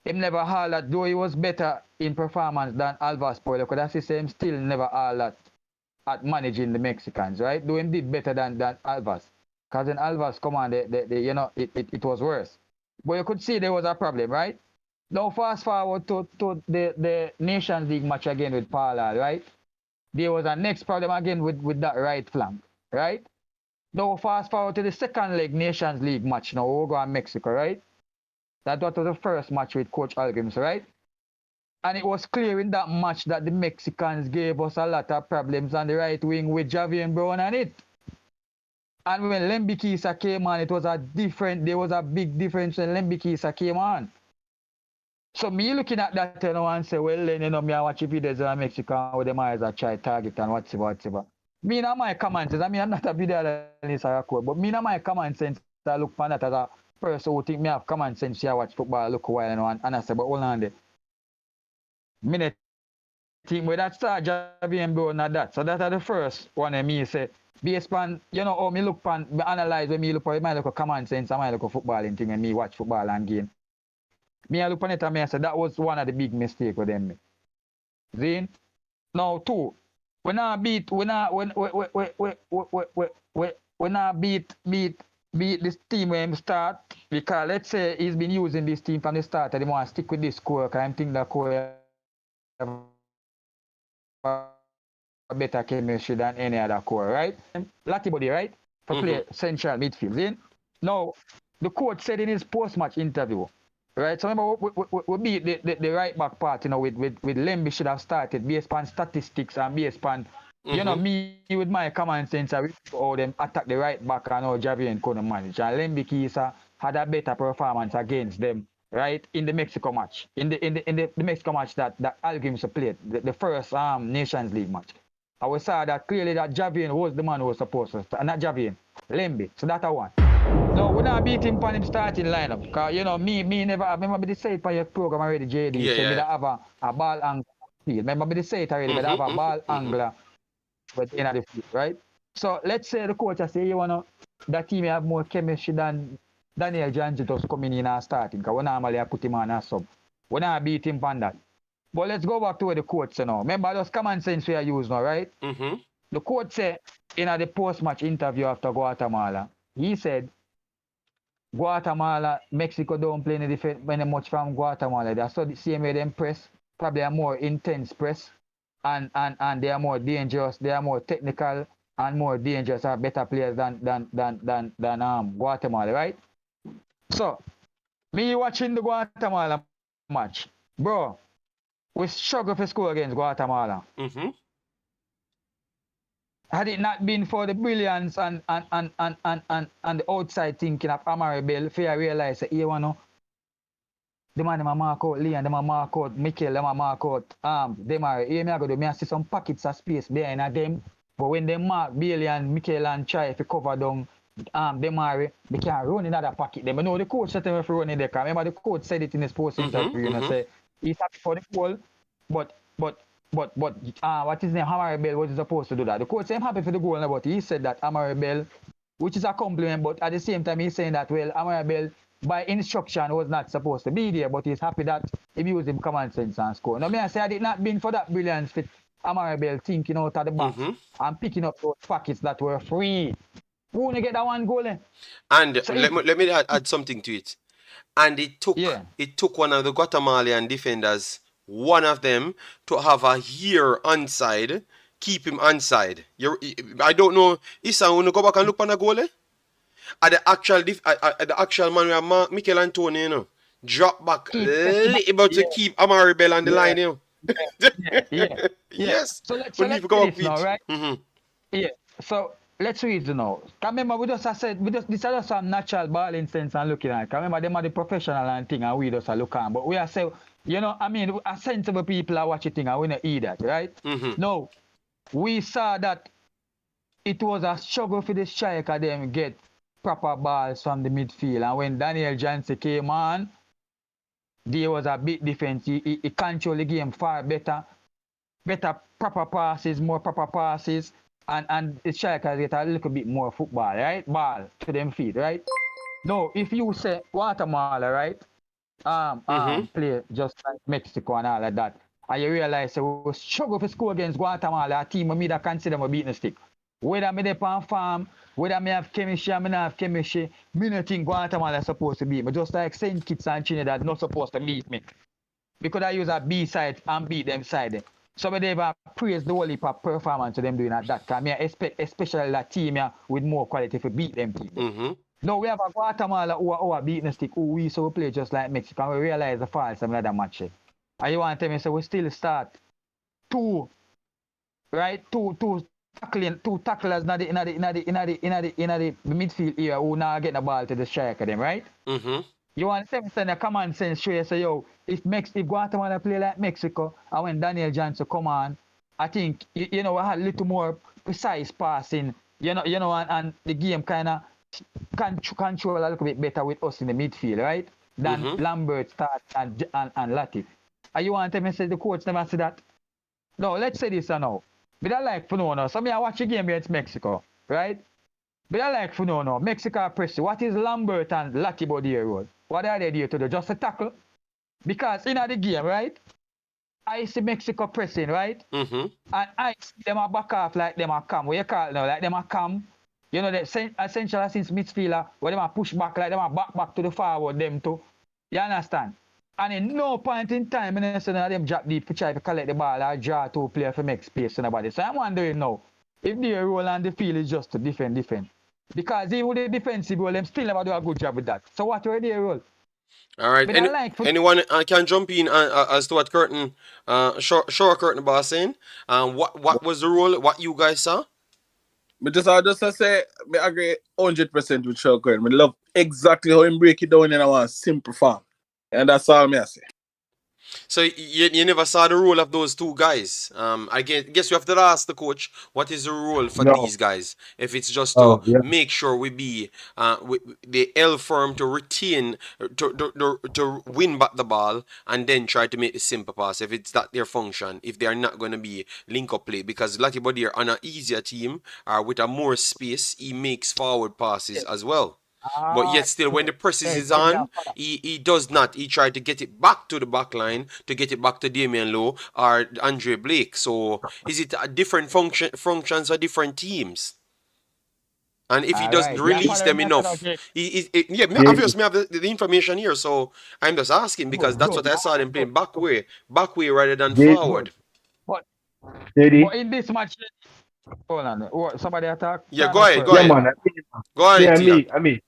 him never haul that, though he was better in performance than Alvas Paul. Because that system still never haul that at managing the Mexicans, right? Though him did better than Alvas. Because when Alvas come on, it was worse. But you could see there was a problem, right? Now fast forward to the Nations League match again with Paula, right? There was a next problem again with that right flank, right? Now fast forward to the second leg Nations League match now, we'll go on Mexico, right? That was the first match with Coach Hallgrimsson, right? And it was clear in that match that the Mexicans gave us a lot of problems on the right wing with Javier Brown and it. And when Lembikisa came on, there was a big difference when Lembikisa came on. So me looking at that and say, well, then, me I watch videos of Mexico with them eyes I try target and whatever. Me not my common sense. I mean, I'm not a video analyst or a coach, but me not my common sense. I look for that person who think me have common sense, I watch football look a while, you know, and I say, but hold on there. Minute team with that start Javier bro not that. So that are the first one of me say, based on, you know, how me look pan, me analyze when me look for it, might look a common sense, I might look a footballing thing and me watch football and game. Me I look on it and me I say that was one of the big mistakes with them. Zin? Now two, we not beat this team when he start because let's say he's been using this team from the start and he want to stick with this core because I think that core have a better chemistry than any other core, right? Lucky body, right? For play central midfield. Then now the coach said in his post-match interview, right? So remember we beat the right back part, you know, with Lemby should have started based on statistics and based on you know, me with my common sense, I will how them attack the right back and how Javier couldn't manage. And Lemby Kisa had a better performance against them, right? In the Mexico match. In the Mexico match that Hallgrimsson played, the first Nations League match. I was saw that clearly that Javier was the man who was supposed to start, not Javier, Lemby. So that's a one. No, we not beat him on him starting lineup. Because you know, me never remember me say it for your program already, JD. Yeah, say me yeah. have a ball angler. Remember me say it already, but I have a ball angler but in the field, right? So let's say the coach say you wanna that team have more chemistry than Daniel Janji just coming in and starting. Because we normally I put him on a sub. We not beat him on that. But let's go back to where the coach say now. Remember those common sense we are using now, right? The coach said in the post-match interview after Guatemala, he said Guatemala, Mexico don't play any defense very much from Guatemala. They are so the same way them press, probably a more intense press. And they are more dangerous, they are more technical and more dangerous, are better players than Guatemala, right? So, me watching the Guatemala match, bro, we struggle to score against Guatemala. Had it not been for the brilliance and the outside thinking of Amaribel, I realize that you know, the man them a mark out Leon, them a mark out Mikel, them a mark out them are here me I go do me I see some pockets of space behind them. But when they mark Bailey and Mikel and try if you cover down them are they can't run in that pocket. Them. I know the coach said them if you run in there. Remember the coach said it in his post interview, you know, say he's happy for the goal, but what is his name? Amaribel was supposed to do that. The coach said I'm happy for the goal, but he said that Amaribel, which is a compliment, but at the same time he's saying that well Amaribel by instruction was not supposed to be there, but he's happy that he used him common sense and score. Now, me I say I did not been for that brilliance fit Amaribel thinking out of the box and picking up those pockets that were free. Who wanna get that one goal? And So let me add something to it. And it took one of the Guatemalan defenders, one of them, to have a year onside, keep him onside. I don't know. Issa, wanna go back and look on the goal? The actual man we have Mikel Antonio, you know, drop back little to keep Amaribel on the line, you know. Yes. So let's we need to go up now, right? Yeah. So let's read now. Remember, we just said this is just some natural ball instance and looking at. Remember, them are the professional and thing, and we just are looking. But we are saying, you know, I mean, a sensible people are watching thing, and we don't eat that, right? No, we saw that it was a struggle for the striker them get proper balls from the midfield, and when Daniel Jansen came on, there was a big difference. He controlled the game far better proper passes, more proper passes, and the strikers get a little bit more football, right? Ball to them feet, right? No, if you say Guatemala, right? Play just like Mexico and all of that, and you realize we struggle to score against Guatemala, a team me that consider me beating the stick. Whether me dey on farm, whether me have chemistry or me not have chemistry, me no think Guatemala is supposed to beat me. Just like St. Kitts and Trinidad not supposed to beat me. Because I use a B side and beat them side. So me never praise the whole heap of performance of them doing at that. Because I expect especially that team with more quality to beat them people. Now we have a Guatemala who are beating the stick, who we so we play just like Mexico, and we realize the faults of another match. And you want to tell me so we still start two tacklers in the midfield here who now get the ball to the striker them, right? You want to send a common sense straight say yo, if Guatemala play like Mexico and when Daniel Jansen come on, I think you know we had a little more precise passing, you know, and the game kinda control a little bit better with us in the midfield, right? Than Lambert, Start, and Latif. And you want to say the coach never say that? No, let's say this now. But I like for no. So I watch a game against Mexico, right? But I like for no. Mexico press. What is Lambert and Latif body here? What are they there to do? Just a tackle? Because in the game, right? I see Mexico pressing, right? And I see them a back off like them a come. What you call it now? Like them a come. You know, the essential since midfielder, where them a push back like them a back to the forward, them too. You understand? And in no point in time, I say them drop deep to try to collect the ball or draw two players to make space and nobody. So I'm wondering now, if their role on the field is just to defend. Because even with the defensive role, them still never do a good job with that. So what were their role? All right. Anyone can jump in as to what Curtin, Short Curtin boss saying? What was the role? What you guys saw? But just say, I agree 100% with Short Curtin. I love exactly how he break it down in a simple form. And that's all I say. So you never saw the role of those two guys. I guess you have to ask the coach what is the role for these guys. If it's just to make sure we be the L firm to retain to win back the ball and then try to make the simple pass. If it's that their function, if they are not going to be link up play, because Lati Body on an easier team with a more space, he makes forward passes as well. But yet still, when the presses is on, he does not. He tried to get it back to the back line, to get it back to Damian Lowe or Andre Blake. So is it a different functions for different teams? And if he doesn't release them enough, obviously I have the information here, so I'm just asking because that's what I saw them playing back way rather than forward. But in this match, hold on, somebody attack? Yeah, go ahead. Man, Go ahead. I mean.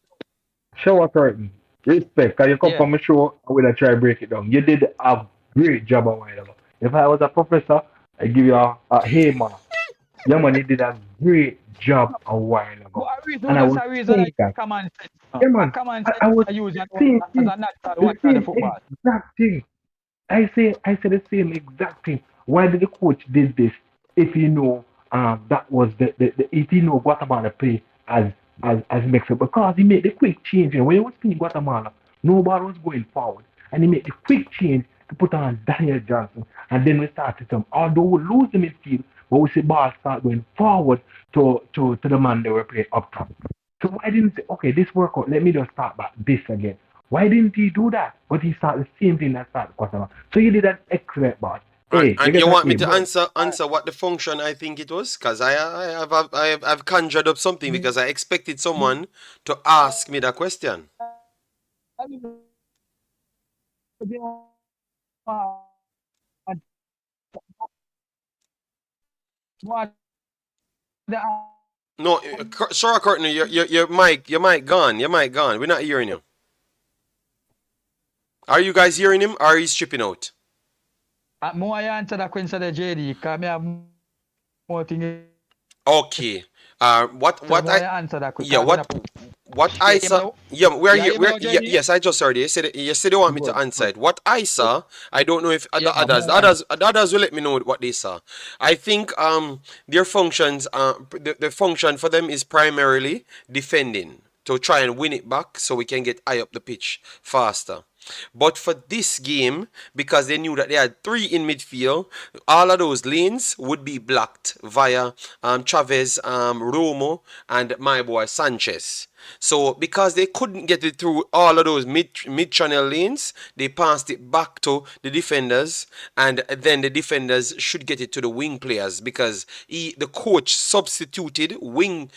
Shower Curtain, respect, because you come from a show, I will try to break it down. You did a great job a while ago. If I was a professor, I'd give you a hey man. Yeah man, you did a great job a while ago. And I was saying that. Yeah man, I was saying the exact thing. I say the same exact thing. Why did the coach did this if you know that was the if you know Guatemala play as Mexico, because he made the quick change. And when he was playing Guatemala, nobody was going forward. And he made the quick change to put on Daniel Johnson. And then we started them. Although we lose the midfield, but we see ball start going forward to the man they were playing up top. So why didn't he say, okay, this workout, let me just start back this again? Why didn't he do that? But he started the same thing that started Guatemala. So he did an excellent ball. Hey, and you want me to answer what the function I think it was? Because I've conjured up something because I expected someone to ask me that question. No, sorry, Courtney, your mic gone. We're not hearing you. Are you guys hearing him? Or are you stripping out? More answer that question to JD, because I have more things. Okay. What I answer that question? Yeah, what I saw? Yeah, we're here. Yes, I just heard you. You said you want me to answer it. What I saw, I don't know if the others will let me know what they saw. I think their functions, the function for them is primarily defending, to try and win it back so we can get high up the pitch faster. But for this game, because they knew that they had 3 in midfield, all of those lanes would be blocked via Chavez, Romo, and my boy Sanchez. So because they couldn't get it through all of those mid-channel lanes, they passed it back to the defenders, and then the defenders should get it to the wing players because the coach substituted wing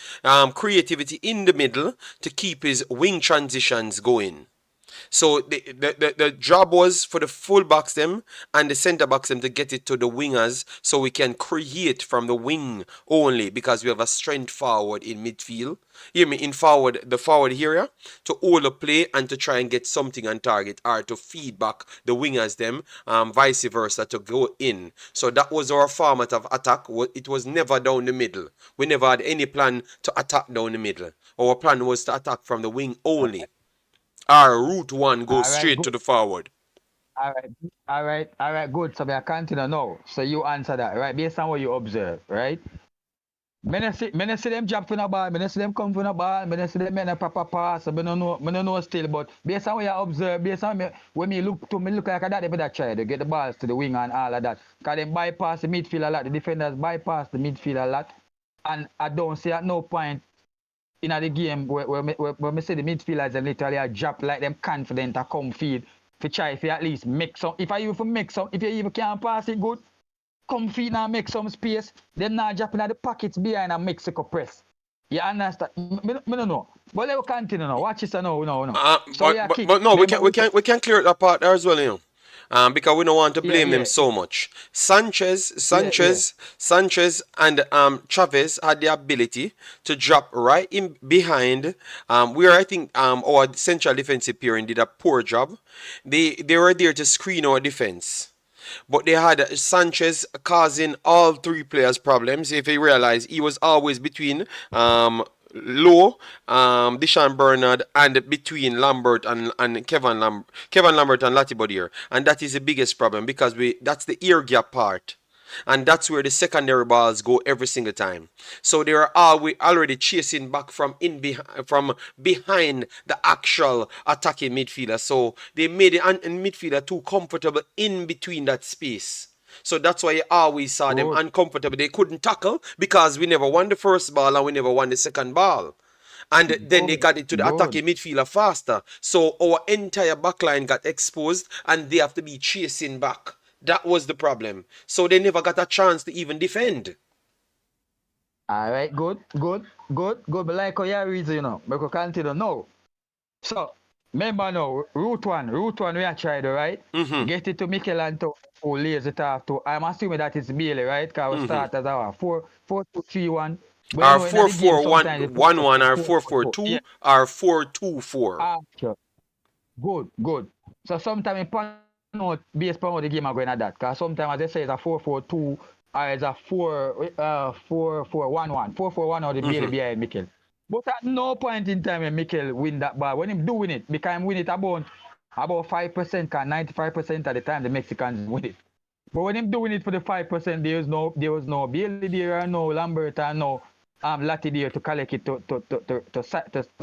creativity in the middle to keep his wing transitions going. So the job was for the full backs them and the centre backs them to get it to the wingers so we can create from the wing only because we have a strength forward in midfield. Hear me, in forward, the forward area to hold the play and to try and get something on target or to feed back the wingers them, vice versa to go in. So that was our format of attack. It was never down the middle. We never had any plan to attack down the middle. Our plan was to attack from the wing only. Our route 1 goes straight to the forward. All right, good. So I continue now. So you answer that, right? Based on what you observe, right? Me no see them drop for the ball, me no see them come for the ball, me no see them make a proper pass, me no know still, but based on what you observe, based on when me look like that, they better try to get the balls to the wing and all of that. Because they bypass the midfield a lot, the defenders bypass the midfield a lot, and I don't see at no point in the game where me see the midfielders and literally drop like them confident to come feed, to try if you at least make some, if you even can't pass it good, come feed and make some space. Them not dropping at the pockets behind a Mexico press. You understand? Me don't know. But let us continue now. Watch this now. So but no, we can clear that part there as well, you know. Because we don't want to blame them yeah. so much. Sanchez, and Chavez had the ability to drop right in behind. Where I think our central defensive pairing did a poor job. They were there to screen our defense. But they had Sanchez causing all three players problems. If you realize he was always between Low, Deshaun Bernard, and between Lambert and Kevin Lambert and Latibodier. And that is the biggest problem because that's the ear gap part. And that's where the secondary balls go every single time. So they are already chasing back from behind the actual attacking midfielder. So they made the midfielder too comfortable in between that space. So that's why you always saw them uncomfortable. They couldn't tackle because we never won the first ball and we never won the second ball. And then they got into the attacking midfielder faster. So our entire backline got exposed and they have to be chasing back. That was the problem. So they never got a chance to even defend. All right, good. But like how you reason, you know, we can continue now. So, remember now, route one we are tried, right? Get it to Mikel Antonio, who lays it off to. I'm assuming that it's Bailey, right? Because we start as our 4-2-3-1. Our 4-4-1-1 or 4-4-2 or 4-2-4. Sure. Good. So sometimes based on how the game are going at that. Because sometimes as they say it's a 4-4-2 or it's a 4-4-1-1. 4-4-1 or the Bailey behind Mikel. But at no point in time when Mikel win that ball, when him doing it, because him win it about 5%, because 95% of the time the Mexicans win it. But when him doing it for the 5%, there was no Bailey there, no Lambert, and no Lati there to collect it to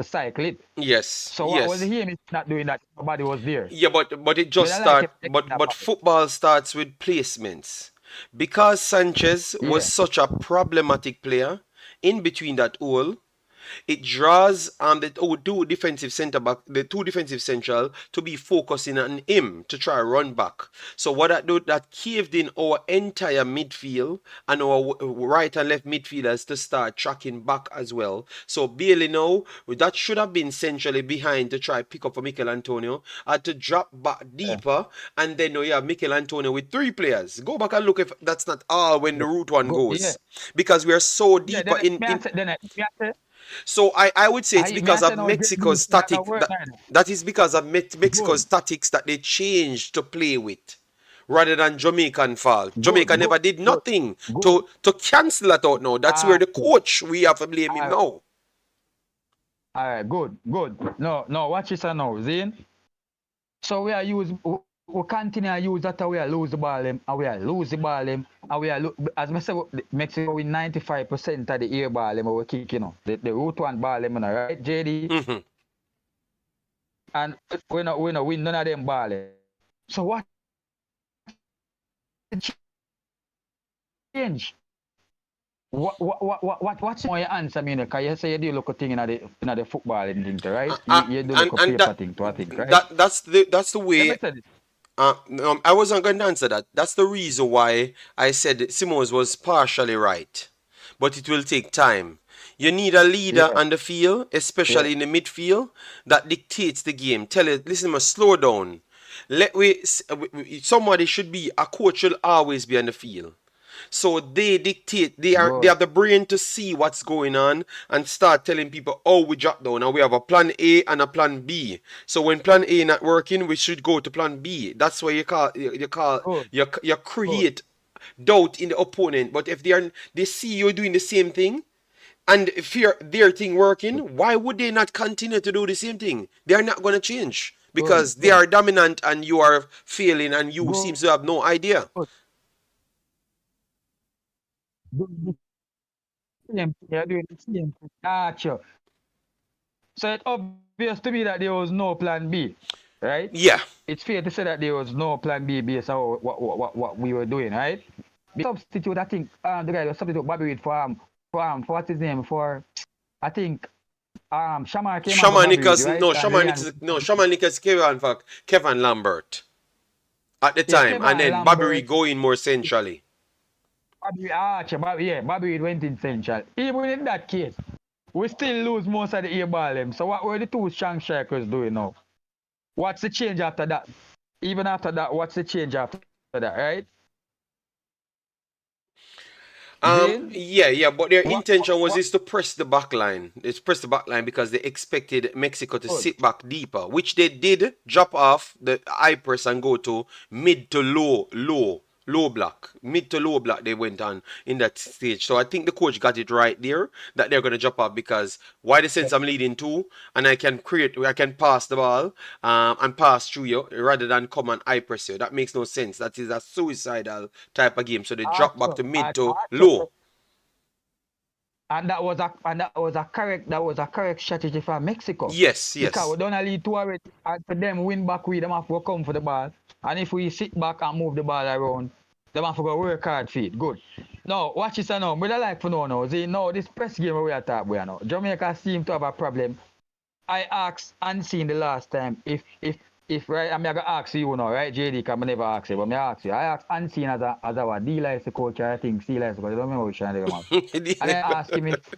cycle it. Yes. So what was him is not doing that? Nobody was there. Yeah, but it just starts. But football starts with placements. Because Sanchez was such a problematic player in between that hole, it draws the two defensive central to be focusing on him to try run back. So what that caved in our entire midfield and our right and left midfielders to start tracking back as well. So Bailey now, that should have been centrally behind to try pick up for Mikel Antonio, had to drop back deeper, and then you have Mikel Antonio with three players. Go back and look if that's not all when the route one goes. Because we are so deeper So I would say it's because of Mexico's static. That is because of Mexico's tactics that they changed to play with, rather than Jamaican fault. Jamaica never did nothing to cancel that out now. That's where the coach, we have to blame him now. All right, good. No, watch this now, Zane. So we continue to use that, we are lose the ball, and we are lose the ball, and we are as I said, Mexico win 95% of the air ball, we kick, you know, the route one ball, right, JD? And we not win none of them ball. So what change? What's your answer, because you say you do look a thing in the football thing, right? You do look a paper thing to a thing, right? That's the way. I wasn't going to answer that. That's the reason why I said Simoes was partially right. But it will take time. You need a leader on the field, especially in the midfield, that dictates the game. Tell it, listen, slow down. Somebody should be, a coach will always be on the field. So they dictate, they have the brain to see what's going on and start telling people, oh, we drop down and we have a plan A and a plan B. So when plan A not working, we should go to plan B. That's why you create doubt in the opponent. But if they see you doing the same thing and fear their thing working, why would they not continue to do the same thing? They are not going to change because they are dominant and you are failing and you seem to have no idea. You're doing the same thing. Gotcha. So it's obvious to me that there was no plan B, right? Yeah. It's fair to say that there was no plan B based on what we were doing, right? Substitute, I think the guy was substitute Bobby Reed for what's his name for I think Shamar came on for Bobby Reed, right? And Ryan, Shaman Nichols came on for Kevin Lambert at the yeah, time, and Kevin then Bobby Lambert, Reed going more centrally. Bobby Reed went in central. Even in that case, we still lose most of the air ball them. So what were the two strong strikers doing now? What's the change after that? Even after that, what's the change after that, right? Zane, Yeah, but their intention was what is to press the back line. It's press the back line because they expected Mexico to good? sit back deeper, which they did drop off the high press and go to mid to low block. Mid to low block they went on in that stage. So I think the coach got it right there that they're gonna drop off because why the sense I'm leading two and I can pass the ball and pass through you rather than come and high press you. That makes no sense. That is a suicidal type of game. So they drop back Archer, to mid to Archer. low. And that was a correct strategy for Mexico. Yes, Because yes. we don't lead two already. And for them win back we them have to come for the ball. And if we sit back and move the ball around, them have to go work hard for it. Good. Now watch this now. But I like for now. See now this press game we are talking about now. Jamaica seem to have a problem. I asked Unseen the last time if right, I'm gonna ask you now, right, JD, because I never asked you, but I ask you. I asked Unseen as a what, D-Line is the coach, I think C-Line is the coach. I don't remember which one they come out. And I asked him if,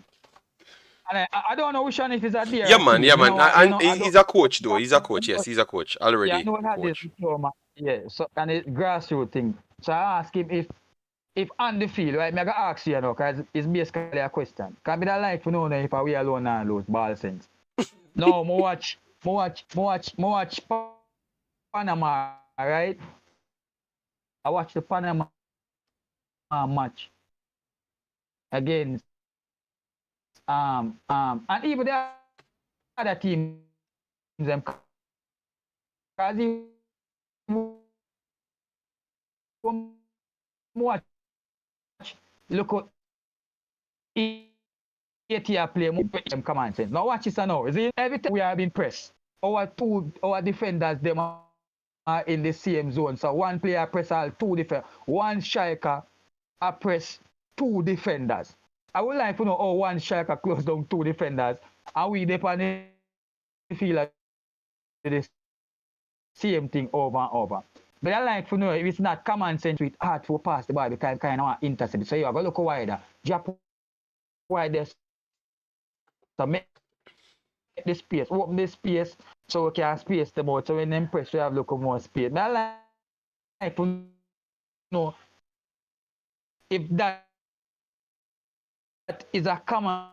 and I don't know which one if it's a D or Yeah, a man. C. Yeah, man. You And know, I he's don't, a coach, though. He's a coach. Yes, he's a coach. yeah, I Already know it had this coach. diploma. Yeah, so, and it's grassroots thing. So I asked him if on the field, right, I'm gonna ask you, because it's basically a question. Because I don't like to know if we alone and lose ball sense. No, watch Panama, right? I watched the Panama match against and even the other teams them because watch look at ATR play them command sense. Now watch this now. See every time we have been pressed, our defenders them are in the same zone. So one player press all two defenders, one striker press two defenders. I would like to know how one striker close down two defenders and we depend on the field the same thing over and over. But I like to know if it's not common sense with hard to pass the ball because kind of intercept. So you have to look wider, drop wider, so make the space, open the space so we can space them out. So when them press, we have look more space. But I like to know if that is a common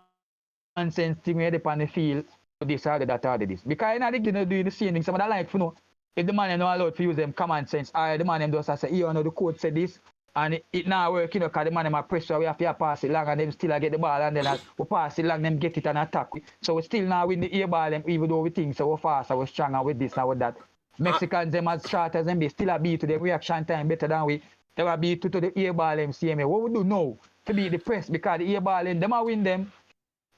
sense thing where they on the field, this or that or this. Because I think they doing the same thing. So I like to know if the man is not allowed to use them common sense, or the man just say, you know, the coach said this, and it not work, you know, because the man them pressure, we have to pass it long, and them still get the ball, and then we pass it long, them get it and attack. So we still now win the air ball, them, even though we think so we're faster, we're stronger with this and with that. Mexicans, them as short as them, they still a beat to the reaction time better than we. They will beat to the air ball, them, see me. What we do now to beat the press, because the air ball, them a win them,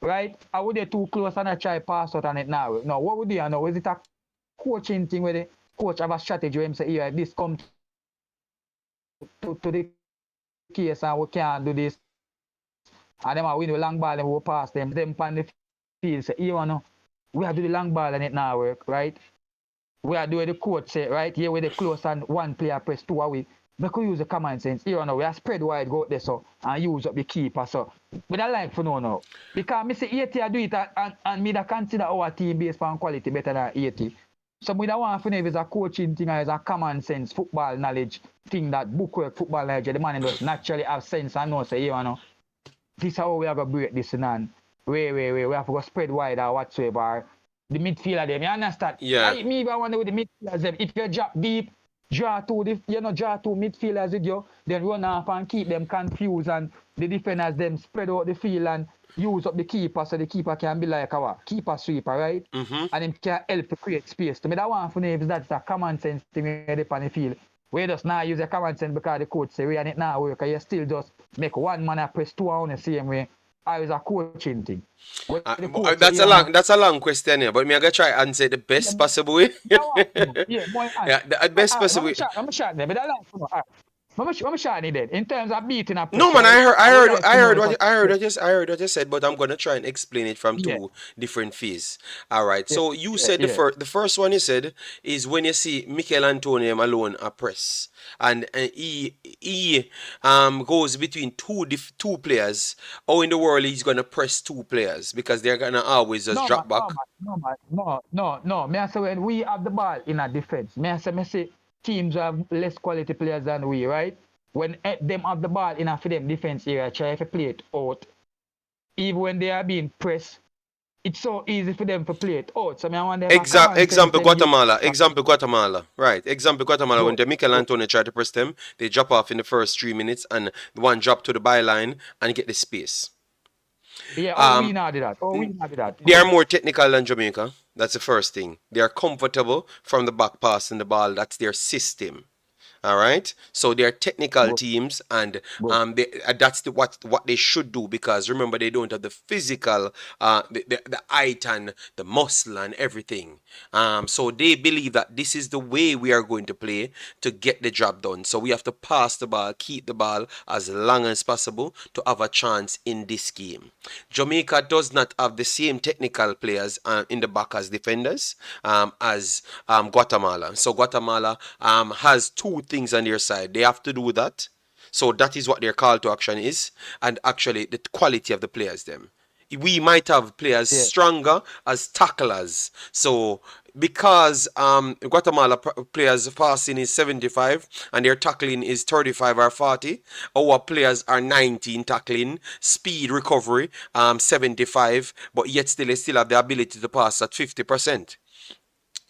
right? I would they too close and I try pass out on it now. No, what would you know? Is it a coaching thing where the coach have a strategy where him say, yeah, this come to the case and we can't do this. And them are win the long ball and we pass them on the field say, you know, we are doing the long ball and it now work, right? We are doing the coach say, right? Here with the close and one player press two away. We could use the common sense. You know, we are spread wide go out there so and use up the keeper. So but I like for no now. Because I say 80 I do it and me that consider our team based on quality better than 80. So we don't want to know if it's a coaching thing or it's a common sense football knowledge thing that bookwork football knowledge. The man just naturally have sense and know say, you know, this is how we are going to break this and we have to go spread wide or whatsoever. The midfielder them, you understand? Yeah. Me if I wonder with the midfielders them, if you drop deep, draw two midfielders with you, then run off and keep them confused and the defenders them spread out the field and use up the keeper so the keeper can be like our keeper sweeper, right? And him can help to create space. To me, that one for me is that's a common sense thing where they on the field. We just now use a common sense because the coach say we and it now work. You still just make one man press two on the same way or is a coaching thing? What the But, coach say, that's a long question here, but me I gonna try answer it the best possible way. more Yeah, the best possible way. I'm shot there, but I like to know. I'm shot then. In terms of beating a No press, man, right? I would like to know if I heard what you said, but I'm gonna try and explain it from yeah, two different phases. All right. yeah, So you yeah, said yeah. the first one you said is when you see Mikel Antonio alone a press, and he goes between two players. How in the world he's gonna press two players because they're gonna always just No, man, drop back. no. Me I say when we have the ball in a defense, me say teams who have less quality players than we, right? When them have the ball in a for them defense area, try to play it out. Even when they are being pressed, it's so easy for them to play it out. So me I want them a common sense Example them use. Guatemala. Example Guatemala. Right. Example Guatemala. When Good, the Mikel good. Antonio try to press them, they drop off in the first 3 minutes and the one drop to the byline and get the space. Yeah, we Um, not do that. We not do that. they are Good. more technical than Jamaica. That's the first thing. They are comfortable from the back passing the ball. That's their system. All right, so they are technical Good. teams, and Good. that's what they should do because remember they don't have the physical, the height and the muscle and everything. So they believe that this is the way we are going to play to get the job done. So we have to pass the ball, keep the ball as long as possible to have a chance in this game. Jamaica does not have the same technical players in the back as defenders as Guatemala. So Guatemala has two things on their side. They have to do that. So that is what their call to action is, and actually the quality of the players them. We might have players Yeah. stronger as tacklers. So because Guatemala players passing is 75 and their tackling is 35 or 40, our players are 19 tackling, speed recovery 75, but yet still they still have the ability to pass at 50%.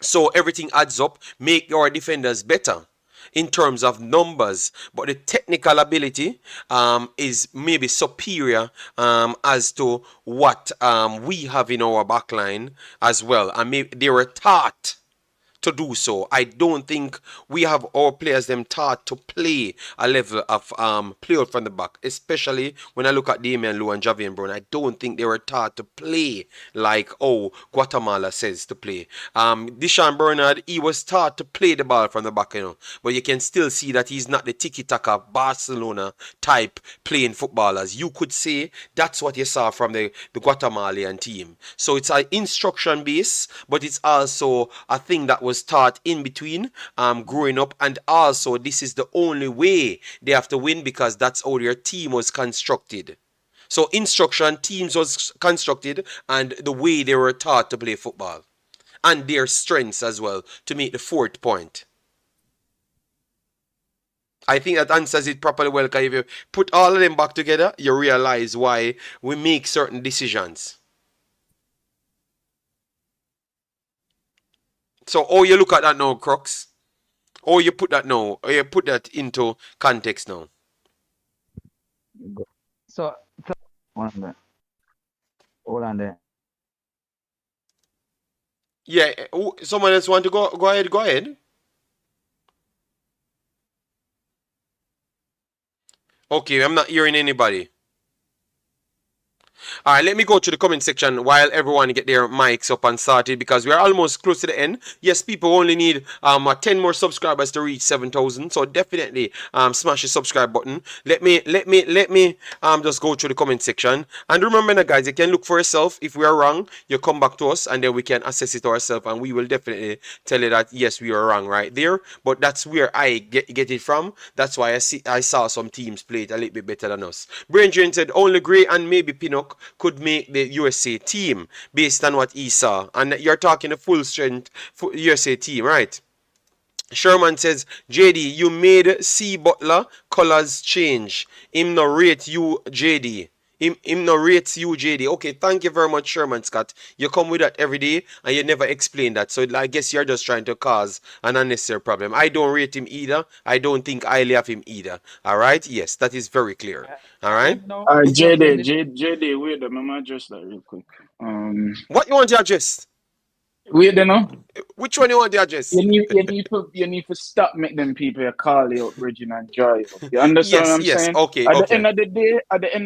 So everything adds up, make your defenders better in terms of numbers, but the technical ability is maybe superior as to what we have in our backline as well. And maybe they were taught to do so. I don't think we have our players them taught to play a level of play out from the back, especially when I look at Damian Lowe and Javier Brown. I don't think they were taught to play like Guatemala says to play. Deshaun Bernard, he was taught to play the ball from the back, but you can still see that he's not the tiki-taka Barcelona type playing footballers. You could say that's what you saw from the Guatemalan team. So it's an instruction base, but it's also a thing that was taught in between growing up, and also this is the only way they have to win because that's how their team was constructed. So instruction teams was constructed and the way they were taught to play football and their strengths as well to make the fourth point. I think that answers it properly well, because if you put all of them back together, you realize why we make certain decisions. So, you look at that now, Crux? You put that now, or you put that into context now? So hold on there. Yeah, someone else want to go ahead, go ahead. Okay, I'm not hearing anybody. All right, let me go to the comment section while everyone get their mics up and started, because we're almost close to the end. Yes, people only need 10 more subscribers to reach 7,000. So definitely smash the subscribe button. Let me just go to the comment section. And remember now, guys, you can look for yourself. If we are wrong, you come back to us and then we can assess it ourselves, and we will definitely tell you that yes, we are wrong right there. But that's where I get it from. That's why I saw some teams play it a little bit better than us. Brain Drain said only Gray and maybe Pinnock could make the USA team based on what he saw. And you're talking a full strength USA team, right? Sherman says, JD, you made C Butler colors change. Him no rate you, JD. Him no rates you, JD. Okay, thank you very much, Sherman Scott. You come with that every day and you never explain that. So I guess you're just trying to cause an unnecessary problem. I don't rate him either. I don't think highly of him either. All right? Yes, that is very clear. All right? JD, wait, I'm gonna address that real quick. What you want to address? Wait, you know? Which one you want to address? You need to stop make them people call you up, Bridging and Joy. You understand what I'm yes, saying? okay, At okay. the end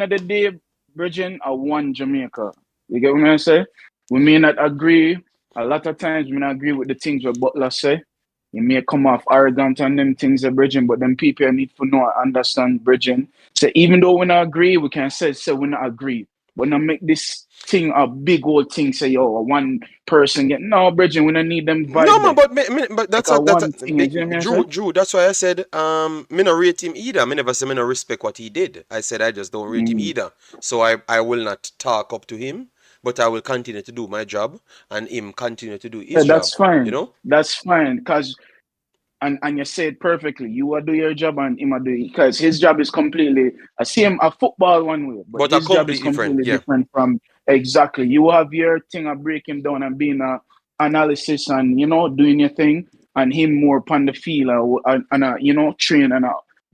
of the day, Bridging are one Jamaica. You get what I say? We may not agree. A lot of times we not agree with the things what Butler say. He may come off arrogant on them things of bridging, but then people need to know and understand bridging. So even though we not agree, we can say we not agree. But not make this thing a big old thing. Say yo, one person get no bridging. We don't need them vibe. No man, there. but that's Like a one thing. You get what I say? Drew. That's why I said me not rate him either. Me never say me not respect what he did. I said I just don't rate him either. So I will not talk up to him, but I will continue to do my job and him continue to do his job. That's fine. You know? That's fine because. And you say it perfectly. You will do your job and him will do it. Because his job is completely a same a football one way, but his job is completely different from exactly. You have your thing of break him down and being a analysis and doing your thing, and him more upon the field and train and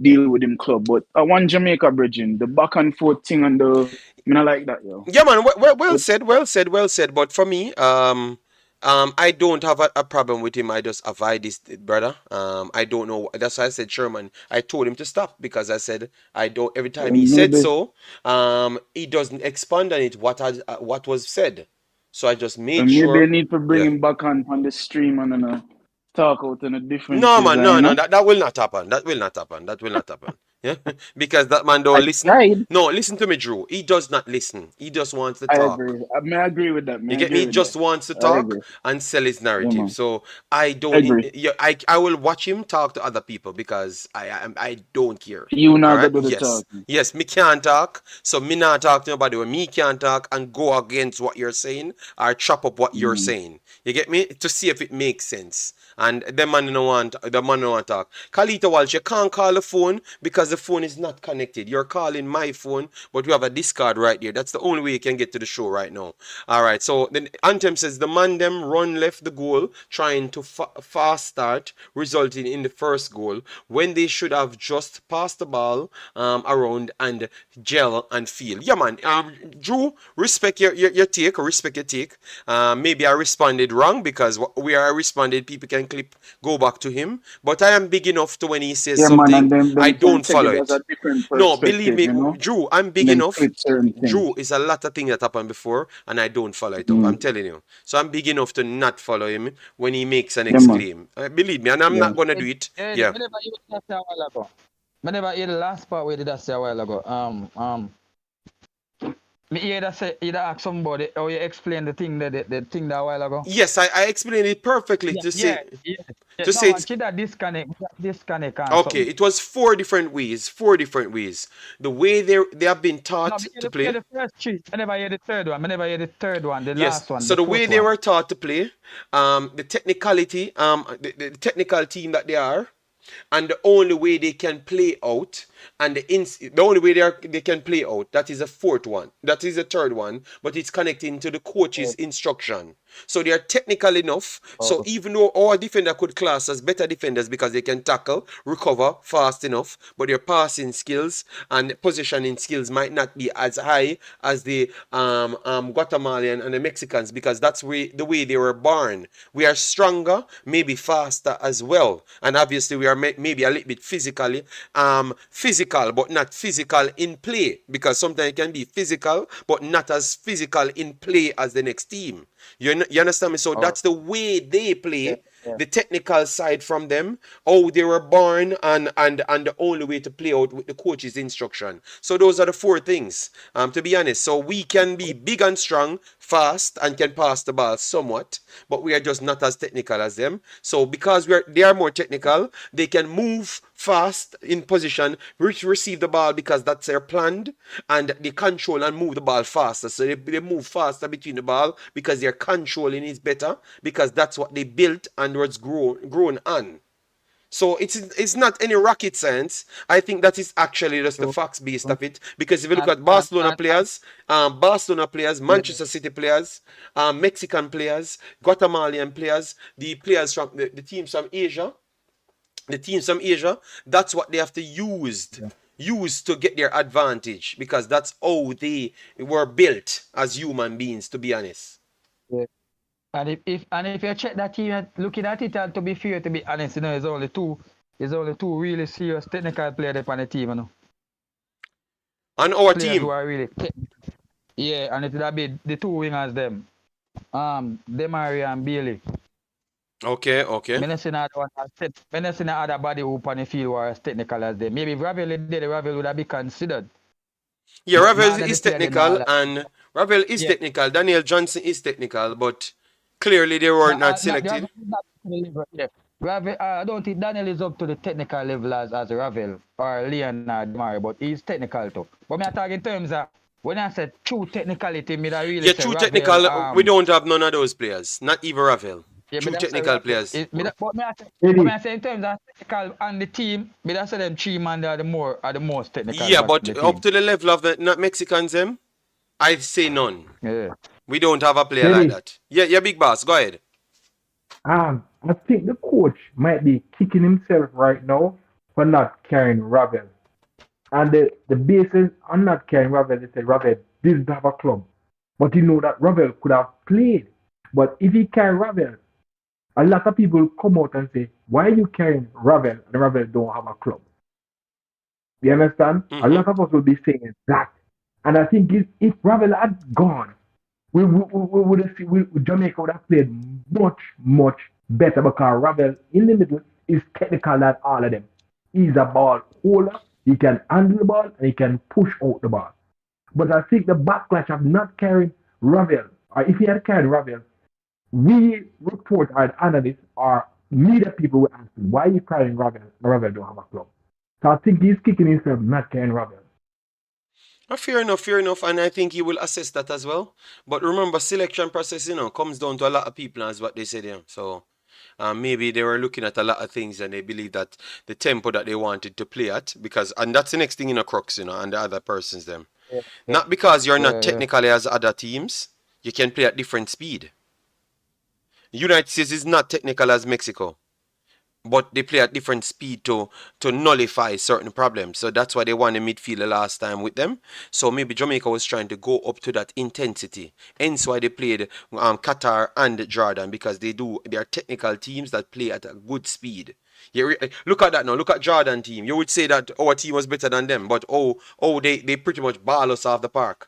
deal with him club. But I want Jamaica bridging the back and forth thing and the I like that, yo. Yeah man, well said. But for me, I don't have a problem with him. I just avoid this brother. I don't know. That's why I said Sherman. I told him to stop because I said I don't. Every time he said so, he doesn't expand on it. What was said. So I just made sure. Maybe I need to bring him back on the stream and talk out in a different. No man, no. That will not happen. That will not happen. Yeah, because that man don't listen. Tried. No, listen to me, Drew. He does not listen. He just wants to talk. I agree with that. You get me? He just wants to talk and sell his narrative. Yeah, so I don't. I will watch him talk to other people because I don't care. You not gonna do the talk. Yes, me can't talk. So me not talk to nobody when me can't talk and go against what you're saying or chop up what you're saying. You get me? To see if it makes sense. And the man don't want to talk. Kalita Walsh, you can't call the phone because the phone is not connected. You're calling my phone, but we have a discard right there. That's the only way you can get to the show right now. All right. So the anthem says the man them run left the goal, trying to fast start, resulting in the first goal when they should have just passed the ball around and gel and feel. Yeah, man. Drew, respect your take. Respect your take. Maybe I responded wrong because where I responded, people can go back to him, but I am big enough to when he says something, I don't follow it. No, believe me, Drew, I'm big enough. Drew, is a lot of things that happened before, and I don't follow it up. I'm telling you. So I'm big enough to not follow him when he makes an exclaim. Believe me, and I'm not gonna do it. Yeah. I never hear the last part where did that say a while ago. Me either ask somebody or you explain the thing that a while ago. Yes, I explained it perfectly to say that disconnect. Okay, it was 4 different ways. The way they have been taught to play. The first 3. I never hear the third one. The last one. So the way they were taught to play, the technicality, the technical team that they are, and the only way they can play out, and the only way they can play out, that is a 4th one. That is a 3rd one, but it's connecting to the coach's instruction. So they are technical enough. So even though our defender could class as better defenders because they can tackle, recover fast enough, but their passing skills and positioning skills might not be as high as the Guatemalan and the Mexicans because that's the way they were born. We are stronger, maybe faster as well, and obviously we are maybe a little bit physically physical, but not physical in play, because sometimes it can be physical but not as physical in play as the next team. You understand me? So that's the way they play. The technical side from them, how they were born, and the only way to play out with the coach's instruction. So those are the 4 things, to be honest. So we can be big and strong, fast, and can pass the ball somewhat, but we are just not as technical as them. So because they are more technical, they can move fast in position, receive the ball because that's their planned, and they control and move the ball faster. So they move faster between the ball because their controlling is better, because that's what they built and was grown on. So it's not any rocket science. I think that is actually just the facts based of it. Because if you look at Barcelona players, Manchester City players, Mexican players, Guatemalan players, the players from the teams from Asia, that's what they have to use to get their advantage, because that's how they were built as human beings, to be honest. Yeah. And if you check that team, looking at it, and to be fair, to be honest, there's only two really serious technical players on the team, On our team. Who are really Yeah, and it would be the two wingers them. Demari and Bailey. Okay, okay. Me not see no other body who on the field were as technical as them. Maybe if Ravel did, Ravel would have been considered. Yeah, But Ravel none of the is player them all technical, that. and Ravel is Yeah. technical. Daniel Johnson is technical, but clearly they were not Not selected. Ravel is not to the level. Yeah. Ravel, I don't think Daniel is up to the technical level as Ravel or Leonard Demari, but he's technical too. But me I talk in terms of when I said true technicality, me that really Yeah, say true Ravel. technical. We don't have none of those players. Not even Ravel. Yeah, me True that say technical Ravel. players. But me Eddie, I say in terms of technical and the team, me that say them three man they are the most technical Yeah, man but in the up team. to the level of the not Mexicans, them, I'd say none. Yeah. We don't have a player like Eddie, that. Yeah, yeah, big boss. Go ahead. I think the coach might be kicking himself right now for not carrying Ravel. And the basis on not carrying Ravel, they said Ravel didn't have a club. But you know that Ravel could have played. But if he carry Ravel, a lot of people come out and say, why are you carrying Ravel and Ravel don't have a club? You understand? A Mm-hmm. lot of us will be saying that. And I think if Ravel had gone, we would have Jamaica would have played much better because Ravel in the middle is technical than all of them. He's a ball holder, he can handle the ball and he can push out the ball. But I think the backlash of not carrying Ravel, or if he had carried Ravel, we report our analysts or media people will ask him, why are you carrying Ravel? Ravel don't have a club. So I think he's kicking himself not carrying Ravel. Fair enough, fair enough. And I think he will assess that as well. But remember, selection process, comes down to a lot of people, as what they said, yeah. So maybe they were looking at a lot of things and they believe that the tempo that they wanted to play at, and that's the next thing in a crux, and the other persons them. Yeah. Not because you're not Yeah. technically as other teams, you can play at different speed. United States is not technical as Mexico, but they play at different speed to nullify certain problems. So that's why they won the midfield the last time with them. So maybe Jamaica was trying to go up to that intensity. Hence why they played Qatar and Jordan, because they are technical teams that play at a good speed. Look at that now. Look at Jordan team. You would say that our team was better than them, but they pretty much ball us off the park.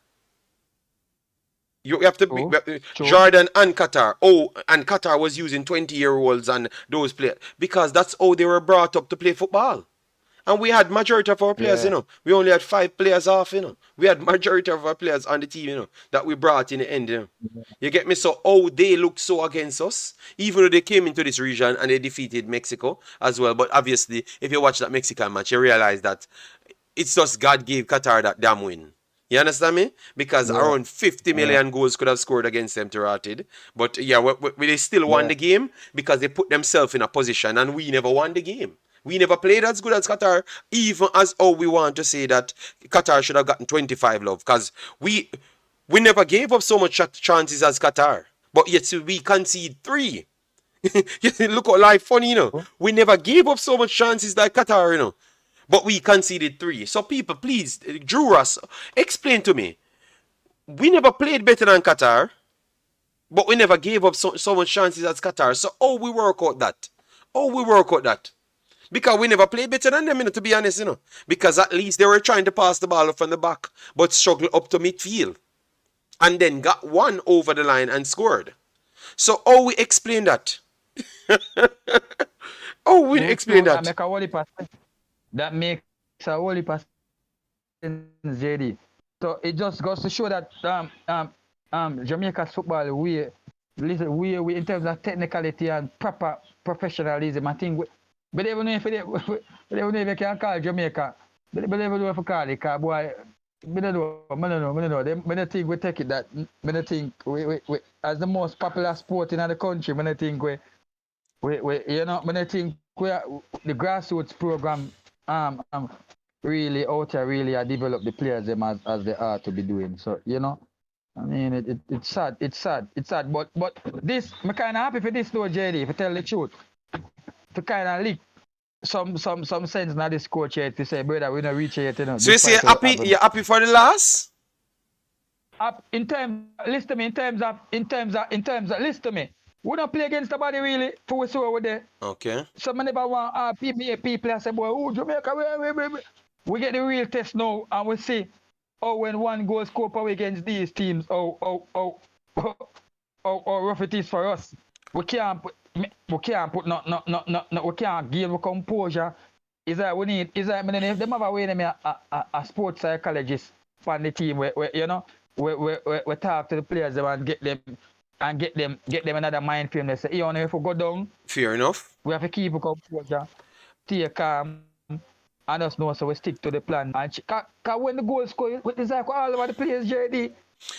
You have to be True. Jordan and Qatar. And Qatar was using 20-year-olds and those players because that's how they were brought up to play football. And we had majority of our players, Yeah. We only had 5 players off, We had majority of our players on the team, that we brought in the end, You get me? So, they looked so against us, even though they came into this region and they defeated Mexico as well. But obviously, if you watch that Mexican match, you realize that it's just God gave Qatar that damn win. You understand me? Because around 50 million goals could have scored against them to Rotted. But yeah, they still won the game because they put themselves in a position and we never won the game. We never played as good as Qatar, even as we want to say that Qatar should have gotten 25 love. Because we never gave up so much chances as Qatar. But yet we concede 3. Look at life funny, We never gave up so much chances like Qatar, But we conceded 3. So people, please, Drew Ross, explain to me. We never played better than Qatar, but we never gave up so much chances as Qatar. So we work out that? Because we never played better than them, to be honest, Because at least they were trying to pass the ball up from the back, but struggled up to midfield. And then got one over the line and scored. So we explain that? We explain that? That makes a whole heap of sense, JD. So it just goes to show that Jamaica's football, we in terms of technicality and proper professionalism, I think but even if you can call Jamaica, but even if you call it, because boy, I don't know. I think we take it that, I think we as the most popular sport in the country, I think I think the grassroots program really out here really develop the players them as they are to be doing. So I mean it's sad. But this I'm kinda happy for this though, JD, if I tell the truth. To kinda leak some sense now this coach here to say, brother, we don't reach it, So you say you're happy for the last? In terms of listen to me. We don't play against somebody really for we saw over there. Okay. So I never want people say, boy, Jamaica, we get the real test now and we see when one goal score per week against these teams, how rough it is for us. We can't put we can't gain composure. Is that we need? Is that if them have a way a sports psychologist on the team where you know we talk to the players and get them another mind frame. They say, you know, if we go down, Fair enough. we have to keep composure, stay calm, and us know so we stick to the plan. And when the goal score, it's like all over the players, JD.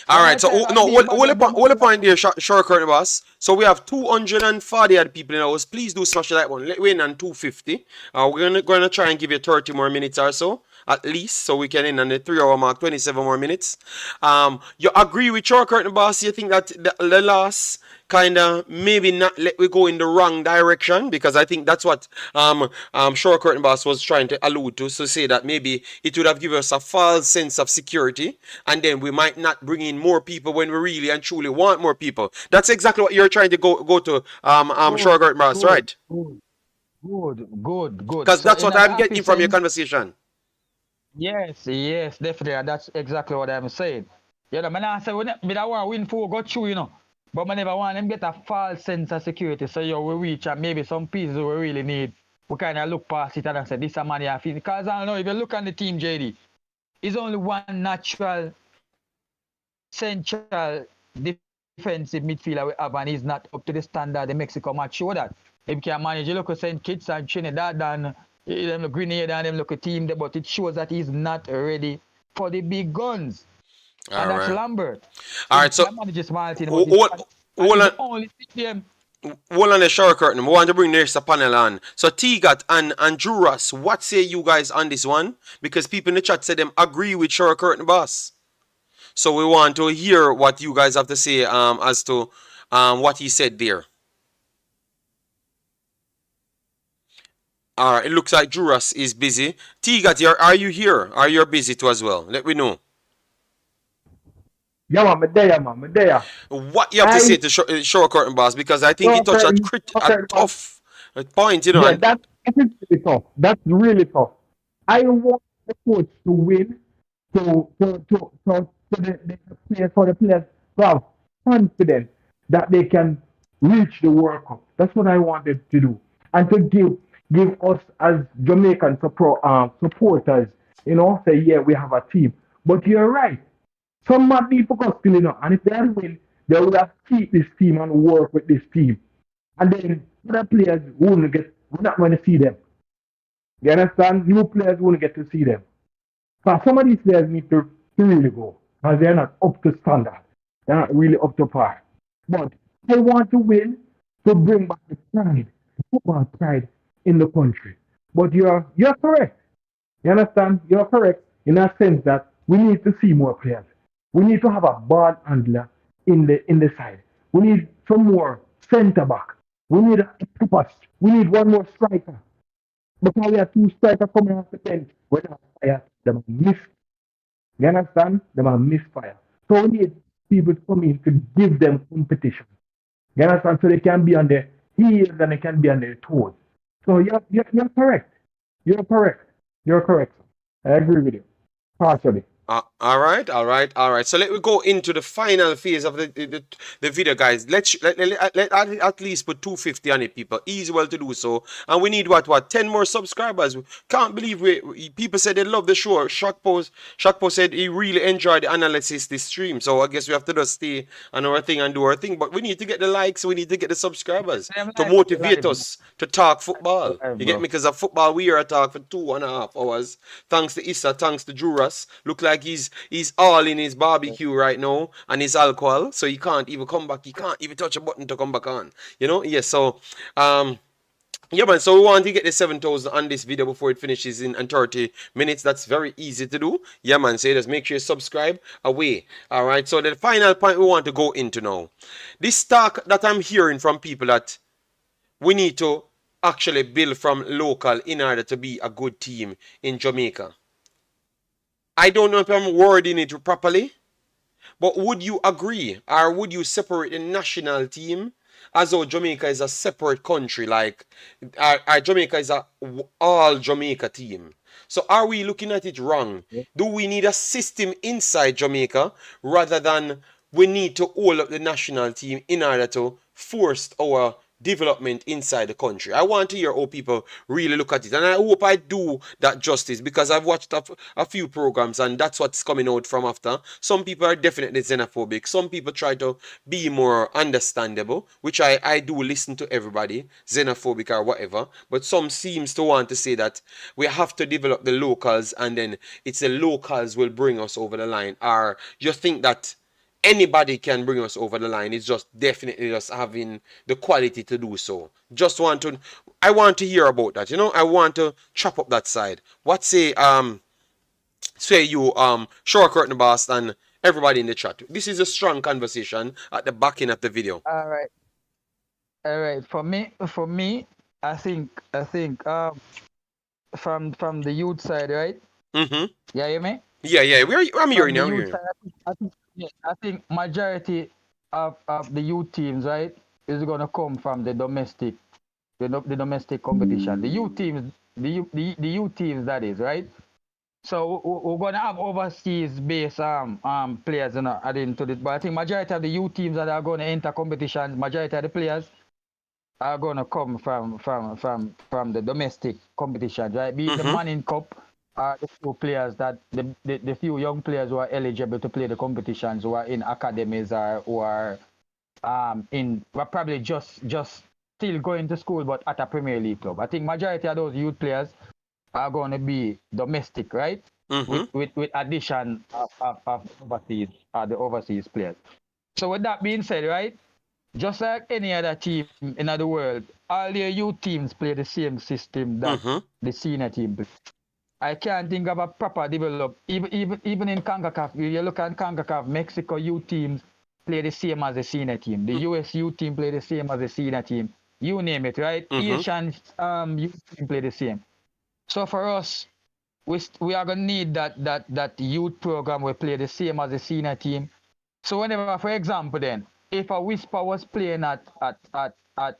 All right, so all the point there, short curtain boss. So we have 240 odd people in the house. Please do smash that one. Let win on 250. We're gonna try and give you 30 more minutes or so at least, so we can end on the 3-hour mark, 27 more minutes. You agree with short curtain boss? You think that the loss kind of maybe not let we go in the wrong direction, because I think that's what short curtain boss was trying to allude to. So say that maybe it would have given us a false sense of security, and then we might not bring in more people when we really and truly want more people. That's exactly what you're trying to go to short curtain boss, right? Good. Because So that's in what that I'm getting from your sense, conversation. yes, definitely. And that's exactly what I'm saying. You know, I say me don't want to win 4 go through, you know. But I never want them get a false sense of security. So we reach and maybe some pieces we really need. We kind of look past it and say, this is money I feel. Because I don't know, if you look at the team, JD, it's only one natural central defensive midfielder we have, and he's not up to the standard the Mexico match show that. If you can manage, you look at St. Kitts and Trinidad and them look Grenada and them look a team, but it shows that he's not ready for the big guns. And that's Lambert. All right, so manages small team, only on the short curtain. We want to bring the panel on. So T-Gat and Juras, what say you guys on this one? Because people in the chat said them agree with short curtain boss. So we want to hear what you guys have to say as to what he said there. Alright, it looks like Juras is busy. T-Gat, are you here? Are you busy too as well? Let me know. Yeah, man, I'm there. What you have to say to short curtain boss, because I think he touched a tough point, you know. Yeah, that is really tough. That's really tough. I want the coach to win, for the players to have confidence that they can reach the World Cup. That's what I wanted to do, and to give us as Jamaican supporters, you know, say yeah, we have a team. But you're right. Some might be focused still, you know, and if they win, they will have to keep this team and work with this team. And then other players we're not going to see them. You understand? New players won't get to see them. So some of these players need to really go, because they're not up to standard. They're not really up to par. But they want to win to bring back the pride, football pride in the country. But you're correct. You understand? You're correct in a sense that we need to see more players. We need to have a ball handler in the side. We need some more centre back. We need a keeper. We need one more striker. Because we have 2 strikers coming off the bench. When they fire, them miss. You understand? Them are misfire. So we need people to come in to give them competition. You understand? So they can be on their heels and they can be on their toes. So you're correct. You're correct. I agree with you. Partially. All right. So let me go into the final phase of the video, guys. Let at least put 250 on it, people. Easy well to do so. And we need what 10 more subscribers. Can't believe people said they love the show. Shakpo said he really enjoyed the analysis this stream. So I guess we have to just stay on our thing and do our thing. But we need to get the likes. We need to get the subscribers to motivate us to talk football. You get me? Because of football, we are a talk for 2.5 hours. Thanks to Issa, thanks to Juras. Look like he's all in his barbecue right now and his alcohol, so he can't even come back. He can't even touch a button to come back on. You know? Yes. So yeah, man. So we want to get the 7,000 on this video before it finishes in 30 minutes. That's very easy to do. Yeah, man. So just make sure you subscribe away. All right. So the final point we want to go into now. This talk that I'm hearing from people that we need to actually build from local in order to be a good team in Jamaica. I don't know if I'm wording it properly, but would you agree, or would you separate the national team as though Jamaica is a separate country, like our Jamaica is a all Jamaica team? So are we looking at it wrong? Do we need a system inside Jamaica rather than we need to hold up the national team in order to force our development inside the country? I want to hear how people really look at it, and I hope I do that justice, because I've watched a few programs and that's what's coming out from after. Some people are definitely xenophobic, some people try to be more understandable, which I do listen to everybody, xenophobic or whatever, but some seems to want to say that we have to develop the locals and then it's the locals will bring us over the line, or you think that anybody can bring us over the line. It's just definitely just having the quality to do so. I want to hear about that. I want to chop up that side. What say you Short Curtain Boss and everybody in the chat. This is a strong conversation at the back end of the video. All right. For me, I think from the youth side, right? Mm-hmm. Yeah, you hear me? Yeah. I'm hearing From the you. youth side, I think majority of the youth teams, right, is gonna come from the domestic competition. The youth teams, the youth teams, that is, right. So we're gonna have overseas based players, adding to it. But I think majority of the youth teams that are gonna enter competitions, majority of the players are gonna come from the domestic competitions, right? Be it the Manning Cup, the few players that the few young players who are eligible to play the competitions, who are in academies or who are were probably just still going to school but at a Premier League club. I think majority of those youth players are going to be domestic, right? With addition of overseas, the overseas players. So with that being said, right, just like any other team in the world, all their youth teams play the same system that the senior team plays. I can't think of a proper develop. Even in Concacaf, you look at Concacaf, Mexico youth teams play the same as the senior team. The US youth team play the same as the senior team. You name it, right? Asian youth team play the same. So for us, we are gonna need that youth program will play the same as the senior team. So whenever, for example, then if a Whisper was playing at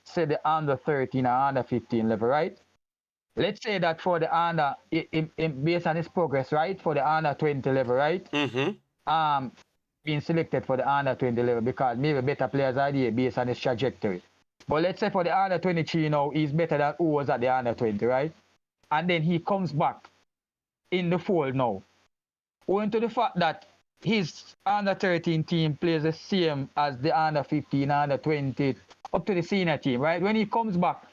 say the under 13 or under 15 level, right? Let's say that for the under, based on his progress, right, for the under 20 level, right? Being selected for the under 20 level because maybe better players are there based on his trajectory. But let's say for the under 23 now, he's better than who was at the under 20, right? And then he comes back in the fold now, owing to the fact that his under 13 team plays the same as the under 15, under 20, up to the senior team, right? When he comes back,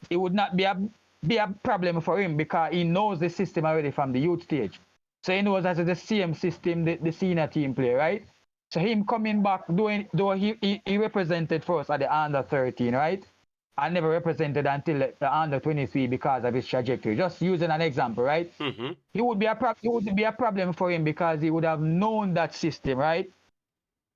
it would not be a problem for him because he knows the system already from the youth stage. So he knows that it's the same system the senior team play, right? So him coming back, though he represented first at the under 13, right? And never represented until the under 23 because of his trajectory. Just using an example, right? It would be a problem for him because he would have known that system, right?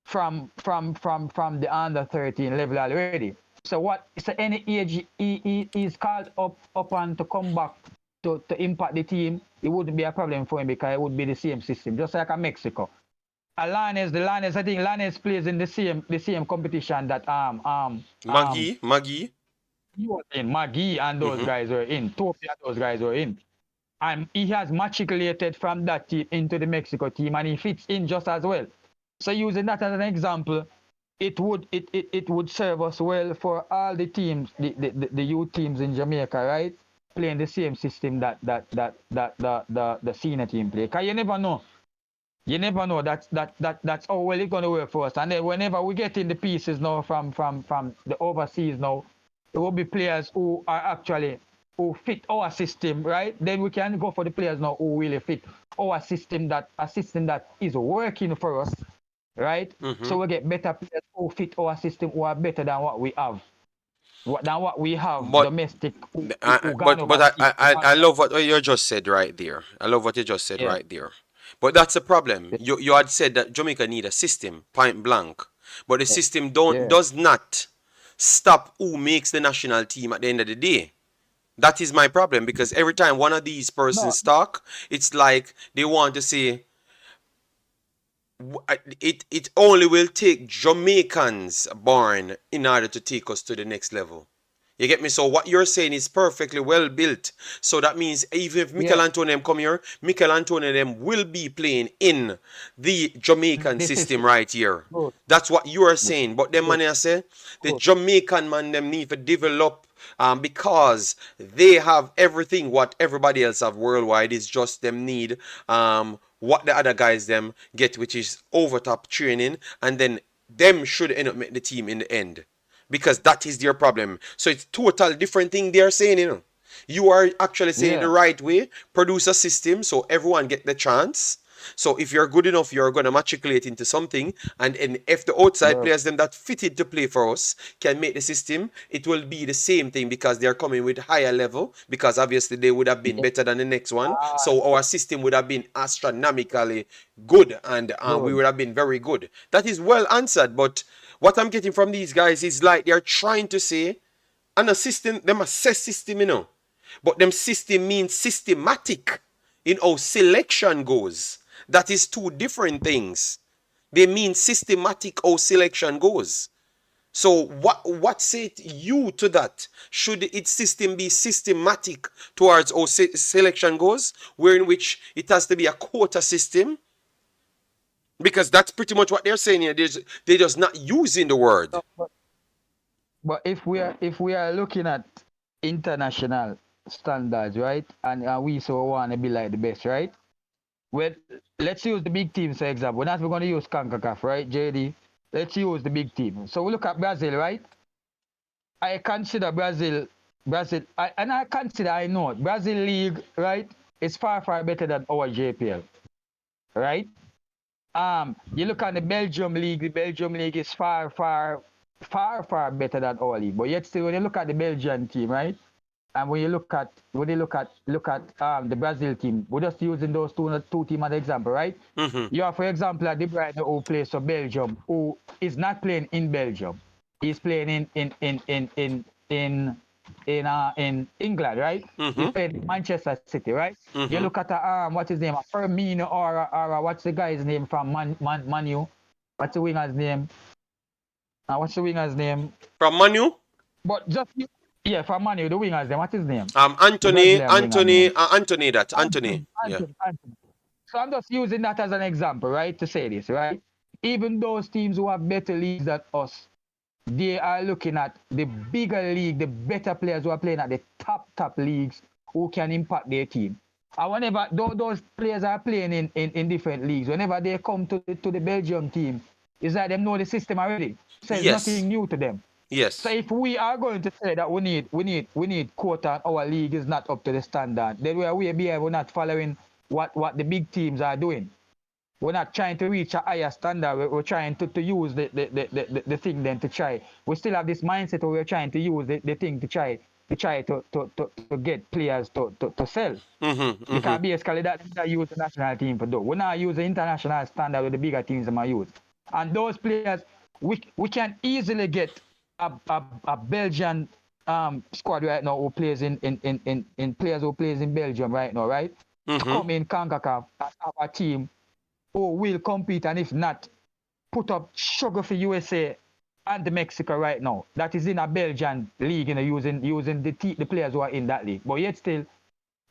From the under 13 level already. So any age he is called up and to come back to impact the team, it wouldn't be a problem for him because it would be the same system, just like a Mexico. I think Lanes plays in the same competition that Maggie. he was in, Maggie and those guys were in, Topia those guys were in. And he has matriculated from that team into the Mexico team and he fits in just as well. So using that as an example, it would serve us well for all the teams, the youth teams in Jamaica, right? Playing the same system that the senior team play. Because you never know. That's how well it's gonna work for us. And then whenever we get in the pieces now from the overseas now, it will be players who fit our system, right? Then we can go for the players now who really fit our system, that is working for us, right? So we get better players who fit our system, who are better than what we have. Domestic. I love what you just said right there. Right there. But that's the problem. You had said that Jamaica need a system, point blank. But the system does not stop who makes the national team at the end of the day. That is my problem, because every time one of these persons talk, it's like they want to say it only will take Jamaicans born in order to take us to the next level. You get me? So what you're saying is perfectly well built. So that means even if Mikel Yeah. Antonio them come here, Mikel Antonio them will be playing in the Jamaican This system is right here. good. That's what you are Good. saying. But them man I say the Good. Jamaican man them need to develop because they have everything what everybody else have worldwide. Is just them need what the other guys them get, which is over top training, and then them should end up make the team in the end because that is their problem. So it's total different thing they're saying, you know. You are actually saying it the Yeah. right way. Produce a system so everyone get the chance. So if you're good enough, you're gonna matriculate into something, and if the outside Bro. players them that fitted to play for us can make the system, it will be the same thing because they're coming with higher level. Because obviously they would have been Yeah. better than the next one. Ah, So our system would have been astronomically good, and we good. would have been very good. That is well answered. But what I'm getting from these guys is like they're trying to say, and a system, them a system, you know. But them system means systematic in how selection goes. That is two different things. They mean systematic how selection goes. So what say you to that? Should its system be systematic towards how selection goes, where in which it has to be a quota system? Because that's pretty much what they're saying here. They're just not using the word. But if we are looking at international standards, right, and we so want to be like the best, right? Well, let's use the big teams for example. We're not going to use Concacaf, right, JD? Let's use the big team. So we look at Brazil, right? I consider I know Brazil league, right? Is far better than our JPL, right? You look at the Belgium league. The Belgium league is far better than our league. But yet still, when you look at the Belgian team, right? And when you look at the Brazil team, we're just using those two teams as an example, right? Mm-hmm. You have, for example, De Bruyne who plays for Belgium, who is not playing in Belgium. He's playing in England, right? Mm-hmm. He's playing in Manchester City, right? Mm-hmm. You look at what's his name, Firmino, or what's the guy's name from Manu? What's the winger's name? What's the winger's name? From Manu? But just yeah, from Manu, the winger's name. What's his name? Anthony. Anthony. Yeah. So I'm just using that as an example, right, to say this, right? Even those teams who have better leagues than us, they are looking at the bigger league, the better players who are playing at the top leagues who can impact their team. And whenever those players are playing in different leagues, whenever they come to the Belgium team, it's like them know the system already. So it's Yes. nothing new to them. Yes. So if we are going to say that we need quota, our league is not up to the standard, then we're not following what the big teams are doing. We're not trying to reach a higher standard. We're trying to use the thing then to try. We still have this mindset where we're trying to use the thing to try to get players to sell. Mm-hmm. Because basically that use the national team for do. We're not using international standard with the bigger teams that might use. And those players, we can easily get a Belgian squad right now who plays in players who plays in Belgium right now, right? To come in Concacaf and have a team who will compete, and if not, put up sugar for USA and Mexico right now. That is in a Belgian league, you know, using the players who are in that league. But yet still,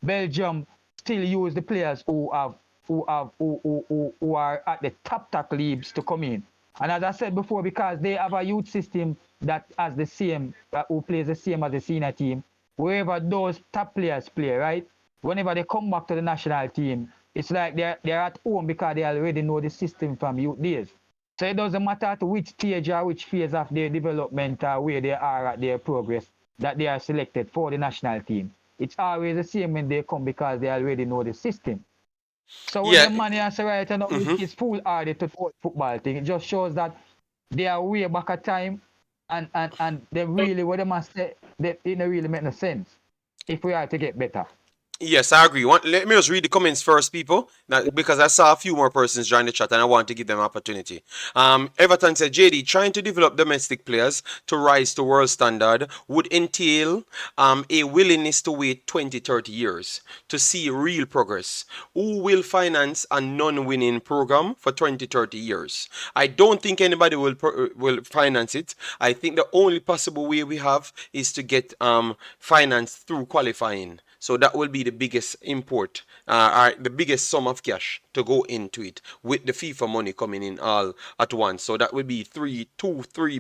Belgium still use the players who are at the top leagues to come in. And as I said before, because they have a youth system that has the same, who plays the same as the senior team, wherever those top players play, right? Whenever they come back to the national team, it's like they're at home because they already know the system from youth days. So it doesn't matter to which stage or which phase of their development or where they are at their progress that they are selected for the national team. It's always the same when they come because they already know the system. So when the money has right now, it's full added to the football thing. It just shows that they are way back at time and they really, what they must say, it don't really make no sense if we are to get better. Yes, I agree. Let me just read the comments first, people, because I saw a few more persons join the chat and I want to give them opportunity. Everton said, JD, trying to develop domestic players to rise to world standard would entail a willingness to wait 20, 30 years to see real progress. Who will finance a non-winning program for 20, 30 years? I don't think anybody will finance it. I think the only possible way we have is to get financed through qualifying. So that will be the biggest import, the biggest sum of cash to go into it with the FIFA money coming in all at once. So that will be 3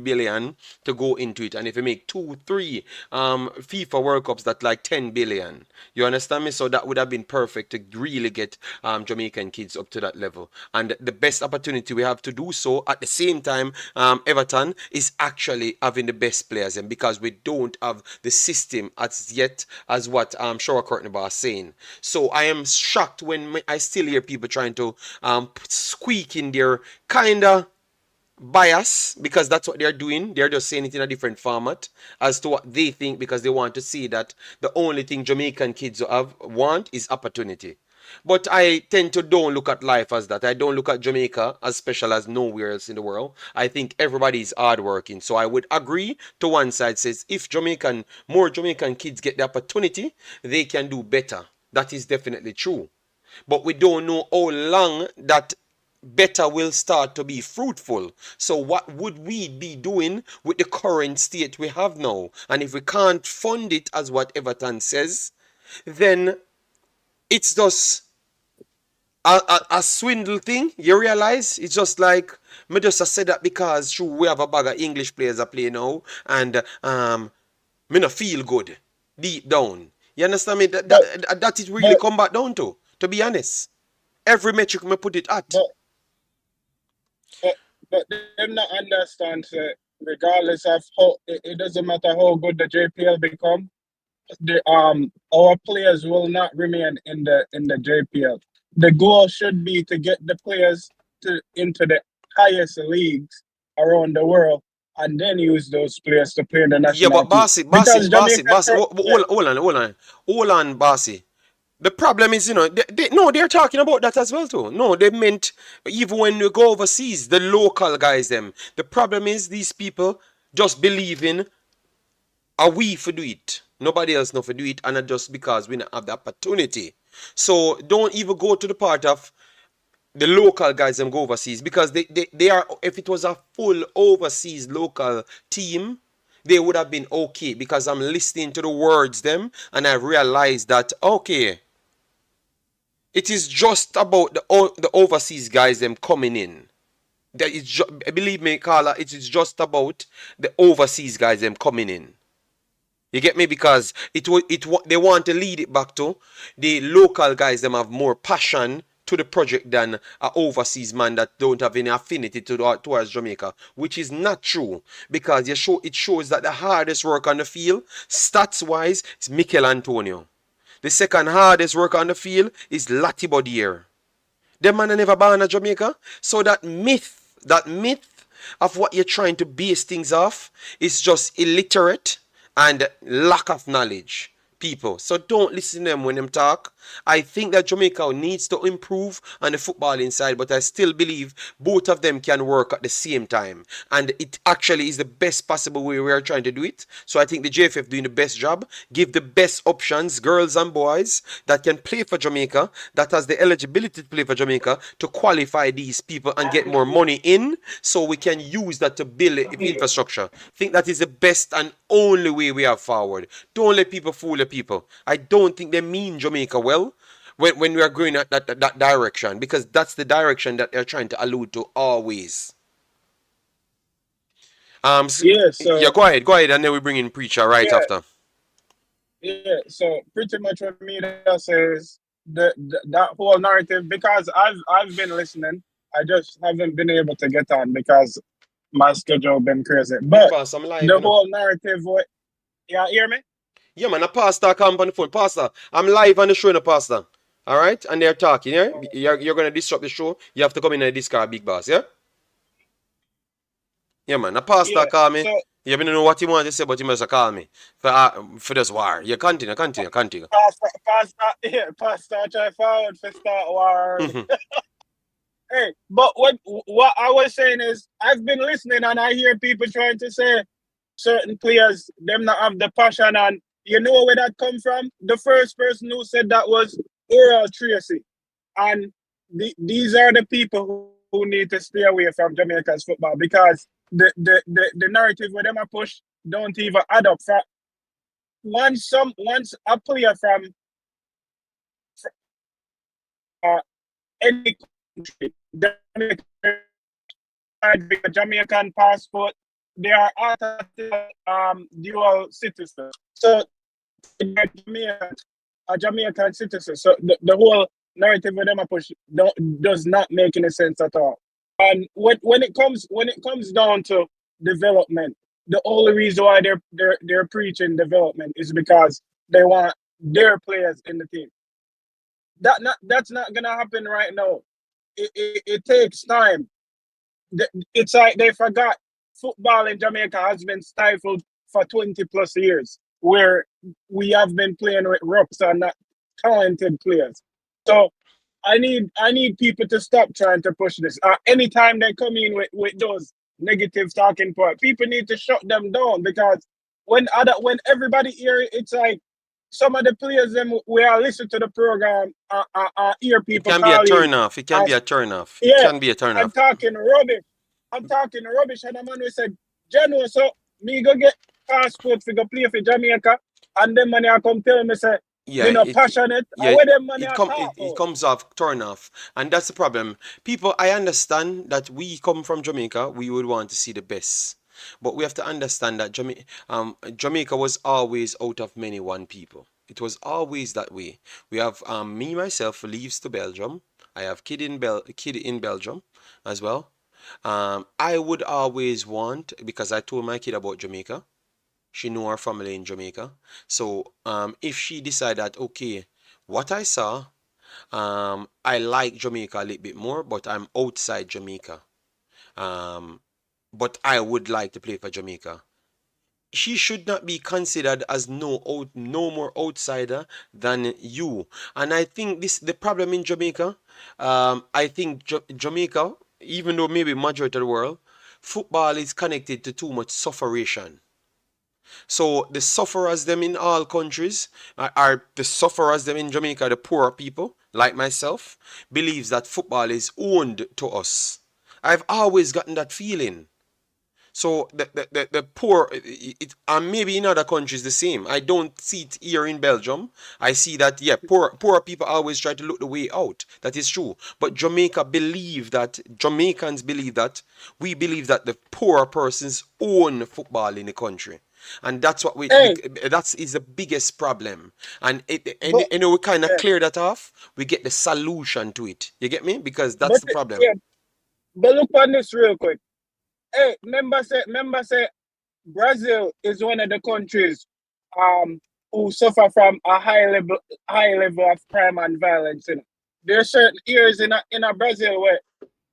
billion to go into it. And if you make 2-3 FIFA World Cups, that's like 10 billion. You understand me? So that would have been perfect to really get Jamaican kids up to that level. And the best opportunity we have to do so at the same time, Everton, is actually having the best players, and because we don't have the system as yet as what Shower Curtain Bar is saying. So I am shocked when I still hear people trying to squeak in their kinda bias, because that's what they're doing. They're just saying it in a different format as to what they think, because they want to see that the only thing Jamaican kids want is opportunity. But I tend to don't look at life as that. I don't look at Jamaica as special as nowhere else in the world. I think everybody is hardworking. So I would agree to one side says if more Jamaican kids get the opportunity, they can do better. That is definitely true. But we don't know how long that better will start to be fruitful. So what would we be doing with the current state we have now? And if we can't fund it as what Everton says, then it's just a swindle thing. You realize it's just like me just said that because true we have a bag of English players that play now, and me not feel good deep down. You understand me? That it really but come back down to be honest. Every metric me put it at. but but them not understand that regardless of how it doesn't matter how good the JPL become, our players will not remain in the JPL. The goal should be to get the players into the highest leagues around the world, and then use those players to play in the Yeah, national but team. Because Jamaican hold on, Bossy. The problem is, they're talking about that as well too. No, they meant even when we go overseas, the local guys them. The problem is these people just believe in a we for do it. Nobody else know for do it, and not just because we don't have the opportunity. So don't even go to the part of the local guys them go overseas, because they are, if it was a full overseas local team, they would have been okay, because I'm listening to the words them and I realized that okay, it is just about the overseas guys them coming in. That is believe me, Carla, it is just about the overseas guys them coming in. You get me? Because they want to lead it back to the local guys them have more passion to the project than a overseas man that don't have any affinity towards Jamaica, which is not true, because it shows that the hardest work on the field, stats wise, is Mikel Antonio. The second hardest work on the field is Lati Bodier. Them man never born in Jamaica. So that myth of what you're trying to base things off is just illiterate and lack of knowledge, people. So don't listen to them when them talk. I think that Jamaica needs to improve on the footballing side, but I still believe both of them can work at the same time. And it actually is the best possible way we are trying to do it. So I think the JFF doing the best job, give the best options, girls and boys, that can play for Jamaica, that has the eligibility to play for Jamaica, to qualify these people and get more money in, so we can use that to build infrastructure. I think that is the best and only way we have forward. Don't let people fool the people. I don't think they mean Jamaica well when we are going at that direction, because that's the direction that they're trying to allude to always. Yeah, so Yeah, go ahead, and then we bring in Preacher right yeah, after. yeah. So pretty much what me that says that whole narrative, because I've been listening, I just haven't been able to get on because my schedule been crazy. Big But boss, I'm live, the whole narrative, yeah, hear me? Yeah, man, a pastor come on the phone. Pastor, I'm live on the show, pastor. All right? And they're talking, yeah? You're going to disrupt the show. You have to come in and discard Big Boss, yeah? Yeah, man. A pastor Yeah. call me. So You don't know what you want to say, but you must call me for this war. You continue. Pastor, try forward for start war. Mhm. Hey, but what I was saying is, I've been listening and I hear people trying to say certain players them not have the passion, and you know where that come from. The first person who said that was Oral Tracy, and these are the people who need to stay away from Jamaica's football, because the narrative where them a push don't even add up. Once a player from any country, a Jamaican passport, they are dual citizens. So a Jamaican citizen. So the whole narrative with them a push does not make any sense at all. And when it comes down to development, the only reason why they're preaching development is because they want their players in the team. That's not gonna happen right now. It takes time. It's like they forgot football in Jamaica has been stifled for 20 plus years, where we have been playing with roughs and not talented players. So I need people to stop trying to push this. Anytime they come in with those negative talking points, people need to shut them down, because when everybody hear it, it's like some of the players them we are listen to the program, hear It people can be a calling. turn off. It can be a turn off. It Yeah, can be a turn I'm off. talking rubbish. I'm talking rubbish, and the man we said, General, so me go get passport to go play for Jamaica, and then money I come tell me say Yeah, me not passionate. yeah, And where them money I talk it about? comes off turn off, and that's the problem. People, I understand that we come from Jamaica, we would want to see the best, but we have to understand that Jamaica was always out of many one people. It was always that way. We have me myself leaves to Belgium. I have kid in Belgium as well. I would always want, because I told my kid about Jamaica. She knew her family in Jamaica. So if she decided that, okay, what I saw, I like Jamaica a little bit more, but I'm outside Jamaica. Um, but I would like to play for Jamaica. She should not be considered as no more outsider than you. And I think this the problem in Jamaica. I think Jamaica, even though maybe majority of the world, football is connected to too much sufferation. So the sufferers them in all countries are the sufferers them in Jamaica, the poor people like myself, believes that football is owned to us. I've always gotten that feeling. So the poor, and maybe in other countries the same. I don't see it here in Belgium. I see that, yeah, poor people always try to look the way out. That is true. But Jamaicans believe that, we believe that the poor persons own football in the country. And that's what Hey, that is the biggest problem. And but we kind of yeah, clear that off. We get the solution to it. You get me? Because that's but the problem. yeah, but look on this real quick. Hey, remember say Brazil is one of the countries um who suffer from a high level of crime and violence. You know? There are certain areas in a Brazil where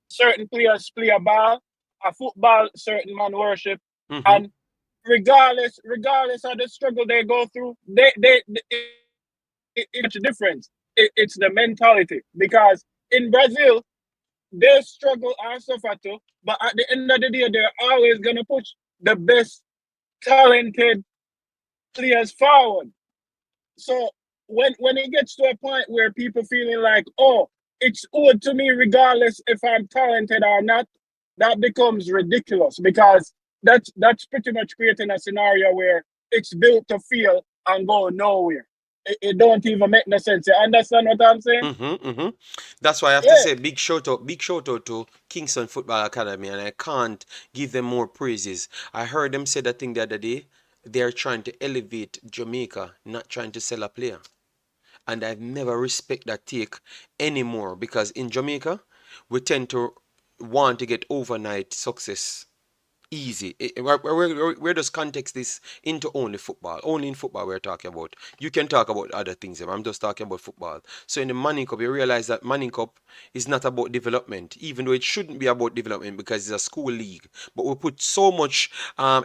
certain players play a football, certain man worship, Hmm. and regardless of the struggle they go through, it's a difference. It's the mentality, because in Brazil they struggle and suffer too, but at the end of the day, they're always gonna push the best talented players forward. So when it gets to a point where people feeling like, oh, it's owed to me regardless if I'm talented or not, that becomes ridiculous, because that's pretty much creating a scenario where it's built to fail and go nowhere. It don't even make no sense. You understand what I'm saying? That's why I have to Yeah. say big shout out to Kingston Football Academy, and I can't give them more praises. I heard them say that thing the other day. They're trying to elevate Jamaica, not trying to sell a player. And I've never respect that take anymore, because in Jamaica we tend to want to get overnight success. Easy. Where does context this into only football? Only in football we're talking about. You can talk about other things. I'm just talking about football. So in the Manning Cup, you realize that Manning Cup is not about development, even though it shouldn't be about development because it's a school league. But we put so much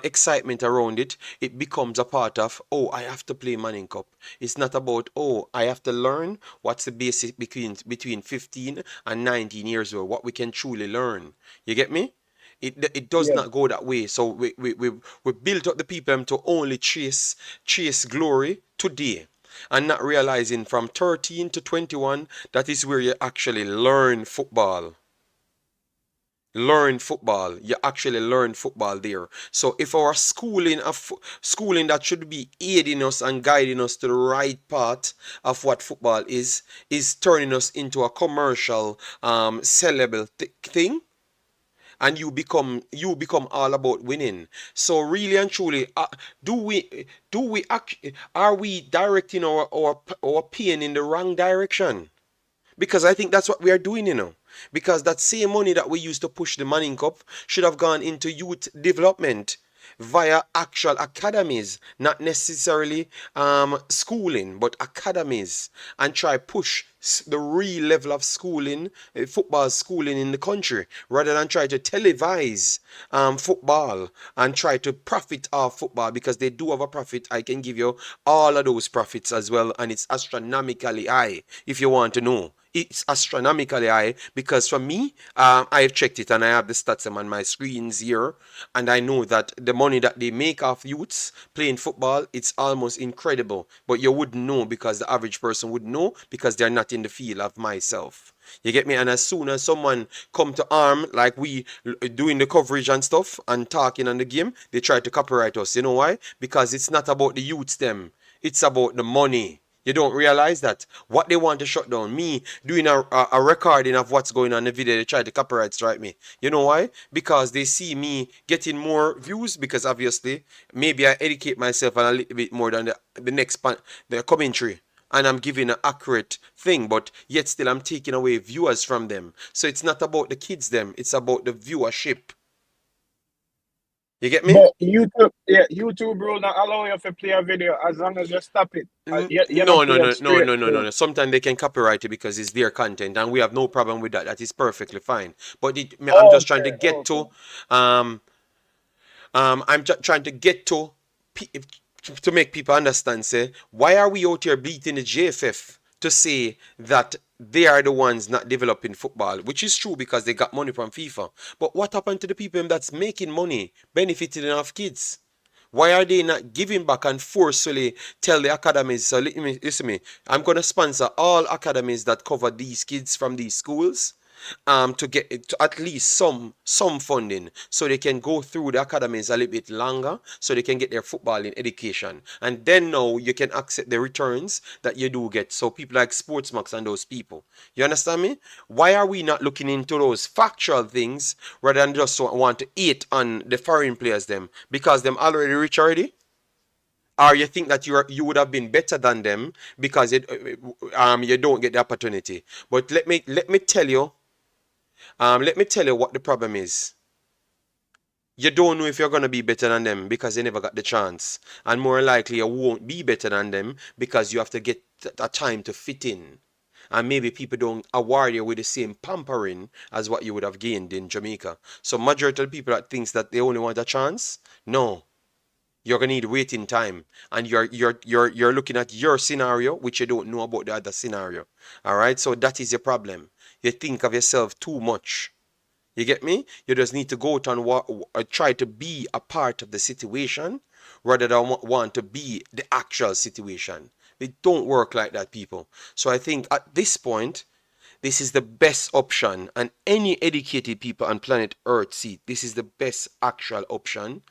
excitement around it, it becomes a part of, oh, I have to play Manning Cup. It's not about, oh, I have to learn what's the basic between 15 and 19 years old, what we can truly learn. You get me? It does Yeah. not go that way. So we built up the people to only chase glory today and not realizing from 13 to 21 that is where you actually learn football. You actually learn football there. So if our schooling that should be aiding us and guiding us to the right path of what football is turning us into a commercial sellable thing, and you become all about winning. So really and truly, are we directing our pain in the wrong direction? Because I think that's what we are doing. Because that same money that we used to push the Manning Cup should have gone into youth development via actual academies, not necessarily schooling, but academies, and try push the real level of schooling, football schooling in the country, rather than try to televise football and try to profit off football, because they do have a profit. I can give you all of those profits as well, and it's astronomically high if you want to know. It's astronomically high because for me, I've checked it and I have the stats on my screens here, and I know that the money that they make off youths playing football, it's almost incredible. But you wouldn't know because the average person would know because they're not in the field of myself. You get me? And as soon as someone come to arm, like we doing the coverage and stuff and talking on the game, they try to copyright us. You know why? Because it's not about the youths them. It's about the money. You don't realize that what they want to shut down me doing a recording of what's going on in the video. They try to copyright strike me. You know why? Because they see me getting more views, because obviously maybe I educate myself a little bit more than the commentary, and I'm giving an accurate thing, but yet still I'm taking away viewers from them. So it's not about the kids them, it's about the viewership. You get me? But YouTube rule not allow you to play a video as long as you stop it. You No, don't no, play no, it no, straight no, no, no, through. no. Sometimes they can copyright it because it's their content, and we have no problem with that. That is perfectly fine. But I'm just trying to Okay, get okay. to, trying to get to make people understand. Say, why are we out here beating the JFF to say that they are the ones not developing football, which is true because they got money from FIFA. But what happened to the people that's making money, benefiting enough kids? Why are they not giving back and forcefully tell the academies? So listen me. I'm gonna sponsor all academies that cover these kids from these schools, to get to at least some funding, so they can go through the academies a little bit longer, so they can get their footballing education, and then now you can accept the returns that you do get. So people like Sportsmax and those people, you understand me? Why are we not looking into those factual things rather than just want to eat on the foreign players them because them already rich already? Or you think that you would have been better than them because you don't get the opportunity? But let me tell you what the problem is. You don't know if you're going to be better than them because you never got the chance. And more likely, you won't be better than them because you have to get a time to fit in. And maybe people don't award you with the same pampering as what you would have gained in Jamaica. So majority of the people that thinks that they only want a chance, no. You're gonna need waiting time, and you're looking at your scenario, which you don't know about the other scenario. All right, so that is your problem. You think of yourself too much. You get me? You just need to go out and try to be a part of the situation rather than want to be the actual situation. It don't work like that, people. So I think at this point, this is the best option, and any educated people on planet Earth see this is the best actual option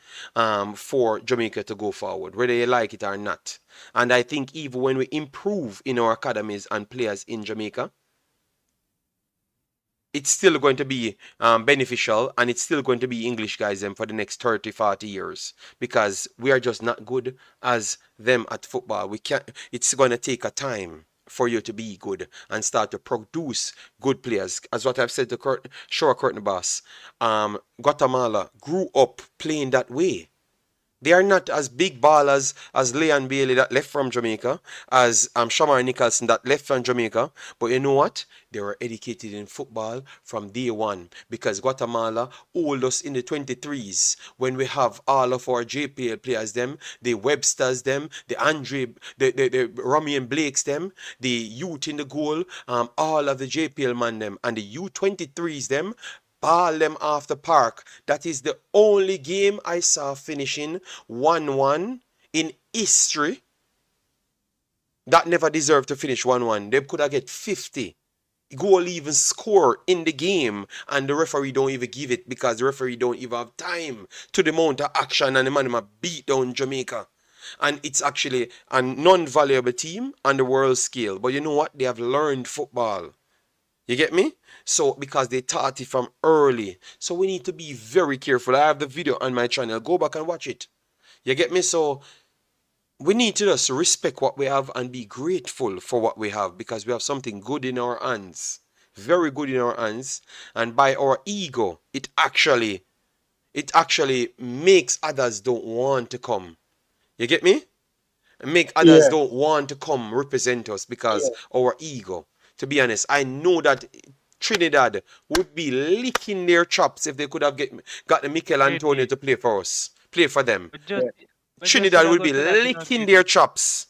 for Jamaica to go forward, whether you like it or not. And I think even when we improve in our academies and players in Jamaica, it's still going to be beneficial, and it's still going to be English guys for the next 30, 40 years, because we are just not good as them at football. We can't. It's going to take a time. for you to be good and start to produce good players. As what I've said to Curtin Boss, Guatemala grew up playing that way. They are not as big ballers as Leon Bailey that left from Jamaica, as Shamar Nicholson that left from Jamaica. But you know what? They were educated in football from day one, because Guatemala old us in the 23s when we have all of our JPL players, them, the Websters, them, the Andre, the Romian Blakes, them, the youth in the goal, all of the JPL man, them, and the U23s, them, ball them off the park. That is the only game I saw finishing 1-1 in history that never deserved to finish 1-1. They could have get 50 goal even score in the game, and the referee don't even give it, because the referee don't even have time to the amount of action, and the man beat down Jamaica. And it's actually a non-valuable team on the world scale. But you know what? They have learned football. You get me? So, because they taught it from early. So we need to be very careful. I have the video on my channel. Go back and watch it. You get me? So we need to just respect what we have and be grateful for what we have, because we have something good in our hands. Very good in our hands. And by our ego, it actually makes others don't want to come. You get me? Make others don't want to come represent us because our ego. To be honest, I know that Trinidad would be licking their chops if they could have got the Mikel Antonio to play for us, play for them. Trinidad would be licking their chops.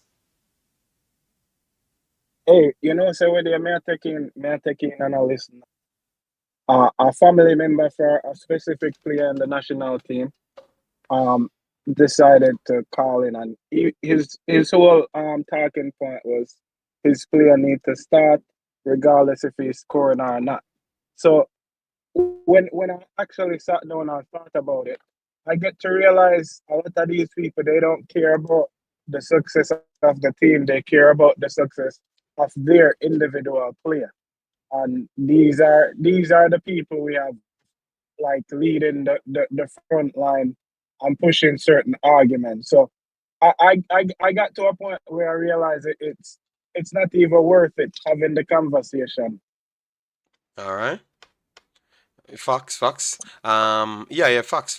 Hey, you know, so where they may I take in and a listen. A family member for a specific player in the national team decided to call in, and his whole talking point was his player need to start regardless if he's scoring or not. So when I actually sat down and thought about it, I get to realize a lot of these people, they don't care about the success of the team. They care about the success of their individual player. And these are the people we have like leading the front line and pushing certain arguments. So I got to a point where I realized it's not even worth it having the conversation. All right. Facts. Yeah, facts.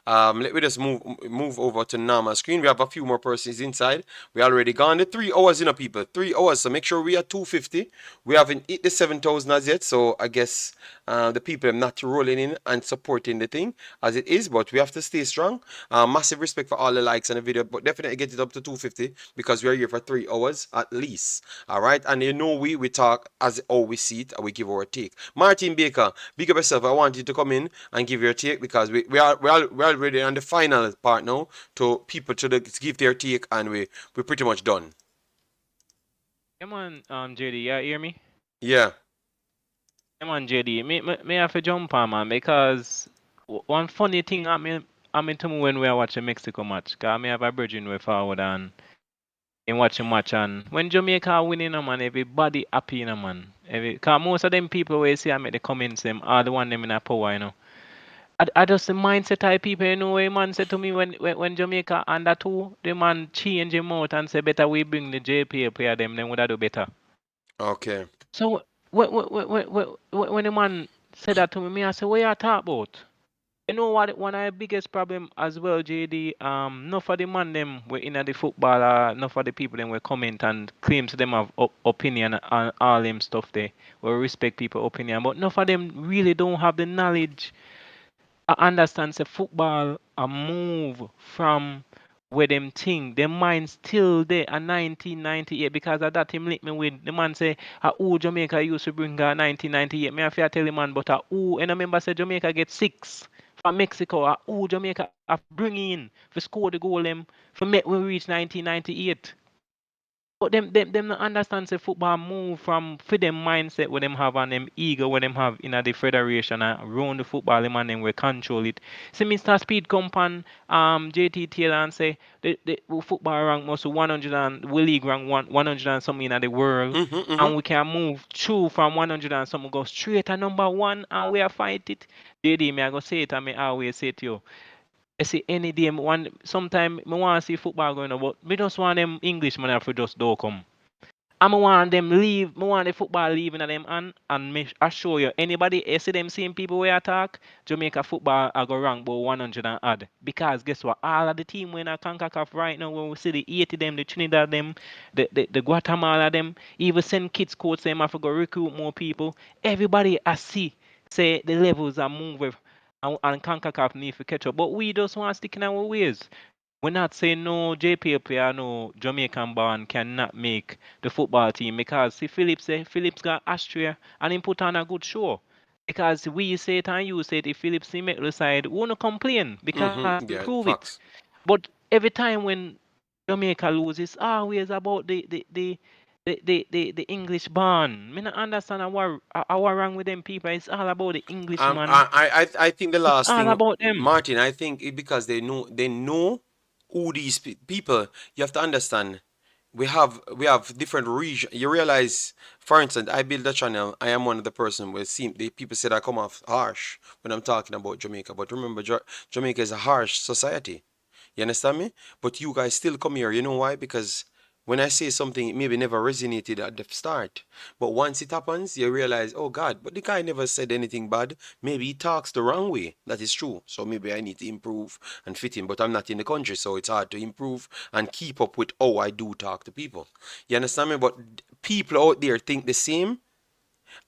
Let me just move over to Nama's screen. We have a few more persons inside. We already gone the 3 hours, people. 3 hours. So make sure we are 250. We haven't hit the 7,000 as yet. So I guess the people are not rolling in and supporting the thing as it is. But we have to stay strong. Massive respect for all the likes on the video. But definitely get it up to 250 because we are here for 3 hours at least. All right. And you know we talk as always see it and we give our take. Martin Baker, big up yourself. I want you to come in and give your take because we're already on the final part now to people to give their take, and we're pretty much done. Come on, JD, you hear me? Yeah. Come on, JD. Me have to jump on, man, because one funny thing I mean to me when we are watching Mexico match, cause me have a bridging way forward and in watching match, and when Jamaica winning, man, everybody happy, man. Cause most of them people where you see I make the comments, them are the one them in a power, you know. I just the mindset type people, you know, where man said to me when Jamaica under 2, the man change him out and say better we bring the JPA player them, then would I do better. Okay. So when the man said that to me, I said, what you talk about? You know what? One of the biggest problem as well, JD. Not for the man them were in the football. Not for the people them were comment and claims them have opinion and all them stuff there. We respect people opinion, but not for them really don't have the knowledge. I understand say football a move from where them think their mind still there at 1998 because of that him link me with the man say who Jamaica used to bring 1998. Me have to tell the man but who and I remember say Jamaica get 6 from Mexico who Jamaica have bring in for score the goal them for make we reach 1998. But them not understand say football move from for them mindset where them have and them ego where them have in the federation and run the football them and them will control it. See Mr. Speed Compan JT Taylor and say the football rank must 100 and we league rank 100 and something in the world and we can move through from 100 and something go straight to number 1 and we are fight it. JD me I go say it and me always say to you. I see any day, sometime I want to see football going on, but me just want them English man to just don't come. I want them leave. I want the football leaving at them and assure you, anybody see them same people where attack, Jamaica football I go rank about 100 and odd. Because guess what? All of the team when I Concacaf right now, when we see the 80 them, the Trinidad them, the Guatemala them, even send kids coach them have to go recruit more people. Everybody I see say the levels are moving and Concacaf need to catch up. But we just want to stick in our ways. We're not saying no JPP or no Jamaican born cannot make the football team because see Phillips got Austria and he put on a good show. Because we say it and you say it, if Phillips he make the side, we won't complain because he Yeah, prove it. facts. But every time when Jamaica loses, it's always about the English born. Me not understand what wrong with them people. It's all about the Englishman. I think the It's last all thing, about them. Martin, I think because they know who these people. You have to understand. We have different region. You realize, for instance, I build a channel. I am one of the person where the people said I come off harsh when I'm talking about Jamaica. But remember, Jamaica is a harsh society. You understand me? But you guys still come here. You know why? Because when I say something, it maybe never resonated at the start. But once it happens, you realize, oh God, but the guy never said anything bad. Maybe he talks the wrong way. That is true. So maybe I need to improve and fit in. But I'm not in the country, so it's hard to improve and keep up with how I do talk to people. You understand me? But people out there think the same.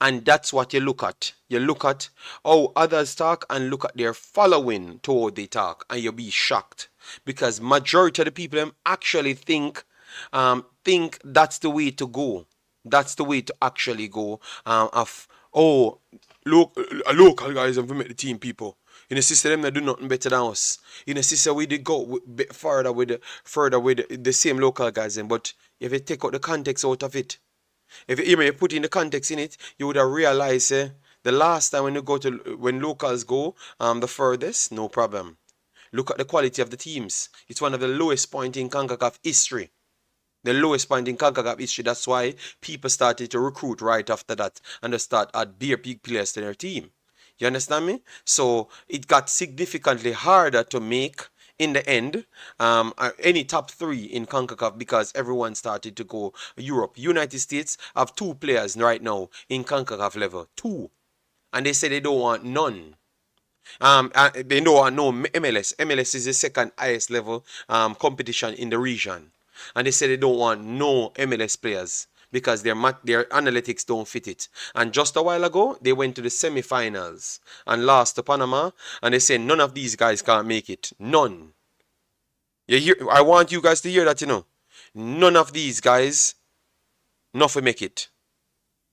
And that's what you look at. You look at how others talk and look at their following to how they talk, and you'll be shocked. Because majority of the people them actually think that's the way to go. That's the way to actually go. Local guys have met the team people. In the system, them that do nothing better than us. In the system, we did go further with the same local guys, but if you take out the context out of it, if you put in the context in it, you would have realized the last time when locals go the furthest, no problem. Look at the quality of the teams. It's one of the lowest point in Concacaf history. The lowest point in Concacaf history. That's why people started to recruit right after that and they start add big players to their team. You understand me? So it got significantly harder to make in the end any top three in CONCACAF because everyone started to go Europe. United States have 2 players right now in CONCACAF level. 2. And they say they don't want none. They don't want no MLS. MLS is the second highest level competition in the region. And they say they don't want no MLS players because their analytics don't fit it. And just a while ago, they went to the semi-finals and lost to Panama. And they say none of these guys can't make it. None. I want you guys to hear that, None of these guys, nothing make it.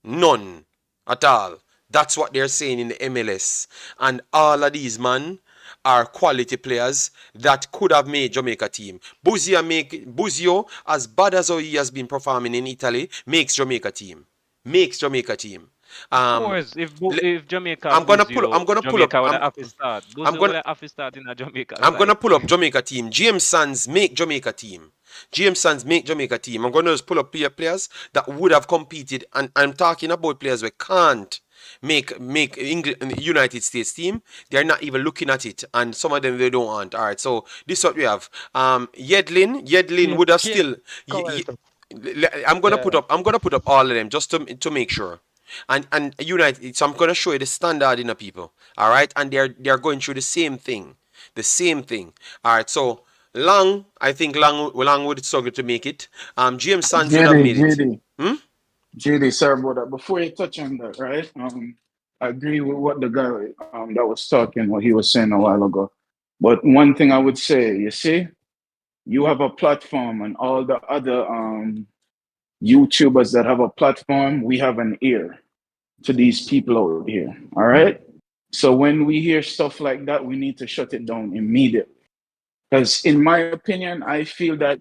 None at all. That's what they're saying in the MLS. And all of these, man, are quality players that could have made Jamaica team. Buzio, as bad as how he has been performing in Italy, makes Jamaica team. Makes Jamaica team. Of course, if Jamaica I'm gonna pull Jamaica up. would have to start. Buzio would have to start in a Jamaica I'm side. gonna pull up Jamaica team. James Sands make Jamaica team. James Sands make Jamaica team. I'm gonna just pull up players that would have competed, and I'm talking about players we can't make England, United States team. They're not even looking at it, and some of them they don't want. All right, so this is what we have. Yedlin would have still. I'm gonna put up all of them just to make sure. And United, so I'm gonna show you the standard in the people. All right, and they're going through the same thing. All right, so I think Long would struggle to make it. James Sands would have made it. JD, sorry about that. Before you touch on that, right? I agree with what the guy that was talking, what he was saying a while ago. But one thing I would say, you see, you have a platform, and all the other YouTubers that have a platform, we have an ear to these people out here. All right. So when we hear stuff like that, we need to shut it down immediately. Because in my opinion, I feel that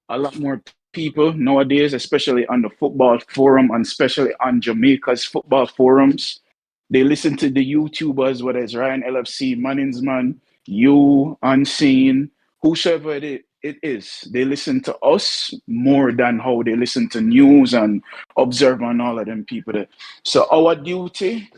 a lot more people nowadays, especially on the football forum and especially on Jamaica's football forums, they listen to the YouTubers, whether it's Ryan LFC, Manningsman, you, Unseen, whosoever it is. They listen to us more than how they listen to news and observe and all of them people. So our duty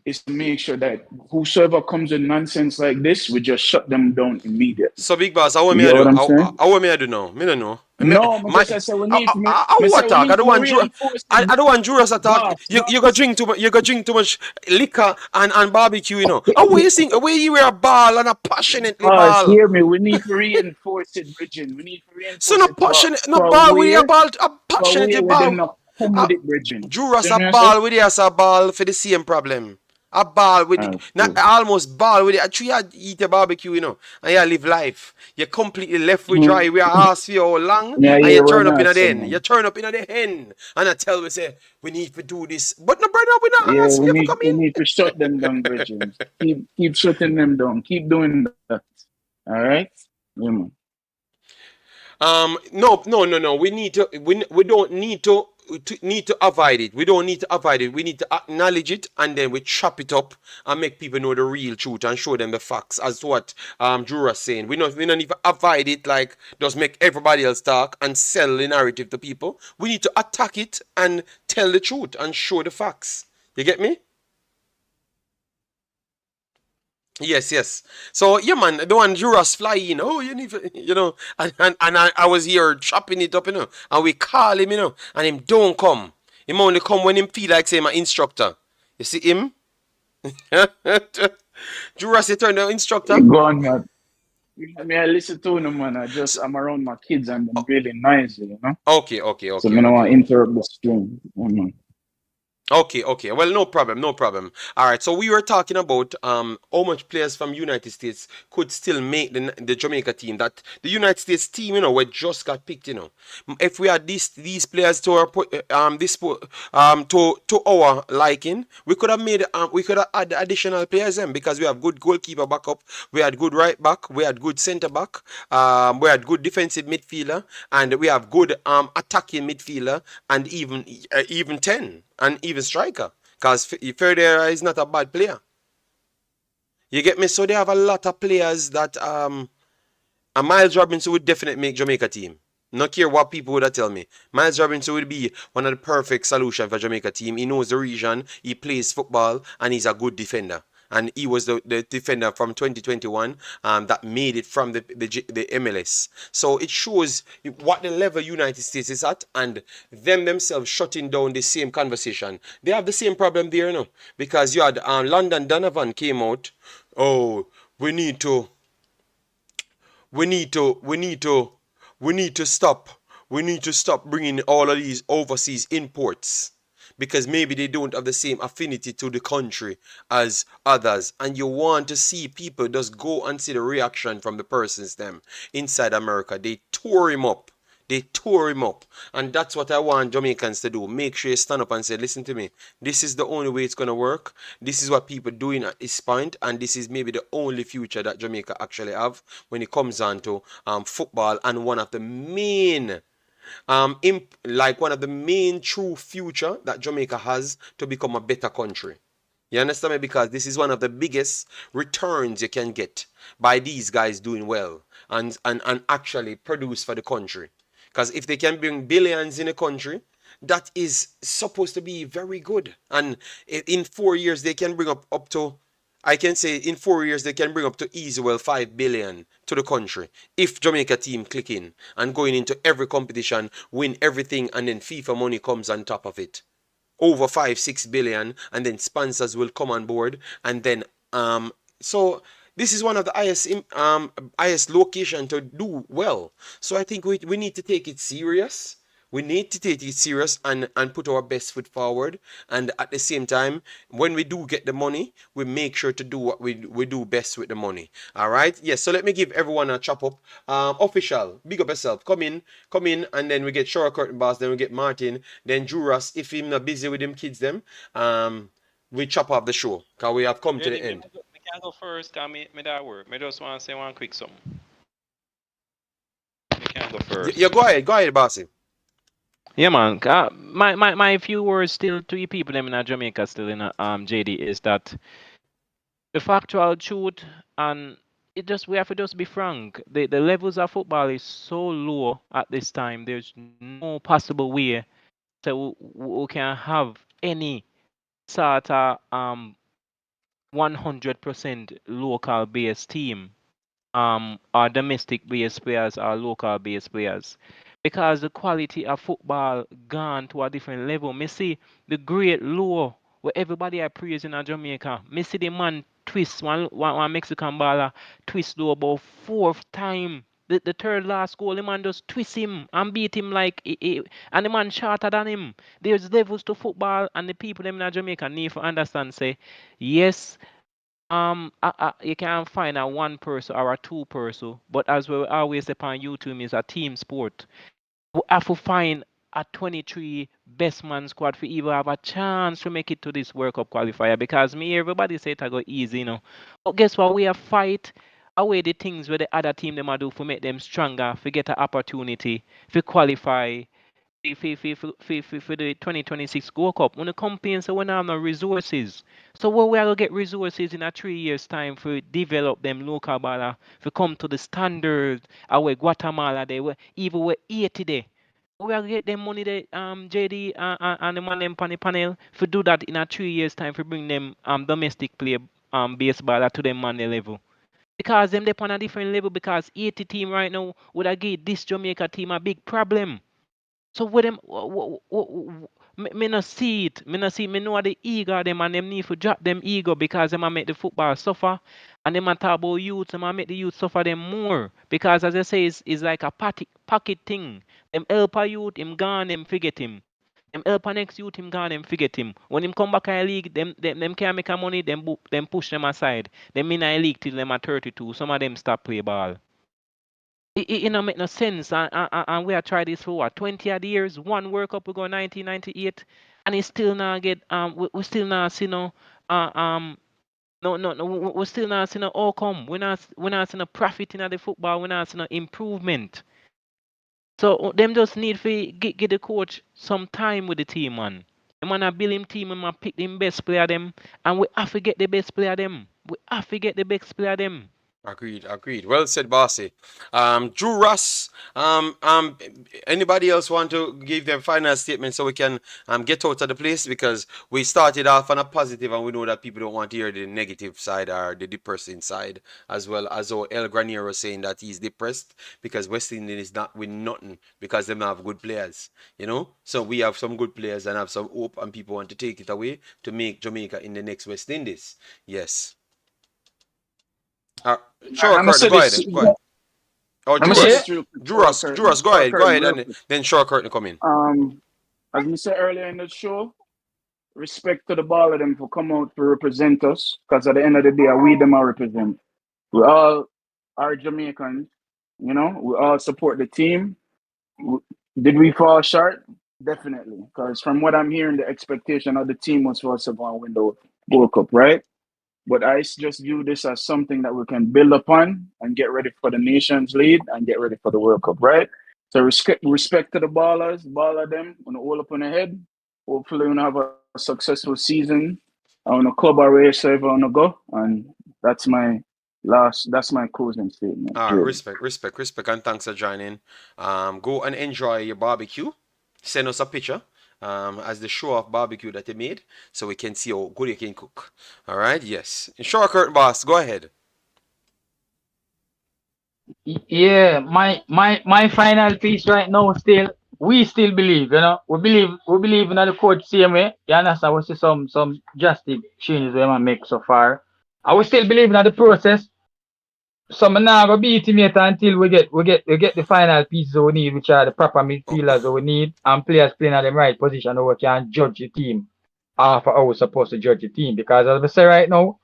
is to make sure that whosoever comes with nonsense like this, we just shut them down immediately. So big boss, how You me I get do? what I'm saying? How me I do now? Me no know. No, My, I say we need to. I Me say what we talk? I need don't to want reinforce I the don't want jurors to talk. boss. You got drink too much. You got drink too much liquor and barbecue. You know. How you think? Where you wear a ball and a passionately Boss, ball? hear me. We need to reinforce it, Bridget. We need to So reinforce no it passionate, no for ball with a where ball, a for passionately where them ball. not come with it, Bridget. Juras See a me I say? ball with it as a ball for the same problem. A ball with it, not Cool. almost ball with it. Actually, you eat a barbecue, you know, and you live life. You completely left with dry. We are asked for you how long, Yeah, and yeah, you we're turn up in not a den. saying. You turn up in a den, and I tell we say we need to do this, but no, brother, we not Yeah, asked for you to come we in. need to shut them down, Bridget. Keep shutting them down. Keep doing that. All right? Yeah, man. No. We need to. We don't need to avoid it. We don't need to avoid it. We need to acknowledge it, and then we chop it up and make people know the real truth and show them the facts as to what Jura's saying. We don't need to avoid it like just make everybody else talk and sell the narrative to people. We need to attack it and tell the truth and show the facts. You get me? Yes. So yeah, man, the one Juras fly in. Oh, you need, you know, and I was here chopping it up, you know, and we call him, you know, and him don't come. Him only come when him feel like say my instructor. You see him? Juras, you turn the instructor. Go on, man. I listen to them, man. I'm around my kids and them really nice, you know. Okay. So I don't want to interrupt the stream. Yeah, man. Okay. Well, no problem. All right. So we were talking about how much players from United States could still make the Jamaica team. That the United States team, you know, we just got picked. You know, if we had these players to our to our liking, we could have made we could have add additional players in because we have good goalkeeper backup, we had good right back, we had good centre back, we had good defensive midfielder, and we have good attacking midfielder, and even 10 and even striker, because Federer is not a bad player. You get me? So they have a lot of players that a Miles Robinson would definitely make Jamaica team. Not care what people would tell me. Miles Robinson would be one of the perfect solutions for Jamaica team. He knows the region, he plays football, and he's a good defender. And he was the defender from 2021 that made it from the MLS. So it shows what the level United States is at, and them themselves shutting down the same conversation. They have the same problem there, you know, because you had London Donovan came out. Oh, we need to stop. We need to stop bringing all of these overseas imports because maybe they don't have the same affinity to the country as others. And you want to see people just go and see the reaction from the persons them inside America. They tore him up. And that's what I want Jamaicans to do. Make sure you stand up and say, listen to me. This is the only way it's going to work. This is what people doing at this point, and this is maybe the only future that Jamaica actually have when it comes on to football, and one of the main one of the main true future that Jamaica has to become a better country. You understand me? Because this is one of the biggest returns you can get by these guys doing well and actually produce for the country. Because if they can bring billions in a country, that is supposed to be very good. And in 4 years, they can bring up to, I can say in 4 years, they can bring up to easy well 5 billion to the country. If Jamaica team click in and going into every competition, win everything, and then FIFA money comes on top of it. Over 5-6 billion, and then sponsors will come on board, and then so this is one of the highest location to do well. So I think we need to take it serious. We need to take it serious and put our best foot forward. And at the same time, when we do get the money, we make sure to do what we do best with the money. All right. Yes. So let me give everyone a chop up. Official, big up yourself. Come in, and then we get Shora Curtain Boss. Then we get Martin. Then Juras. If he's not busy with them kids, them, we chop off the show because we have come to the end. Me can go first, cause me that work. Me just want to say one quick something. Me can go first. Yeah, go ahead, bossy. Yeah, man. My few words still to you people them in Jamaica still in JD is that the factual truth, and we have to just be frank. The levels of football is so low at this time. There's no possible way that we can have any sort of 100% local based team. Our domestic based players, our local based players. Because the quality of football gone to a different level. Me see the great low where everybody are praising in Jamaica. Me see the man twist one Mexican baller twist low about fourth time. The third last goal, the man just twist him and beat him like and the man shorter than him. There's levels to football and the people them in Jamaica need to understand say yes. You can find a one person or a two person, but as we always say on YouTube, is a team sport. We have to find a 23 best man squad for even have a chance to make it to this World Cup qualifier. Because me, everybody say it go easy, you know. But guess what? We have fight away the things where the other team them a do for make them stronger, for get an opportunity, for qualify for the 2026 World Cup. When the company say we don't have no resources. So where we are going to get resources in a 3 years time for develop them local baller, for come to the standard away Guatemala they were even with 80 there. We are going to get them money there, JD and the man them on the panel for do that in a 3 years time for bring them domestic play baseballer to them man level. Because them they on a different level because 80 team right now would have give this Jamaica team a big problem. So with them, me not see it. Me not see. Me know the ego them and them need to drop them ego because them a make the football suffer, and them a talk about youth. Them a make the youth suffer them more because as I say, it's like a pocket thing. Them help a youth, him gone, them forget him. Them help a next youth, him gone, them forget him. When him come back in the league, them can't make a money. Them push them aside. Them in the league till them are 32. Some of them stop play ball. It don't make no sense. And we have tried this for what 20 odd years. One World Cup we go 1998, and it still not get we still not see no we still not see no outcome. We not see no profit in the football. We not see no improvement. So them just need to get the coach some time with the team, man. The man a build him team and man pick the best player them, and we have to get the best player them. We have to get the best player them. Agreed. Well said, Bossy. Drew Ross. Anybody else want to give them final statement so we can get out of the place because we started off on a positive and we know that people don't want to hear the negative side or the depressing side as well as El Granier was saying that he's depressed because West Indies is not winning nothing because they don't have good players, you know. So we have some good players and have some hope and people want to take it away to make Jamaica in the next West Indies. Yes. Sure, Curtin, go ahead. Go ahead. Oh, Drew Ross, go ahead, and then Sure Curtin come in. As we said earlier in the show, respect to the ball of them for come out to represent us, because at the end of the day, we them are represent. We all are Jamaicans, you know. We all support the team. Did we fall short? Definitely, because from what I'm hearing, the expectation of the team was for us to win the World Cup, right? But I just view this as something that we can build upon and get ready for the Nations League and get ready for the World Cup, right? So respect to the ballers, baller them, on the all up on the head. Hopefully we'll have a successful season. I want to club our race so everyone to go. And that's my closing statement. Respect, and thanks for joining. Go and enjoy your barbecue. Send us a picture. As the show of barbecue that you made, so we can see how good you can cook. All right, yes. Sure, Curtin, boss, go ahead. Yeah, my final piece right now we still believe, you know, we believe in the coach same way. You understand? We see some drastic changes we might make so far. I will still believe in the process. So I'm not gonna beat him yet until we get the final pieces we need, which are the proper midfielders we need and players playing at the right position so we can judge the team after how we're supposed to judge the team. Because as I say right now,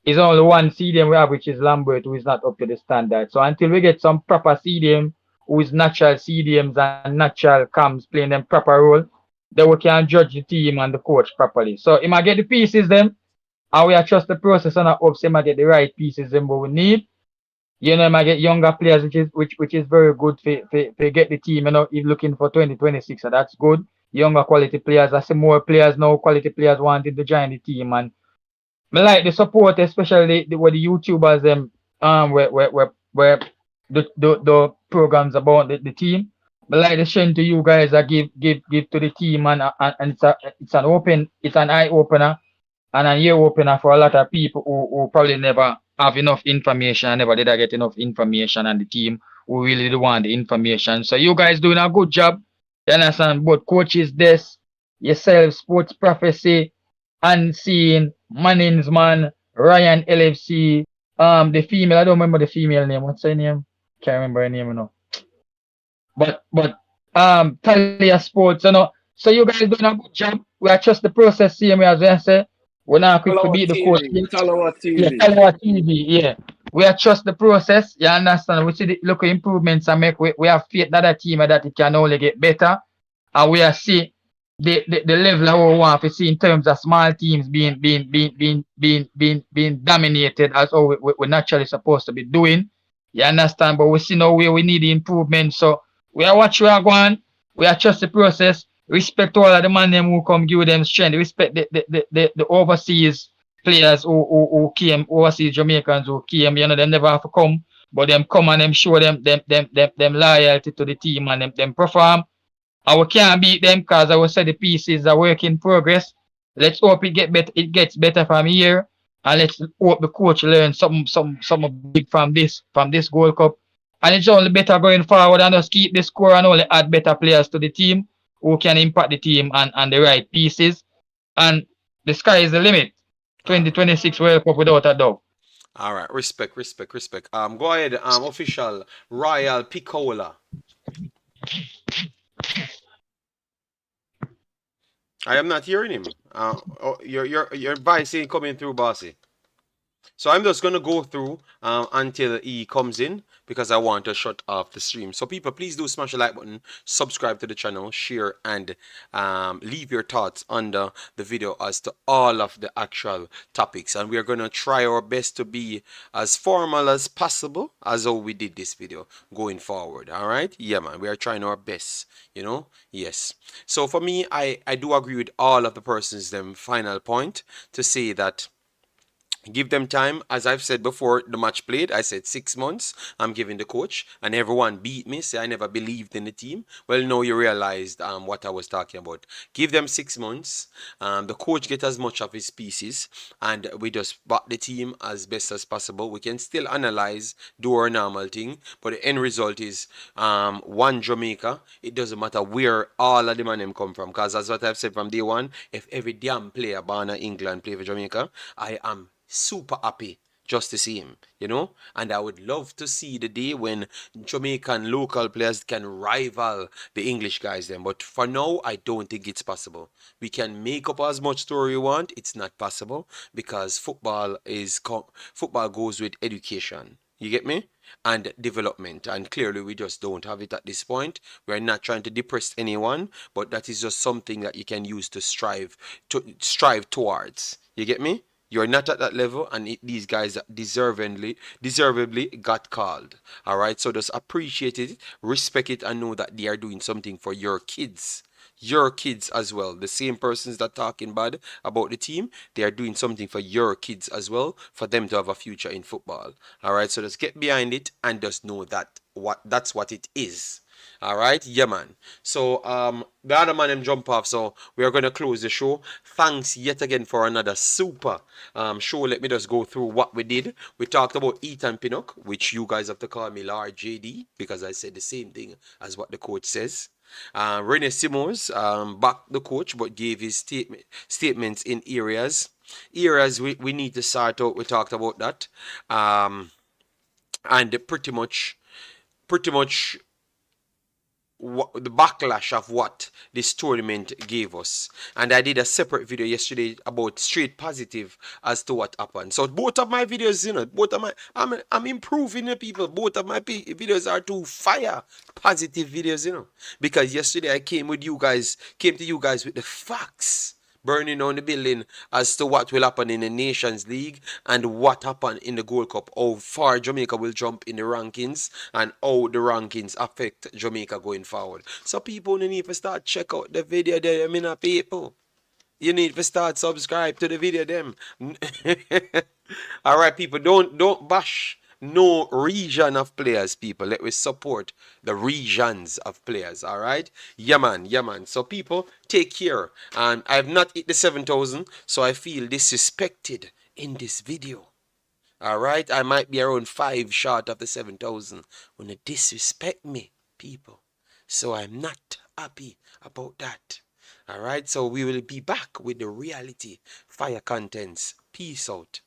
it's only one CDM we have, which is Lambert, who is not up to the standard. So until we get some proper CDM who is natural CDMs and natural cams playing them proper role, then we can judge the team and the coach properly. So he might get the pieces them, and we trust the process and hope he might get the right pieces them what we need. You know, might get younger players, which is very good for get the team, you know, if looking for 2026, so that's good. Younger quality players. I see more players now, quality players wanting to join the team, and I like the support, especially the YouTubers where the programs about the team. I like the strength to you guys that give to the team, and it's an eye opener. and an ear opener for a lot of people who probably never have enough information, never did I get enough information, and the team who really do want the information. So you guys doing a good job. You understand? Both coaches, this, yourself, Sports Prophecy, Unseen, Mannings Man, Ryan LFC, the female, I don't remember the female name. What's her name? Can't remember her name, you know. But Talia Sports, you know. So you guys doing a good job. We are trust the process, same way as I say. We're not quick to Talawa beat the coach. TV. Talawa Yeah, TV. Talawa TV, yeah. We are trust the process, you understand? We see the local improvements and we have faith that the team that it can only get better. And we are see the level that we want to see in terms of small teams being dominated as how we're naturally supposed to be doing. You understand? But we see now where we need the improvement. So we are watch we are going. We are trust the process. Respect all of the man them who come give them strength. Respect the overseas players who came, overseas Jamaicans who came, you know, them never have to come, but them come and them show them loyalty to the team and them perform. And we can't beat them because I will say the pieces are work in progress. Let's hope it gets better from here. And let's hope the coach learns something big from this Gold Cup. And it's only better going forward and just keep the score and only add better players to the team who can impact the team and the right pieces. And the sky is the limit. 2026 World Cup without a doubt. All right, respect. Go ahead, official Royal Picola. I am not hearing him. Your voice ain't coming through, bossy. So I'm just gonna go through until he comes in because I want to shut off the stream. So people, please do smash the like button, subscribe to the channel, share, and leave your thoughts under the video as to all of the actual topics. And we're gonna try our best to be as formal as possible as how we did this video going forward. All right, yeah, man, we are trying our best. You know, yes. So for me, I do agree with all of the persons' them final point to say that give them time. As I've said before, the match played, I said 6 months. I'm giving the coach, and everyone beat me. Say I never believed in the team. Well, now you realized what I was talking about. Give them 6 months. The coach get as much of his pieces, and we just back the team as best as possible. We can still analyze, do our normal thing, but the end result is one Jamaica. It doesn't matter where all of the man come from, because that's what I've said from day one. If every damn player born in England play for Jamaica, I am super happy just to see him, you know. And I would love to see the day when Jamaican local players can rival the English guys then. But for now, I don't think it's possible. We can make up as much story we want. It's not possible because football goes with education. You get me? And development. And clearly we just don't have it at this point. We're not trying to depress anyone, but that is just something that you can use to strive towards. You get me? You're not at that level, and these guys deservedly got called. All right, so just appreciate it, respect it, and know that they are doing something for your kids. Your kids as well. The same persons that talking bad about the team, they are doing something for your kids as well, for them to have a future in football. All right, so just get behind it and just know that that's what it is. All right, yeah, man. So the other man them jump off, so we are gonna close the show. Thanks yet again for another super show. Let me just go through what we did. We talked about Ethan Pinnock, which you guys have to call me Lord JD because I said the same thing as what the coach says. Rene Simoes backed the coach but gave his statements in areas we need to sort out. We talked about that, and pretty much the backlash of what this tournament gave us. And I did a separate video yesterday about straight positive as to what happened. So both of my videos, you know, I'm improving the people. Both of my videos are to fire positive videos, you know, because yesterday I came to you guys with the facts, burning on the building as to what will happen in the Nations League and what happened in the Gold Cup, how far Jamaica will jump in the rankings and how the rankings affect Jamaica going forward. So people need to start check out the video there, people. You need to start subscribe to the video them. All right, people, don't bash no region of players, people. Let me support the regions of players, all right? Yeah, man, yeah, man. So, people, take care. And I have not hit the 7,000, so I feel disrespected in this video. All right? I might be around 5 short of the 7,000 when they disrespect me, people. So, I'm not happy about that. All right? So, we will be back with the reality fire contents. Peace out.